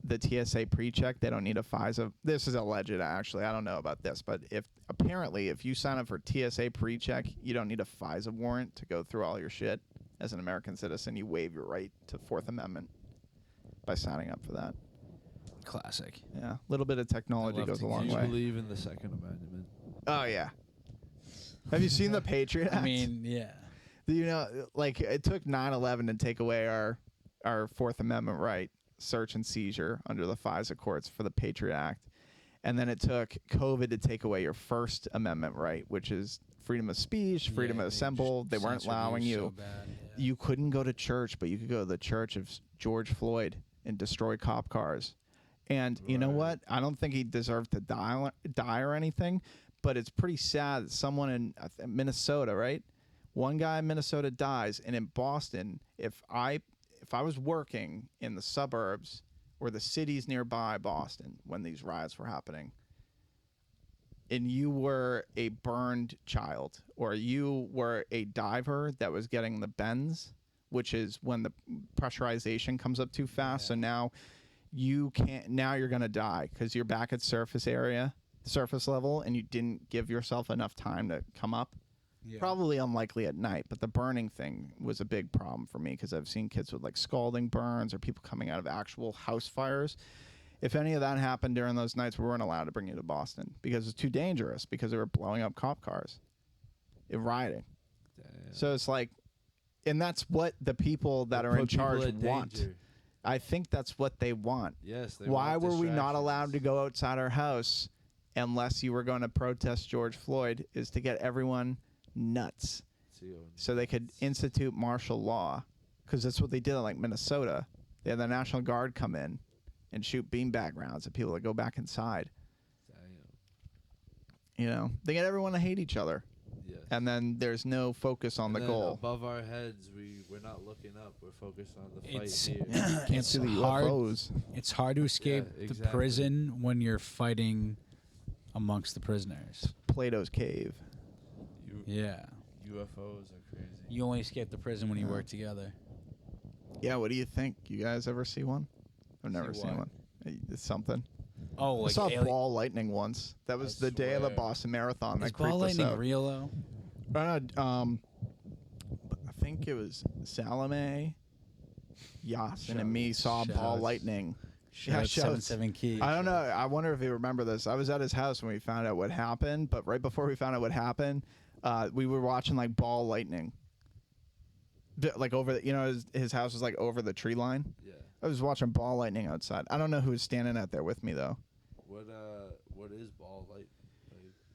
TSA pre-check, they don't need a FISA. This is alleged, actually. I don't know about this, but if you sign up for TSA pre-check, you don't need a FISA warrant to go through all your shit. As an American citizen, you waive your right to Fourth Amendment by signing up for that. Classic. Yeah, a little bit of technology goes a long Do you way. believe in the Second Amendment? Oh yeah. Have you seen the Patriot Act? I mean, yeah. Do you know, like, it took 9/11 to take away our Fourth Amendment right, search and seizure under the FISA courts for the Patriot Act, and then it took COVID to take away your First Amendment right, which is freedom of speech, freedom to assemble. They weren't allowing you. So bad, yeah. You couldn't go to church, but you could go to the church of George Floyd and destroy cop cars. And you know what? I don't think he deserved to die or anything, but it's pretty sad that someone in Minnesota, right? One guy in Minnesota dies, and in Boston, if I was working in the suburbs or the cities nearby Boston when these riots were happening, and you were a burned child or you were a diver that was getting the bends, which is when the pressurization comes up too fast. So now you can't, now you're going to die because you're back at surface level, and you didn't give yourself enough time to come up. Yeah. Probably unlikely at night, but the burning thing was a big problem for me because I've seen kids with like scalding burns or people coming out of actual house fires. If any of that happened during those nights, we weren't allowed to bring you to Boston because it's too dangerous because they were blowing up cop cars and rioting. Damn. So it's like, and that's what the people that are in charge want. I think that's what they want. Yes. Why were we not allowed to go outside our house unless you were going to protest George Floyd? Is to get everyone nuts so they could institute martial law, because that's what they did in like Minnesota. They had the National Guard come in and shoot beanbag rounds at people that go back inside. You know, they get everyone to hate each other. Yes. And then there's no focus on the goal. Above our heads, we're not looking up. We're focused on the fight here. Can't see the UFOs. It's hard to escape the prison when you're fighting amongst the prisoners. Plato's cave. Yeah. UFOs are crazy. You only escape the prison when you work together. Yeah, what do you think? You guys ever see one? I've never seen one. It's something. Oh, like I saw ball lightning once. That was the day of the Boston Marathon. Is ball lightning real though? I think it was Salome, Yasin, and me saw ball lightning. Yeah, 7 Key. I don't know. I wonder if you remember this. I was at his house when we found out what happened, but right before we found out what happened, we were watching like ball lightning. Like over the, you know, his house was like over the tree line. Yeah. I was watching ball lightning outside. I don't know who was standing out there with me though. What is ball lightning?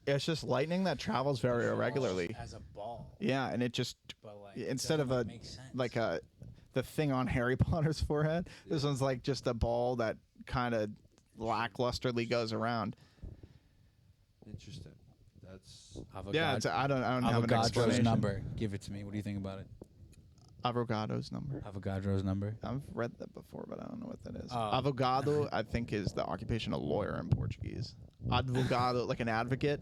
It's just lightning that travels very irregularly. As a ball. Yeah, and it just instead of the thing on Harry Potter's forehead, this one's like just a ball that kind of lacklusterly goes around. Interesting. That's I don't have an explanation. Number. Give it to me. What do you think about it? Avogado's number. Avogadro's number. I've read that before, but I don't know what that is. Avogado, I think, is the occupational lawyer in Portuguese. Advogado, like an advocate.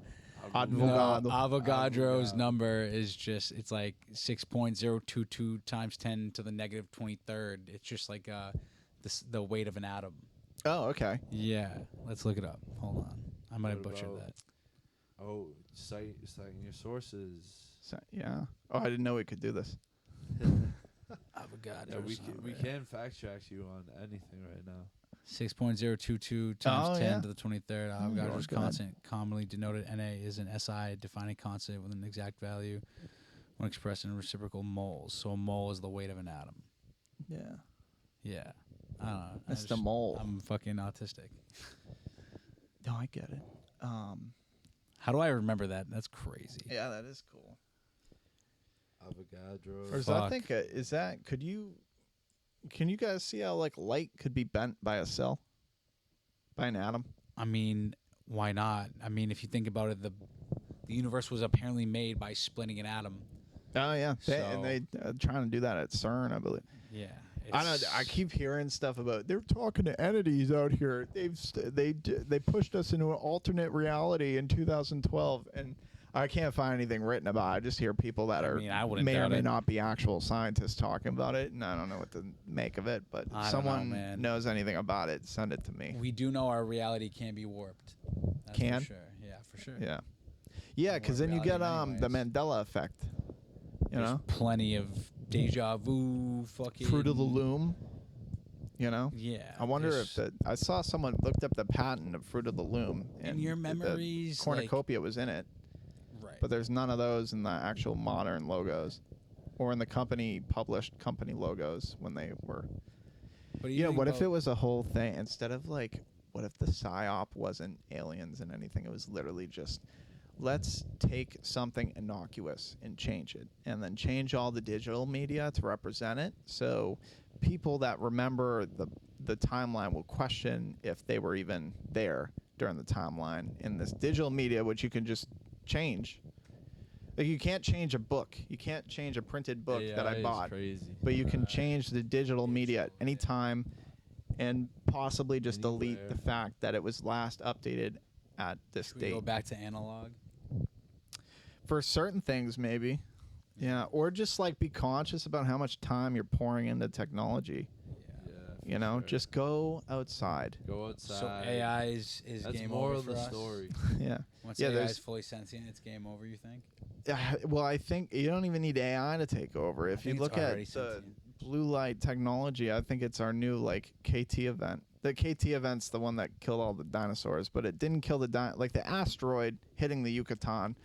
Advogado. No, Avogadro's number is just, it's like 6.022 times 10 to the negative 23rd. It's just like the weight of an atom. Oh, okay. Yeah. Let's look it up. Hold on. I might have butchered that. Oh, citing your sources. Yeah. Oh, I didn't know we could do this. Avogado. We can fact check you on anything right now. 6.022 times 10 to the 23rd. Avogadro's constant, commonly denoted Na, is an SI defining constant with an exact value when expressed in reciprocal moles. So a mole is the weight of an atom. Yeah. Yeah. I don't know. That's the mole. I'm fucking autistic. No, I get it. How do I remember that? That's crazy. Yeah, that is cool. Avogadro. Or is that, I think, is that, can you guys see how like light could be bent by a cell? By an atom? I mean, why not? I mean, if you think about it, the universe was apparently made by splitting an atom. Oh, yeah. And they trying to do that at CERN, I believe. Yeah. I keep hearing stuff about they're talking to entities out here. They pushed us into an alternate reality in 2012, and I can't find anything written about it. I just hear people that may or may not be actual scientists talking about it, and I don't know what to make of it. But if someone knows anything about it, send it to me. We do know our reality can be warped. That's can? For sure. Yeah, for sure. Yeah. Yeah, because then you get the Mandela effect. There's plenty of deja vu, fucking Fruit of the Loom. You know? Yeah. I wonder if I saw someone looked up the patent of Fruit of the Loom, and your memories, the cornucopia was in it. Right. But there's none of those in the actual modern logos, or in the published company logos when they were. But what if it was a whole thing instead of like? What if the psyop wasn't aliens and anything? It was literally just, let's take something innocuous and change it, and then change all the digital media to represent it. So people that remember the timeline will question if they were even there, during the timeline in this digital media, which you can just change. Like you can't change a book. You can't change a printed book that I bought. Crazy. But you can change the digital media at any time and possibly just delete the fact that it was last updated at this Should we date. go back to analog? For certain things, maybe. Yeah, or just like be conscious about how much time you're pouring into technology. Yeah, You know, just go outside. go outside. So AI is That's game more over of for the us? story. Yeah. Once Yeah, AI there's- is fully sentient, it's game over, you think? Well, I think you don't even need AI to take over. If you think it's look at already the sentient. blue light technology, I think it's our new like KT event. The KT event's the one that killed all the dinosaurs, but it didn't kill like the asteroid hitting the Yucatan.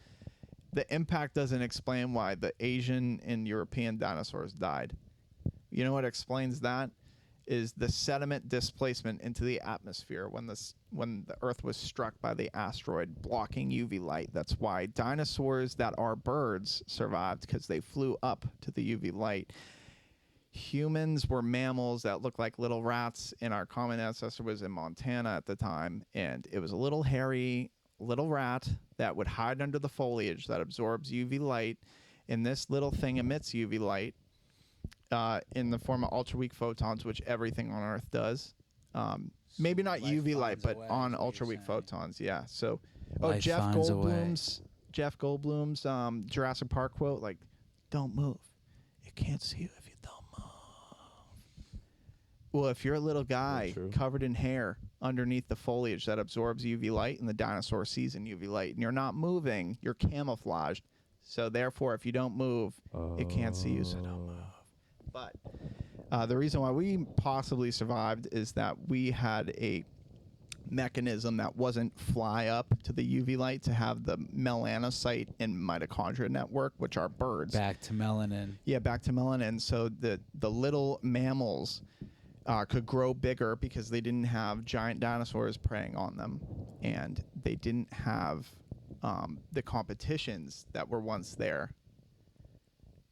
The impact doesn't explain why the Asian and European dinosaurs died. You know what explains that? Is the sediment displacement into the atmosphere when the Earth was struck by the asteroid, blocking UV light. That's why dinosaurs that are birds survived, because they flew up to the UV light. Humans were mammals that looked like little rats, and our common ancestor was in Montana at the time, and it was a little hairy little rat that would hide under the foliage that absorbs UV light, and this little thing emits UV light in the form of ultra-weak photons, which everything on Earth does. Maybe not life UV light, finds a but way, on is what you're ultra-weak saying. photons. Yeah. So, Life Jeff finds a way. Goldblum's Jurassic Park quote, like, "Don't move. It can't see you if you don't move." Well, if you're a little guy true. covered in hair underneath the foliage that absorbs UV light, and the dinosaur sees in UV light, and you're not moving, you're camouflaged. So therefore, if you don't move, it can't see you, so don't move. But the reason why we possibly survived is that we had a mechanism that wasn't fly up to the UV light to have the melanocyte and mitochondria network, which are birds. Back to melanin. Yeah, back to melanin. So the little mammals could grow bigger because they didn't have giant dinosaurs preying on them, and they didn't have the competitions that were once there,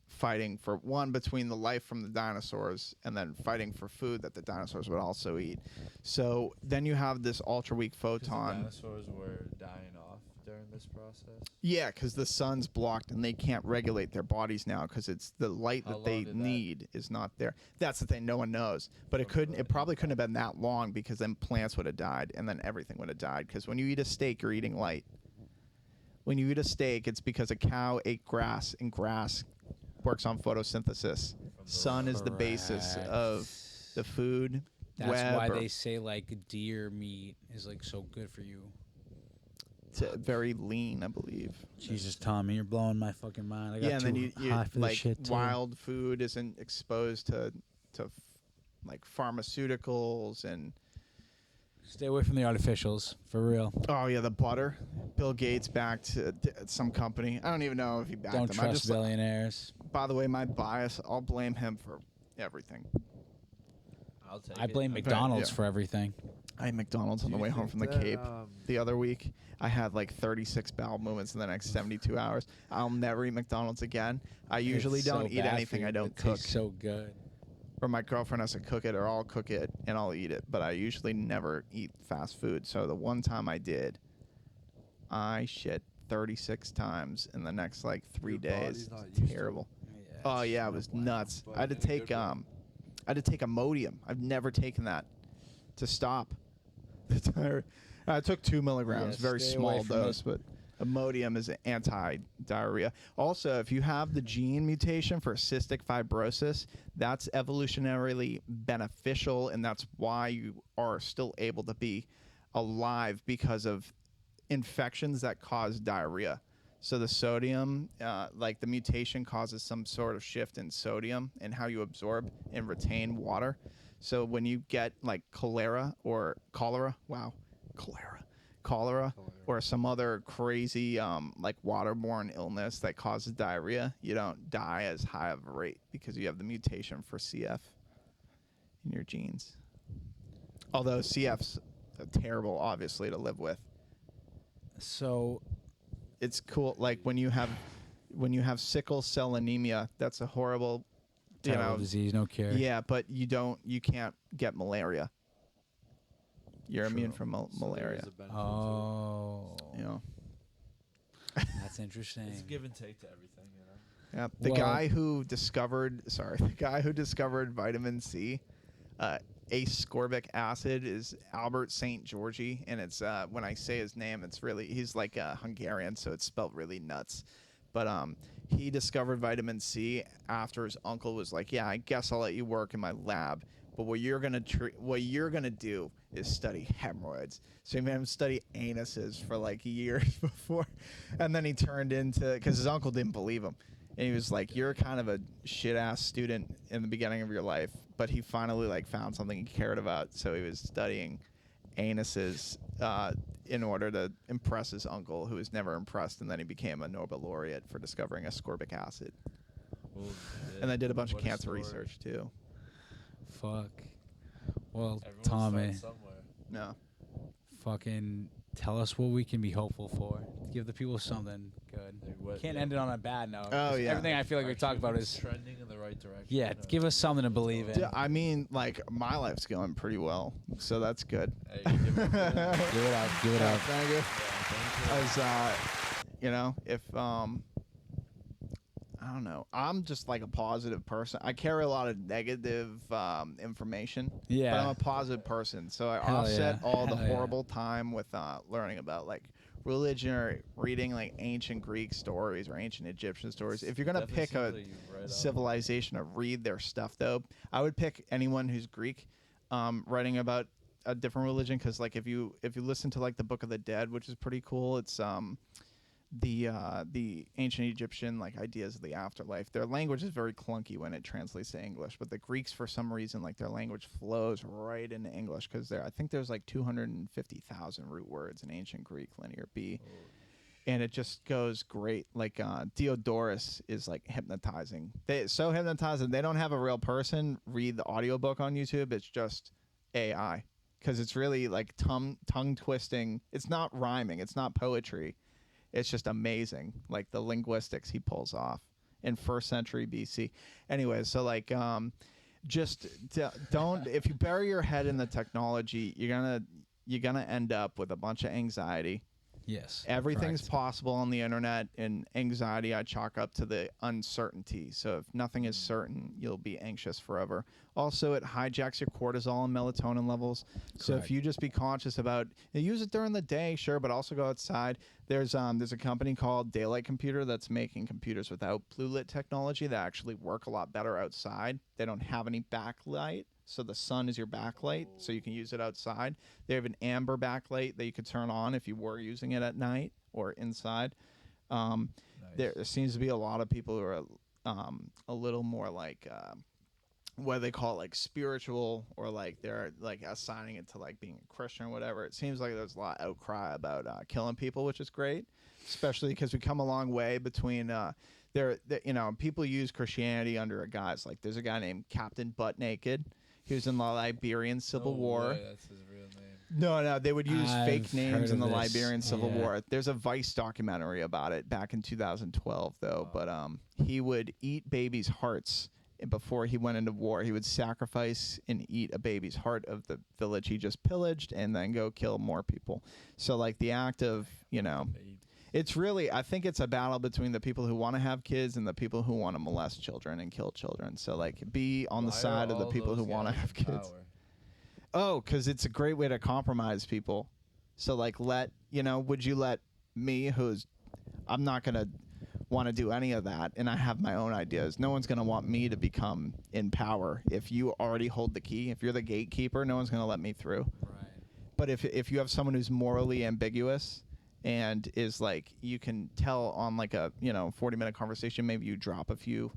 fighting for one between the life from the dinosaurs and then fighting for food that the dinosaurs would also eat. So then you have this ultra weak 'Cause the photon. dinosaurs were dying off during this process. Yeah, because the sun's blocked and they can't regulate their bodies now because it's the light How that they long did that- need is not there. That's the thing, no one knows. But it couldn't. It probably couldn't have been that long, because then plants would have died and then everything would have died. Because when you eat a steak, you're eating light. When you eat a steak, it's because a cow ate grass, and grass works on photosynthesis. Sun is the basis Correct. of the food That's web. why or they say like deer meat is like so good for you. it's very lean, I believe. Jesus, Tommy, you're blowing my fucking mind. I got Yeah, and then you high for this like shit too. wild food isn't exposed to like pharmaceuticals and Stay away from the artificials, for real. oh yeah, the butter. Bill Gates backed some company. I don't even know if he backed Don't them. I trust just, billionaires. by the way, my bias, I'll blame him for everything. I'll take I it. blame Okay, McDonald's yeah. for everything. I had McDonald's on Do the you way home think from the that, Cape the other week. I had like 36 bowel movements in the next 72 hours. I'll never eat McDonald's again. I usually It's so don't eat bad anything for you, I but don't it cook. tastes so good. Or my girlfriend has to cook it, or I'll cook it and I'll eat it. But I usually never eat fast food. So the one time I did, I shit 36 times in the next like 3 Your days. body's not It's used to it. terrible. Yeah, Oh it's yeah, it no was bueno. nuts. But I had to in a take good way. I had to take Imodium. I've never taken that to stop the tire. I took 2 milligrams, Yeah, very stay small away from dose, but Imodium is anti-diarrhea. Also, if you have the gene mutation for cystic fibrosis, that's evolutionarily beneficial, and that's why you are still able to be alive, because of infections that cause diarrhea. So the sodium, like the mutation causes some sort of shift in sodium and how you absorb and retain water. So when you get like cholera, or some other crazy like waterborne illness that causes diarrhea, you don't die as high of a rate because you have the mutation for CF in your genes. Although CF's terrible, obviously, to live with. So It's cool, like when you have sickle cell anemia, that's a horrible, terrible disease, no cure. yeah, but you can't get malaria. You're immune True. from So there malaria. is a benefit to Oh, You know. that's interesting. it. It's a give and take to everything, you know. Yeah. The Well- guy who discovered vitamin C, ascorbic acid, is Albert St. Georgi, and it's when I say his name, he's like Hungarian, so it's spelled really nuts. But he discovered vitamin C after his uncle was like, "Yeah, I guess I'll let you work in my lab, but what you're gonna do is study hemorrhoids." So he made him study anuses for like years before, and then he turned into, because his uncle didn't believe him. And he was like, "You're kind of a shit ass student in the beginning of your life," but he finally like found something he cared about, so he was studying anuses in order to impress his uncle, who was never impressed, and then he became a Nobel laureate for discovering ascorbic acid. Well, And they did a bunch of what a cancer story. research too. Fuck. Well, Everyone Tommy, starts somewhere. No, fucking tell us what we can be hopeful for. Give the people something good. Like what- Can't yeah. end it on a bad note. Oh, 'cause yeah. Everything I feel like we talked about It's is trending in the right direction. Yeah, give us something to believe in. I mean, like my life's going pretty well, so that's good. Hey, give it up. Yeah, Give it up. Give it Yeah, up. thank you. thank you. As if I don't know, I'm just like a positive person. I carry a lot of negative information, Yeah. but I'm a positive person, so I Hell offset yeah. all the Hell yeah. horrible time with learning about like religion or reading like ancient Greek stories or ancient Egyptian stories. If you're gonna Definitely pick a seems like you right up. civilization to read their stuff, though, I would pick anyone who's Greek, writing about a different religion, because like if you listen to like the Book of the Dead, which is pretty cool, it's the ancient Egyptian like ideas of the afterlife. Their language is very clunky when it translates to English, but the Greeks, for some reason, like their language flows right into English, because I think there's like 250,000 root words in ancient Greek Linear B. And it just goes great. Like Diodorus is like hypnotizing. It's so hypnotizing. They don't have a real person read the audiobook on YouTube. It's just AI, because it's really like tongue twisting. It's not rhyming. It's not poetry. It's just amazing, like the linguistics he pulls off in 1st century BC. Anyways, so like don't, if you bury your head in the technology, you're gonna end up with a bunch of anxiety. Yes. Everything's correct. possible on the internet, and anxiety I chalk up to the uncertainty. So if nothing is certain, you'll be anxious forever. Also, it hijacks your cortisol and melatonin levels. So Correct. if you just be conscious about, use it during the day, sure, but also go outside. There's a company called Daylight Computer that's making computers without blue lit technology that actually work a lot better outside. They don't have any backlight, so the sun is your backlight, so you can use it outside. They have an amber backlight that you could turn on if you were using it at night or inside. There seems to be a lot of people who are a little more like what they call it, like spiritual, or like they're like assigning it to like being a Christian or whatever. It seems like there's a lot of outcry about killing people, which is great, especially because we come a long way between people use Christianity under a guise. Like there's a guy named Captain Butt Naked. He was in the Liberian Civil War. Way, that's his real name. No, they would use fake I've names heard in the of this. Liberian Civil Yeah. War. There's a Vice documentary about it back in 2012, though. But he would eat babies' hearts before he went into war. He would sacrifice and eat a baby's heart of the village he just pillaged, and then go kill more people. So, like the act of, it's really, I think it's a battle between the people who want to have kids and the people who want to molest children and kill children. So, like, be on the Why are side of the all people who those want to guys have in kids. power? Oh, because it's a great way to compromise people. So, like, would you let me, I'm not going to want to do any of that, and I have my own ideas. No one's going to want me to become in power. If you already hold the key, if you're the gatekeeper, no one's going to let me through. Right. But if you have someone who's morally ambiguous and is like, you can tell on like a 40-minute conversation, maybe you drop a few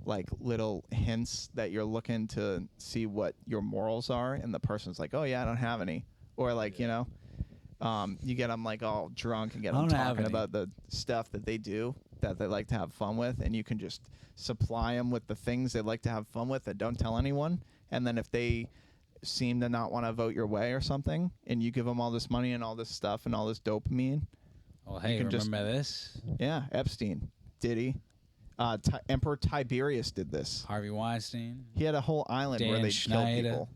like little hints that you're looking to see what your morals are, and the person's like, oh yeah, I don't have any, or like you get them like all drunk and get them talking about the stuff that they do that they like to have fun with, and you can just supply them with the things they like to have fun with that don't tell anyone, and then if they seem to not want to vote your way or something, and you give them all this money and all this stuff and all this dopamine. Oh, hey, can just- remember this? Yeah, Epstein, did he? Emperor Tiberius did this. Harvey Weinstein. He had a whole island where Dan they killed Schneider. people.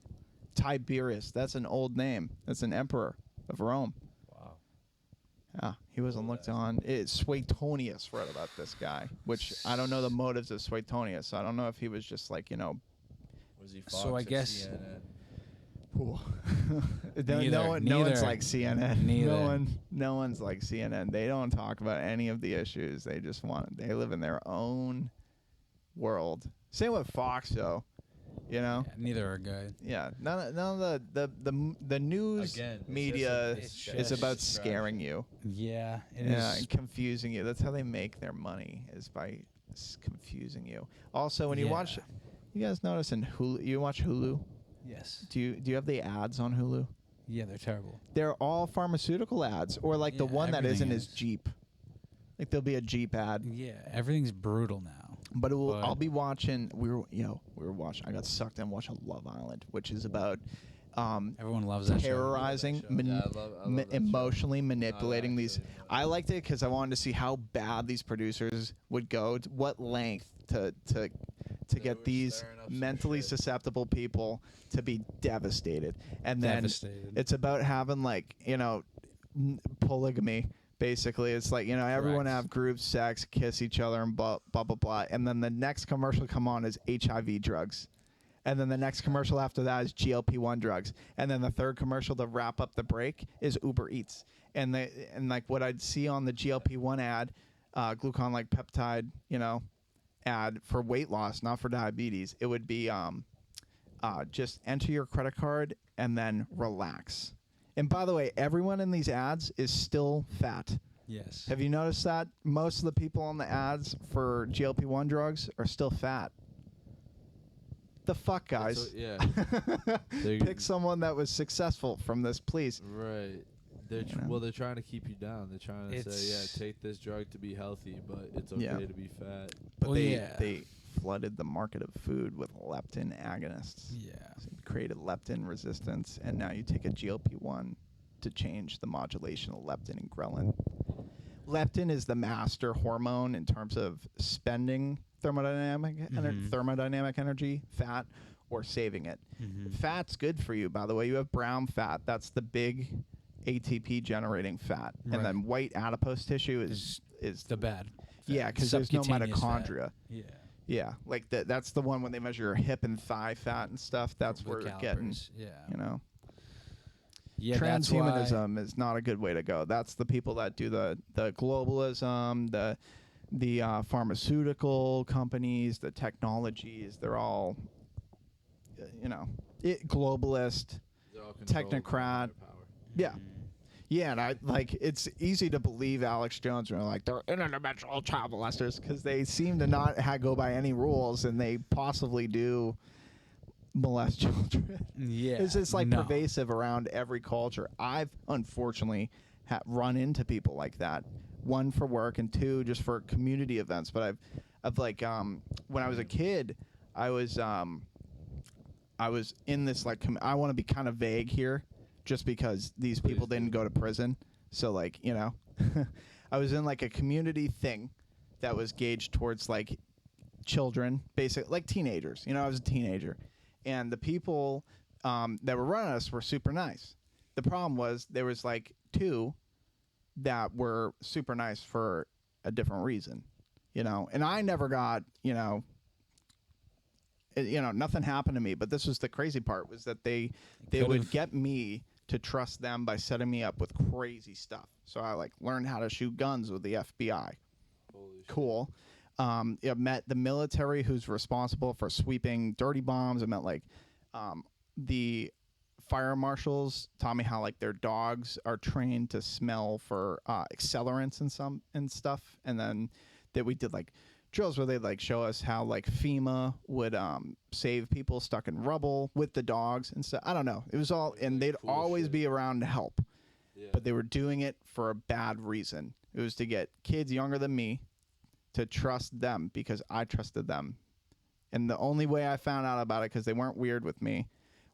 Tiberius. That's an old name. That's an emperor of Rome. Wow. Yeah, he wasn't looked on. Suetonius wrote about this guy, which I don't know the motives of Suetonius. I don't know if he was just like, Was he Fox So I or guess- CNN? no one's like CNN. Neither. No one's like CNN. They don't talk about any of the issues. They live in their own world. Same with Fox, though. Yeah, neither are good. Yeah, none of the news Again, it's media just is just about distraction. scaring you. Yeah, it Yeah, is. and confusing you. That's how they make their money, is by confusing you. Also, when you watch, you guys notice in Hulu, you watch Hulu? Yes. Do you have the ads on Hulu? Yeah, they're terrible. They're all pharmaceutical ads, or like the Yeah, one that isn't everything is is. Jeep. Like there'll be a Jeep ad, Yeah, everything's brutal now. but But- I'll be watching. We were watching. I got sucked in watching Love Island, which is about Everyone loves that show. terrorizing, I love that show. emotionally manipulating these. actually, I liked it because I wanted to see how bad these producers would go, to what length to They get were these stirring up some mentally shit. susceptible people to be devastated. And then Devastated. it's about having like, polygamy. Basically, it's like, everyone Correct. have group sex, kiss each other, and blah, blah, blah, blah. And then the next commercial come on is HIV drugs. And then the next commercial after that is GLP-1 drugs. And then the third commercial to wrap up the break is Uber Eats. And like what I'd see on the GLP-1 ad, glucon-like peptide, ad for weight loss, not for diabetes, it would be just enter your credit card and then relax. And by the way, everyone in these ads is still fat. Yes. Have you noticed that? Most of the people on the ads for GLP-1 drugs are still fat. The fuck, guys? Yeah. They're- Pick someone that was successful from this, please. Right. They're trying to keep you down. They're trying to say, take this drug to be healthy, but it's okay to be fat. But Well, they flooded the market of food with leptin agonists. Yeah. So it created leptin resistance, and now you take a GLP-1 to change the modulation of leptin and ghrelin. Leptin is the master hormone in terms of spending thermodynamic energy, fat, or saving it. Fat's good for you, by the way. You have brown fat. That's the big ATP generating fat. Right. And then white adipose tissue is The bad. yeah, because there's no Subcutaneous fat. mitochondria. Yeah. Yeah, like that's the one when they measure your hip and thigh fat and stuff. That's where With we're getting, calipers. Yeah. Yeah, that's why- transhumanism is not a good way to go. That's the people that do the globalism, the pharmaceutical companies, the technologies. They're all, globalist. They're all controlled Technocrat. by their power. Yeah. Yeah, and it's easy to believe Alex Jones when they're like, they're interdimensional child molesters, because they seem to not go by any rules, and they possibly do molest children. Yeah. It's just like no. pervasive around every culture. I've unfortunately run into people like that. One for work and two just for community events. But I've like when I was a kid, I was in this like I want to be kind of vague here, just because these people didn't go to prison. So like I was in like a community thing that was gauged towards like children, basically like teenagers. I was a teenager. And the people that were running us were super nice. The problem was there was like two that were super nice for a different reason, And I never got, nothing happened to me. But this was the crazy part, was that they would get me to trust them by setting me up with crazy stuff. So I like learned how to shoot guns with the FBI. Holy shit. Cool. I met the military who's responsible for sweeping dirty bombs. I met like the fire marshals taught me how like their dogs are trained to smell for accelerants and stuff. And then we did like drills where they'd like show us how like FEMA would save people stuck in rubble with the dogs and stuff. I don't know. It was all, and they'd cool always shit. be around to help. Yeah. But they were doing it for a bad reason. It was to get kids younger than me to trust them because I trusted them. And the only way I found out about it, because they weren't weird with me,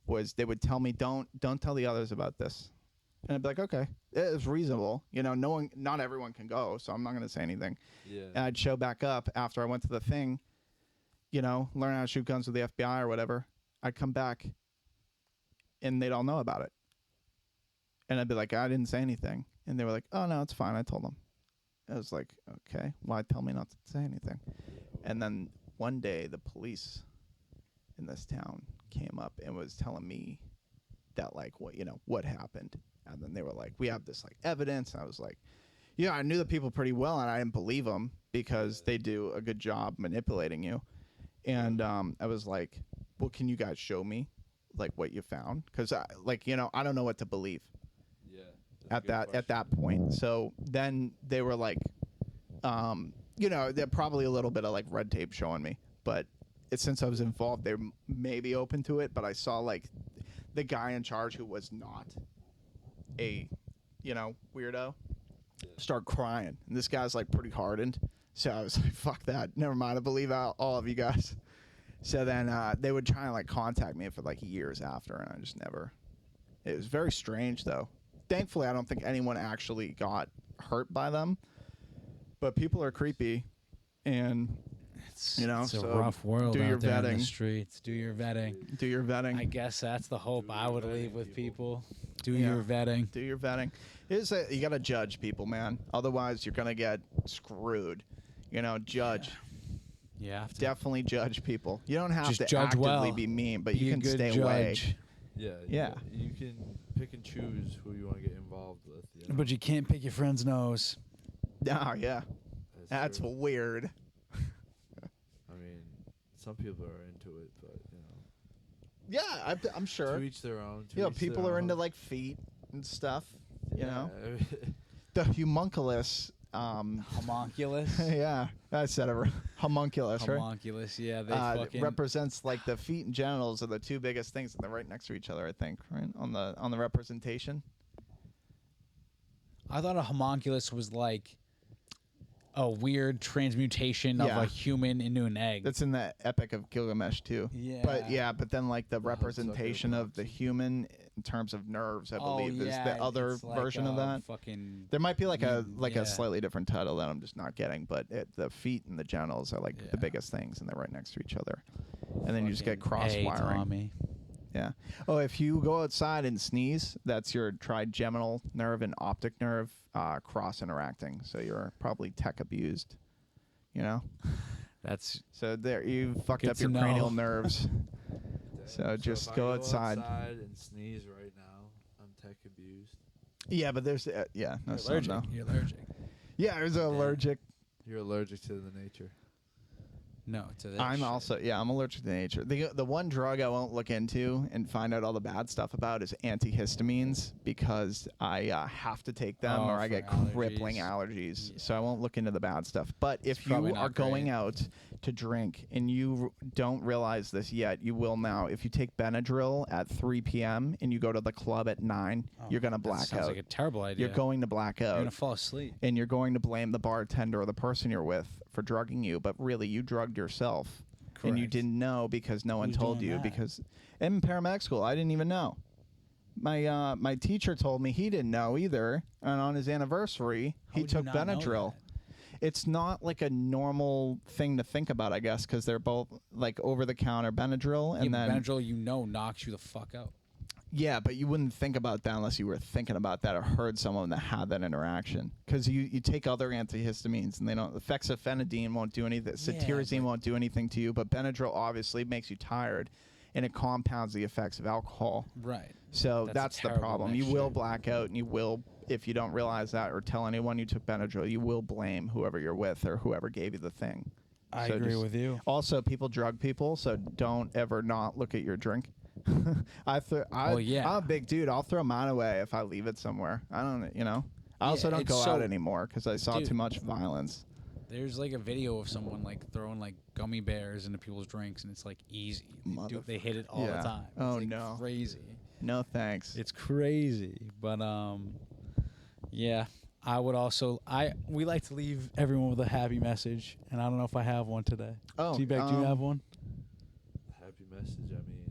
was they would tell me, don't tell the others about this. And I'd be like, okay, it's reasonable. Not everyone can go, so I'm not going to say anything. Yeah. And I'd show back up after I went to the thing, learn how to shoot guns with the FBI or whatever. I'd come back and they'd all know about it. And I'd be like, I didn't say anything. And they were like, oh, no, it's fine. I told them. I was like, okay, why tell me not to say anything? And then one day the police in this town came up and was telling me that, like, what happened. And then they were like, we have this, like, evidence. And I was like, yeah, I knew the people pretty well, and I didn't believe them because they do a good job manipulating you. And I was like, well, can you guys show me, like, what you found? Because, I don't know what to believe. Yeah. At that point. So then they were like, they're probably a little bit of like red tape showing me, but since I was involved, they may be open to it. But I saw like the guy in charge, who was not a, weirdo, start crying, and this guy's like pretty hardened. So I was like, fuck that, never mind. I believe all of you guys. So then they would try and like contact me for like years after, and I just never. It was very strange though. Thankfully, I don't think anyone actually got hurt by them, but people are creepy, and It's so a rough world do out your there in vetting. the streets. Do your vetting. Do your vetting. I guess that's the hope I would leave with people. Do Yeah. your vetting. Do your vetting. You got to judge people, man. Otherwise, you're gonna get screwed. Judge. You have to. Definitely judge people. You don't have Just to judge actively well. be mean, but Be you a can good stay away. judge. Yeah. You can pick and choose who you want to get involved with. But you can't pick your friend's nose. Oh, yeah. That's true. weird. I mean, some people are into it, but Yeah, I'm sure. to each their own. People are into like feet and stuff. Yeah. The homunculus. Homunculus. Yeah, I said it. Homunculus, right? Homunculus. Yeah, they It fucking represents like the feet and genitals are the two biggest things, and they're right next to each other. I think, right on the representation. I thought a homunculus was like a weird transmutation of Yeah. a human into an egg. That's in the Epic of Gilgamesh too. Yeah. But then like the The representation Hudsucker of the human in terms of nerves, I Oh, believe, is yeah, the other it's like version of that. Fucking. There might be like a Yeah. slightly different title that I'm just not getting, but the feet and the genitals are like the Yeah. biggest things, and they're right next to each other. And then you just get cross Hey, wiring. Tommy. Yeah. Oh, if you go outside and sneeze, that's your trigeminal nerve and optic nerve cross interacting. So you're probably tech abused. That's So there, you fucked Good up to your know. cranial nerves. Damn. So just if I go outside. and sneeze right now, I'm tech abused. Yeah, but there's no, You're so allergic. no. You're allergic. Yeah, there's allergic. You're allergic to the nature. No, to this. I'm shit. also I'm allergic to nature. The one drug I won't look into and find out all the bad stuff about is antihistamines, because I have to take them Oh, or I for get crippling allergies. Yeah. So I won't look into the bad stuff. But if probably you not are going great. out to drink and you don't realize this yet, you will now. If you take Benadryl at 3 p.m. and you go to the club at 9, Oh, you're gonna that black sounds out. like a terrible idea. You're going to black You're out. gonna fall asleep. And you're going to blame the bartender or the person you're with for drugging you, but really you drugged yourself. And you Correct. didn't know because no one Who's told doing you. that? Because in paramedic school, I didn't even know. My teacher told me he didn't know either. And on his anniversary, How he would you took not know Benadryl. that? It's not like a normal thing to think about, I guess, because they're both like over the counter Benadryl, and Yeah, then Benadryl, knocks you the fuck out. yeah, but you wouldn't think about that unless you were thinking about that or heard someone that had that interaction. Because you take other antihistamines and they don't. Fexofenadine won't do anything. Cetirizine but- won't do anything to you. But Benadryl obviously makes you tired, and it compounds the effects of alcohol. Right. So That's a that's the terrible problem. You mixture. will black out, and you will, if you don't realize that or tell anyone you took Benadryl, you will blame whoever you're with or whoever gave you the thing. I So agree just- with you. Also, people drug people, so don't ever not look at your drink. Well, yeah. I'm a big dude. I'll throw mine away if I leave it somewhere. I don't, I also Yeah, don't it's go out so- anymore because I saw Dude. too much violence. There's like a video of someone like throwing like gummy bears into people's drinks, and it's like easy. They hit it all Yeah. the time. It's, Oh, like, no. crazy. No thanks. It's crazy, but yeah. I would also we like to leave everyone with a happy message, and I don't know if I have one today. Oh, T-Bag, do you have one? Happy message. I mean,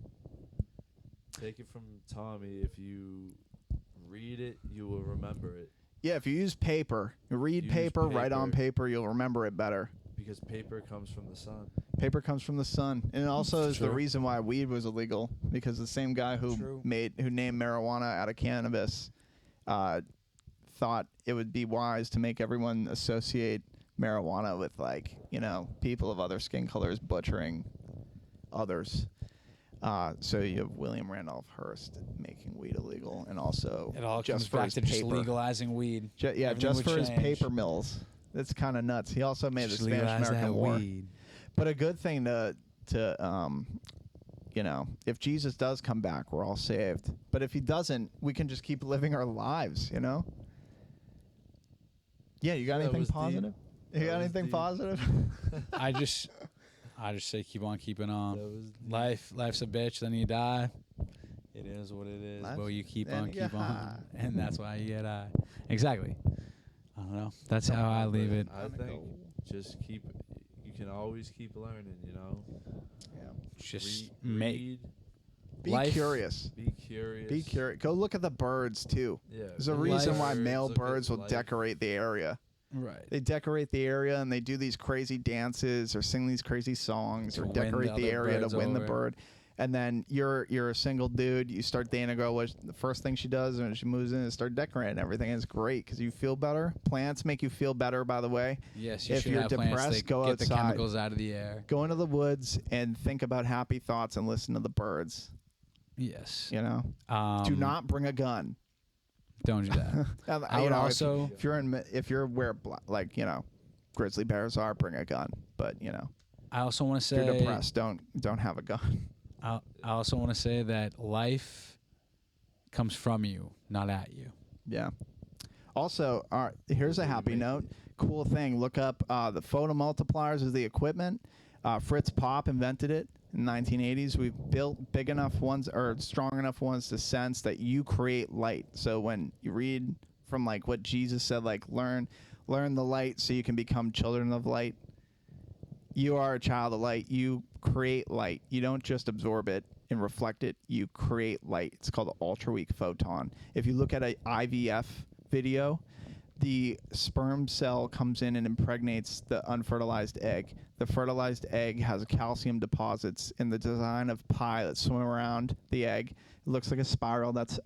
take it from Tommy. If you read it, you will remember it. Yeah, if you use paper, you read Use paper, write on paper. paper, you'll remember it better. Because paper comes from the sun. Paper comes from the sun, and it also is the True. reason why weed was illegal, because the same guy who named marijuana out of cannabis thought it would be wise to make everyone associate marijuana with, like, you know, people of other skin colors butchering others. So you have William Randolph Hearst making weed illegal, and also It all just comes for back his to paper. just legalizing weed. Everything Just would for his change. paper mills. That's kind of nuts. He also made Just the legalize Spanish-American that War. weed. But a good thing to you know, if Jesus does come back, we're all saved. But if he doesn't, we can just keep living our lives, you know? Yeah, you got That anything was deep. positive? You That got was anything deep. positive? I just say keep on keeping on. That was Life's a bitch, then you die. It is what it is, Life- but you keep then on, you get keep on, high. and that's why you get high. Exactly. I don't know. That's how I leave it. I think just keep. You can always keep learning. You know. Yeah. Just read. Be Life- curious. Be curious. Be curious. Go look at the birds, too. Yeah. There's a look at reason why birds, male look at birds will life. decorate the area. right. They decorate the area, and they do these crazy dances or sing these crazy songs To or win decorate the the other area to birds win the over. bird. And then you're a single dude. You start dating a girl. The first thing she does when she moves in is start decorating everything. It's great because you feel better. Plants make you feel better, by the way. Yes, you If should you're have plants depressed, that go get the outside. chemicals out of the air. Go into the woods and think about happy thoughts and listen to the birds. Yes. You know, do not bring a gun. Don't do that. And, I you would know, also. if you're where like, you know, grizzly bears are, bring a gun. But, you know, I also want to if say. you're depressed, don't have a gun. I also want to say that life comes from you, not at you. Yeah. Also, here's a happy note. Cool thing. Look up the photomultipliers is the equipment. Fritz Popp invented it in the 1980s. We've built big enough ones or strong enough ones to sense that you create light. So when you read from, like, what Jesus said, like, learn the light so you can become children of light. You are a child of light. You create light. You don't just absorb it and reflect it. You create light. It's called an ultra-weak photon. If you look at an IVF video, the sperm cell comes in and impregnates the unfertilized egg. The fertilized egg has calcium deposits in the design of pi that swim around the egg. It looks like a spiral. That's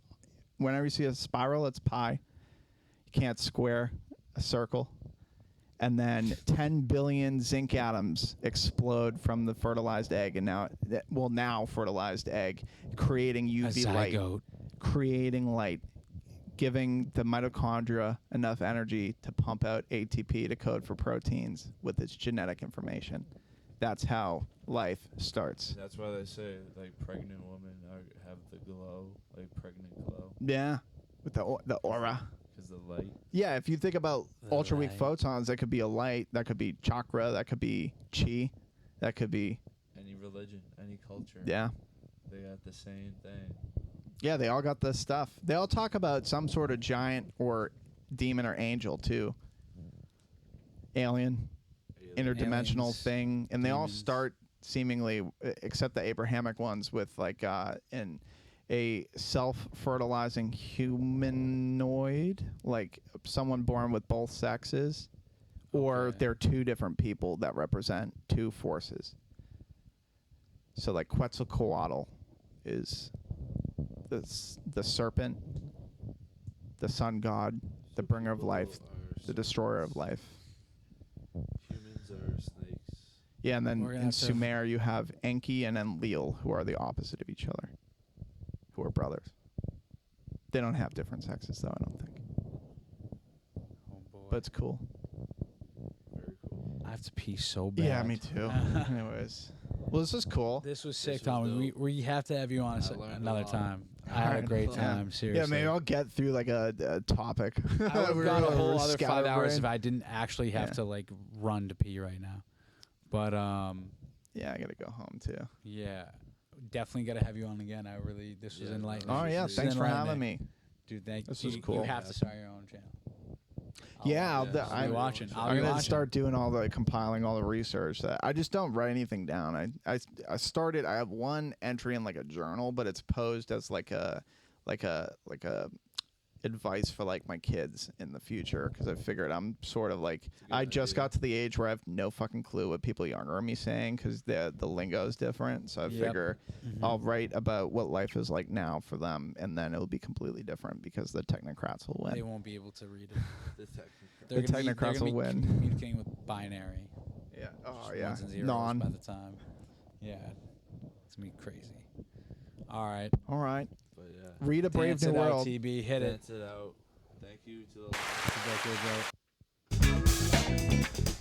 whenever you see a spiral, it's pi. You can't square a circle. And then 10 billion zinc atoms explode from the fertilized egg, and now fertilized egg, creating UV light, creating light, giving the mitochondria enough energy to pump out ATP to code for proteins with its genetic information. That's how life starts. That's why they say, like, pregnant women have the glow, like pregnant glow. Yeah, with the aura. Because the light. Yeah, if you think about The ultra-weak light. photons, that could be a light, that could be chakra, that could be chi, that could be... Any religion, any culture. Yeah. They got the same thing. Yeah, they all got this stuff. They all talk about some sort of giant or demon or angel, too. Alien, interdimensional Aliens, thing. And they all demons. start seemingly, except the Abrahamic ones, with, like, a self-fertilizing humanoid, like someone born with both sexes, or Okay. they're two different people that represent two forces. So, like, Quetzalcoatl is the serpent, the sun god, the bringer of life, the destroyer of life. Humans are snakes. Yeah, and then We're gonna in have to- Sumer you have Enki and Enlil, who are the opposite of each other, who are brothers. They don't have different sexes, though, I don't think. Oh boy. But it's cool. Very cool. I have to pee so bad. Yeah, me too. Anyways. Well, this is cool. This was This sick, was Tommy. dope. We have to have you on I learned a another lot. time. I had a great time, seriously. Yeah, maybe I'll get through, like, a topic. I would have gone a whole other 5 hours if scatterbrained. I didn't actually have Yeah. to, like, run to pee right now. But, Yeah, I gotta go home, too. yeah. Definitely got to have you on again. This was Yeah, enlightening. Oh, yeah, This is thanks for having enlightening. me. Dude, thank This you. was cool. You have to start your own channel. Yeah, watch it. I'm watching. I'll I'm be gonna watching. start doing all the compiling all the research. That I just don't write anything down. I started. I have one entry in, like, a journal, but it's posed as like a advice for like my kids in the future, because I figured I'm sort of like a good I just idea. got to the age where I have no fucking clue what people younger than me saying, because the lingo is different. So I Yep. figure I'll write about what life is like now for them, and then it'll be completely different because the technocrats will They win. won't be able to read it. The technical. They're The gonna be- technocrats they're will gonna be win. Communicating with binary. Yeah. Oh Just yeah. ones and zeros Non. by the time. Yeah. It's gonna be crazy. All right. All right. But yeah. Read a Brave Dance New it out, World. TB. Hit it. Dance it out. Thank you to the. It's a decade vote.